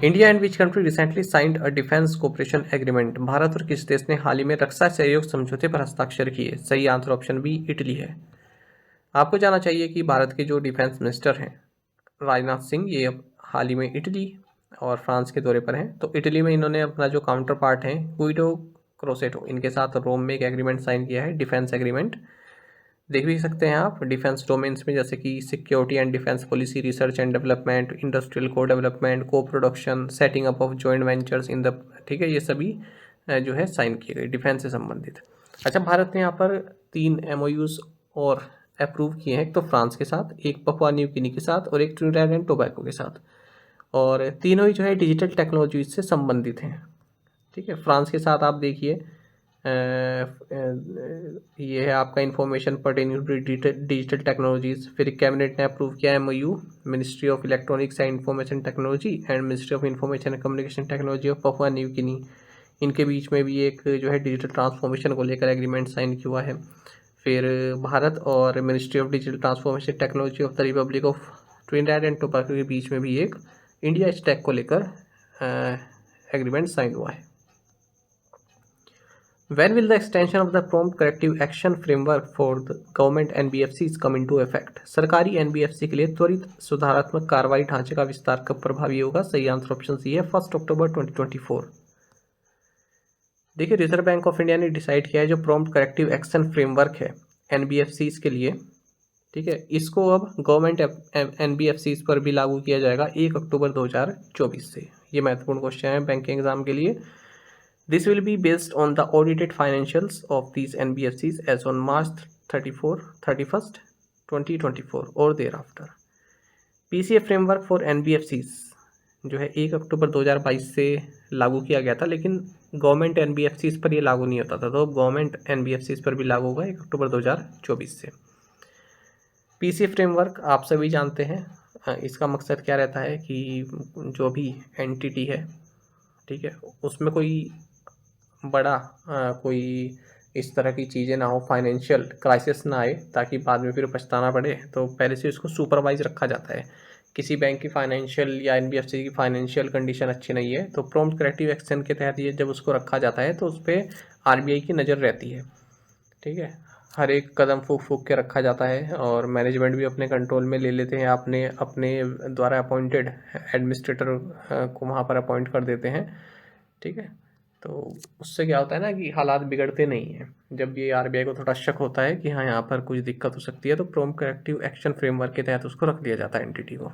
India and which country recently signed a defence cooperation agreement? Bharat और किस देश ने हाल ही में रक्षा सहयोग समझौते पर हस्ताक्षर किए? सही आंसर ऑप्शन बी इटली है। आपको जानना चाहिए कि भारत के जो डिफेंस मिनिस्टर हैं राजनाथ सिंह, ये अब हाल ही में इटली और फ्रांस के दौरे पर हैं। तो इटली में इन्होंने अपना जो काउंटर पार्ट है गुइडो क्रोसेटो, इनके साथ रोम में एक एग्रीमेंट साइन किया है, डिफेंस एग्रीमेंट। देख भी सकते हैं आप डिफेंस डोमेन्स में, जैसे कि security and defence policy, research and development, industrial को डेवलपमेंट, को production, setting up of joint ventures in the, ठीक है, ये सभी जो है साइन किए गए डिफेंस से संबंधित। अच्छा, भारत ने यहाँ पर 3 MOUs और अप्रूव किए हैं, एक तो फ्रांस के साथ, एक पपुआ न्यू गिनी के साथ और एक ट्रिनिडाड एंड टोबैको के साथ, और तीनों ही जो है डिजिटल टेक्नोलॉजी से संबंधित हैं। ठीक है, फ्रांस के साथ आप देखिए ये है आपका information pertaining to digital technologies. फिर कैबिनेट ने अप्रूव किया MOU ministry of electronics and information technology and ministry of information and communication technology of Papua New Guinea, इनके बीच में भी एक जो है डिजिटल ट्रांसफॉर्मेशन को लेकर एग्रीमेंट साइन किया है। फिर भारत और ministry of digital transformation technology of the Republic of Trinidad and Tobago के बीच में भी एक इंडिया स्टैक को लेकर एग्रीमेंट साइन हुआ है। When will the extension of the prompt corrective action framework for the government NBFCs come into effect? सरकारी NBFC के लिए त्वरित सुधारात्मक कार्रवाई ढांचे का विस्तार कब प्रभावी होगा? सही आंसर ऑप्शन सी है 1 अक्टूबर 2024। देखिए, रिजर्व बैंक ऑफ इंडिया ने डिसाइड किया है जो प्रॉम्प्ट करेक्टिव एक्शन फ्रेमवर्क है NBFCs के लिए, ठीक है, इसको अब गवर्नमेंट NBFCs पर भी लागू किया जाएगा 1 अक्टूबर 2024 से। ये महत्वपूर्ण क्वेश्चन है बैंकिंग एग्जाम के लिए। This will be based on the audited financials of these NBFCs as on March 31st, 2024 or thereafter. PCA framework for NBFCs जो है 1 अक्टूबर 2022 से लागू किया गया था, लेकिन गवर्नमेंट NBFCs पर ये लागू नहीं होता था, तो गवर्नमेंट NBFCs पर भी लागू होगा 1 अक्टूबर 2024 से। PCA फ्रेमवर्क आप सभी जानते हैं, इसका मकसद क्या रहता है कि जो भी एंटिटी है, ठीक है, उसमें कोई बड़ा कोई इस तरह की चीज़ें ना हो, फाइनेंशियल क्राइसिस ना आए, ताकि बाद में फिर पछताना पड़े, तो पहले से इसको सुपरवाइज रखा जाता है। किसी बैंक की फाइनेंशियल या NBFC की फाइनेंशियल कंडीशन अच्छी नहीं है, तो प्रॉम्प्ट करेक्टिव एक्शन के तहत ये जब उसको रखा जाता है तो उस पर RBI की नज़र रहती है। ठीक है, हर एक कदम फूक फूक के रखा जाता है और मैनेजमेंट भी अपने कंट्रोल में ले लेते हैं, अपने द्वारा अपॉइंटेड एडमिनिस्ट्रेटर को वहाँ पर अपॉइंट कर देते हैं। ठीक है, तो उससे क्या होता है ना कि हालात बिगड़ते नहीं हैं। जब ये RBI को थोड़ा शक होता है कि हाँ यहाँ पर कुछ दिक्कत हो सकती है, तो प्रॉम्प्ट करेक्टिव एक्शन फ्रेमवर्क के तहत उसको रख दिया जाता है एंटिटी को।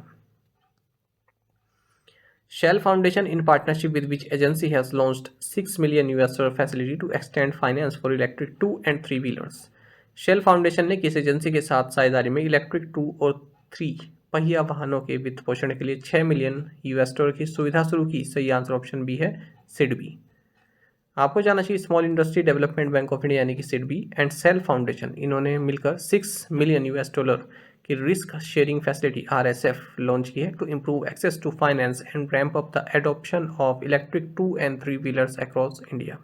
Shell Foundation, in partnership with which agency, has launched $6 million facility to extend finance for electric 2 and 3 wheelers. Shell Foundation ने किस एजेंसी के साथ साझेदारी में इलेक्ट्रिक 2 और 3 पहिया वाहनों के वित्त पोषण के लिए $6 मिलियन की सुविधा शुरू की? सही आंसर ऑप्शन बी है SIDBI। आपको जानना चाहिए small industry development bank of India यानी कि SIDBI एंड सेल फाउंडेशन, इन्होंने मिलकर $6 मिलियन की risk sharing facility RSF launch की है to improve access to finance and ramp up the adoption of electric 2 and 3 wheelers across India.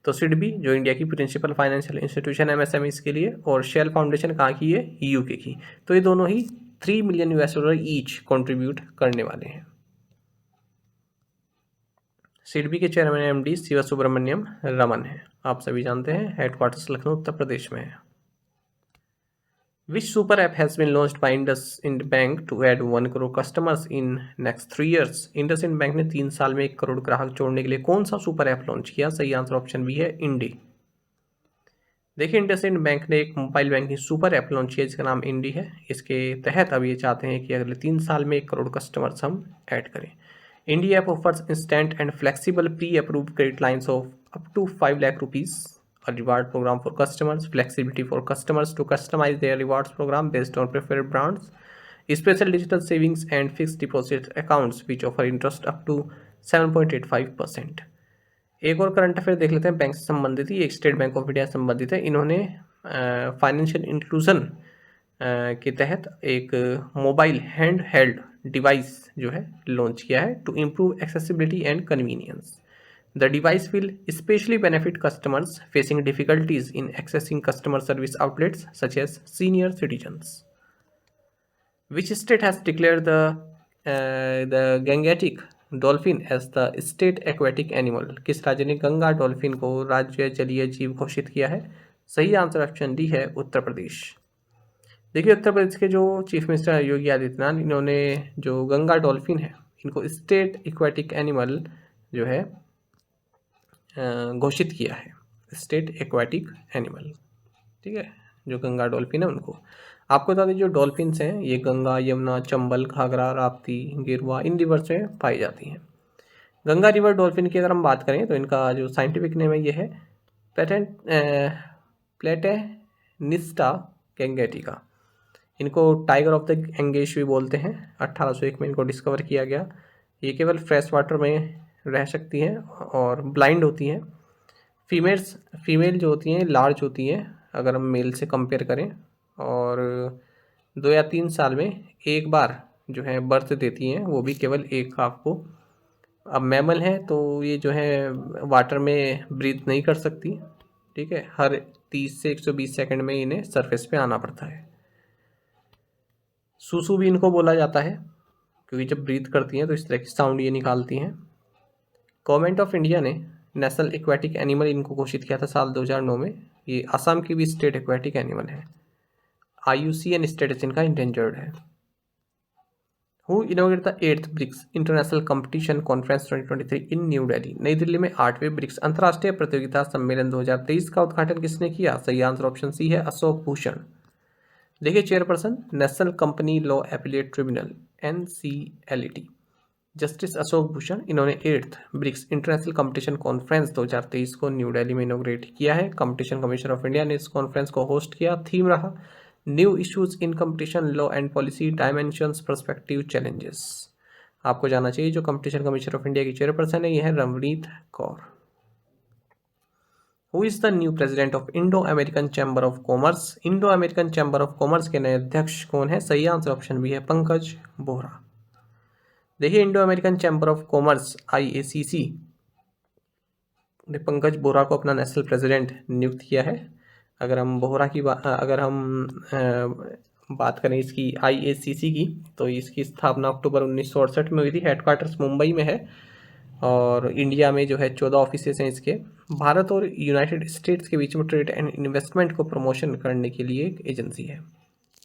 तो SIDBI जो India की प्रिंसिपल फाइनेंशियल इंस्टीट्यूशन MSMEs के लिए, और शेल फाउंडेशन कहाँ की है? UK की। तो ये दोनों ही $3 मिलियन ईच कॉन्ट्रीब्यूट करने वाले हैं। SIDBI के चेयरमैन MD शिव सुब्रमण्यम रमन है, आप सभी जानते हैं, हेडक्वार्टर्स लखनऊ उत्तर प्रदेश में है। Which super app has been launched by IndusInd Bank to add 1 crore customers in next 3 years? IndusInd Bank ने 3 साल में 1 करोड़ ग्राहक जोड़ने के लिए कौन सा सुपर ऐप लॉन्च किया? सही आंसर ऑप्शन बी है इंडी। देखिए, IndusInd बैंक ने एक mobile banking super app launch किया जिसका नाम इंडी है। इसके तहत अब ये चाहते हैं कि अगले 3 साल में 1 करोड़ कस्टमर्स हम ऐड करें। Indie app offers instant and flexible pre approved credit lines of up to 5 lakh rupees, a reward program for customers, flexibility for customers to customize their rewards program based on preferred brands, special digital savings and fixed deposit accounts which offer interest up to 7.85%। एक और current affair देख लेते हैं bank से संबंधित ही, एक state bank of India से संबंधित है। इन्होंने फाइनेंशियल इंक्लूजन के तहत एक मोबाइल हैंड हेल्ड डिवाइस जो है लॉन्च किया है to improve accessibility and convenience. The device will especially benefit customers facing difficulties in accessing customer service outlets such as senior citizens. Which state has declared the Gangetic dolphin as the state aquatic animal? किस राज्य ने Ganga dolphin को राज्य जलीय जीव घोषित किया है? सही आंसर ऑप्शन डी है उत्तर प्रदेश। देखिए उत्तर प्रदेश के जो चीफ मिनिस्टर योगी आदित्यनाथ, इन्होंने जो गंगा डॉल्फिन है इनको स्टेट एक्वेटिक एनिमल जो है घोषित किया है, स्टेट एक्वेटिक एनिमल। ठीक है, जो गंगा डॉल्फिन है उनको। आपको बता दें जो डॉल्फिन्स हैं ये गंगा, यमुना, चंबल, घाघरा, राप्ती, गिरवा इन रिवर्स में पाई जाती हैं। गंगा रिवर डॉल्फिन की अगर हम बात करें तो इनका जो साइंटिफिक नेम है ये है प्लेटेनिस्टा गैंगेटिका। इनको टाइगर ऑफ द गैंगेस भी बोलते हैं। 1801 में इनको डिस्कवर किया गया। ये केवल फ्रेश वाटर में रह सकती हैं और ब्लाइंड होती हैं। फीमेल जो होती हैं लार्ज होती हैं अगर हम मेल से कंपेयर करें, और 2 या 3 साल में एक बार जो है बर्थ देती हैं, वो भी केवल एक काफ को। अब मैमल है तो ये जो है वाटर में ब्रीथ नहीं कर सकती। ठीक है, हर 30 से 120 सेकंड में इन्हें सरफेस पे आना पड़ता है। सूसू भी इनको बोला जाता है क्योंकि जब ब्रीथ करती हैं तो इस तरह की साउंड ये निकालती हैं। गवर्नमेंट ऑफ इंडिया ने नेशनल एक्वेटिक एनिमल इनको घोषित किया था साल 2009 में। ये असम की भी स्टेट एक्वेटिक एनिमल है। IUCN स्टेटस इनका इंडेंजर्ड है। Who inaugurated the 8th BRICS international competition conference 2023 in New Delhi? नई दिल्ली में 8वें ब्रिक्स अंतर्राष्ट्रीय प्रतियोगिता सम्मेलन 2023 का उद्घाटन किसने किया? सही आंसर ऑप्शन सी है अशोक भूषण। देखिए chairperson national company law appellate tribunal NCLT justice Ashok Bhushan, इन्होंने 8th BRICS international competition conference 2023 को न्यू दिल्ली में इनोग्रेट किया है। कंपटीशन कमीशन ऑफ इंडिया ने इस कॉन्फ्रेंस को होस्ट किया। थीम रहा new issues in competition law and policy dimensions perspective challenges. आपको जाना चाहिए जो कंपटीशन कमीशन ऑफ इंडिया की चेयरपर्सन है यह है Ramneet Kaur. Who is the new president of Indo American chamber of commerce? Indo American chamber of commerce के नए अध्यक्ष कौन है? सही आंसर ऑप्शन बी है पंकज बोहरा। देखिए Indo American chamber of commerce IACC ने पंकज बोहरा को अपना नेशनल प्रेसिडेंट नियुक्त किया है। अगर हम बात करें इसकी IACC की तो इसकी स्थापना अक्टूबर 1968 में हुई थी। हेडक्वार्टर्स मुंबई में है और इंडिया में जो है 14 ऑफिसेस हैं इसके। भारत और यूनाइटेड स्टेट्स के बीच में ट्रेड एंड इन्वेस्टमेंट को प्रमोशन करने के लिए एक एजेंसी है।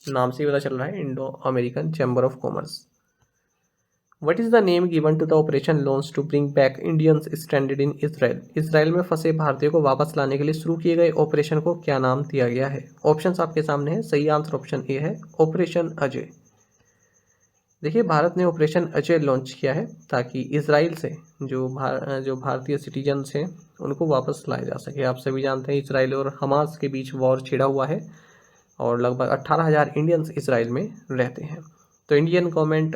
नाम से ही पता चल रहा है Indo American chamber of commerce. What is the name given to the operation launched to bring back Indians stranded in Israel? Israel में फंसे भारतीयों को वापस लाने के लिए शुरू किए गए ऑपरेशन को क्या नाम दिया गया है? ऑप्शंस आपके सामने है। सही आंसर ऑप्शन ए है ऑपरेशन अजय। देखिए भारत ने ऑपरेशन अजय लॉन्च किया है ताकि इसराइल से जो भारतीय सिटीजन्स हैं उनको वापस लाया जा सके। आप सभी जानते हैं इसराइल और हमास के बीच वॉर छिड़ा हुआ है और लगभग 18,000 इंडियंस इसराइल में रहते हैं। तो इंडियन गवर्नमेंट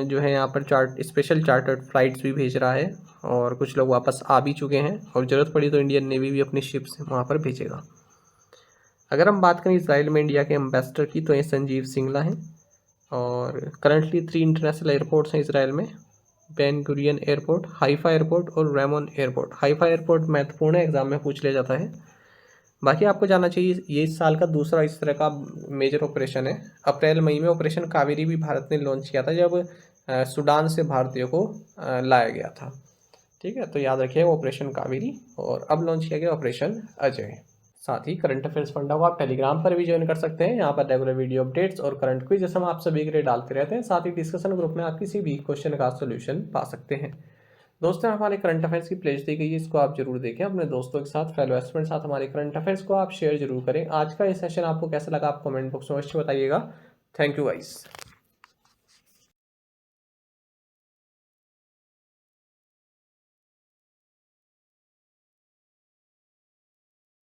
जो है यहाँ पर स्पेशल चार्टर्ड फ्लाइट्स भी भेज रहा है और कुछ लोग वापस आ भी चुके हैं और ज़रूरत पड़ी तो इंडियन नेवी भी अपनी शिप्स वहाँ पर भेजेगा। अगर हम बात करें इसराइल में इंडिया के एम्बेसडर की तो ये संजीव सिंगला हैं और करंटली 3 इंटरनेशनल एयरपोर्ट्स हैं इसराइल में, Ben Gurion airport, Haifa airport और रेमोन एयरपोर्ट। हाइफा एयरपोर्ट महत्वपूर्ण है, एग्जाम में पूछ लिया जाता है। बाकी आपको जानना चाहिए ये इस साल का दूसरा इस तरह का मेजर ऑपरेशन है। अप्रैल मई में ऑपरेशन कावेरी भी भारत ने लॉन्च किया था जब सूडान से भारतीयों को लाया गया था। ठीक है, तो याद रखिए ऑपरेशन कावेरी और अब लॉन्च किया गया ऑपरेशन अजय। साथ ही करंट अफेयर्स फंडा को आप टेलीग्राम पर भी ज्वाइन कर सकते हैं। यहाँ पर रेगुलर वीडियो अपडेट्स और करंट क्विज जैसे हम आप सभी के लिए डालते रहते हैं। साथ ही डिस्कशन ग्रुप में आप किसी भी क्वेश्चन का सोल्यूशन पा सकते हैं। दोस्तों हमारे करंट अफेयर्स की प्लेलिस्ट दी गई है, इसको आप जरूर देखें। अपने दोस्तों के साथ, फेलो एस्पिरेंट साथ हमारे करंट अफेयर्स को आप शेयर जरूर करें। आज का ये सेशन आपको कैसा लगा आप कमेंट बॉक्स में अवश्य बताइएगा। Thank you guys.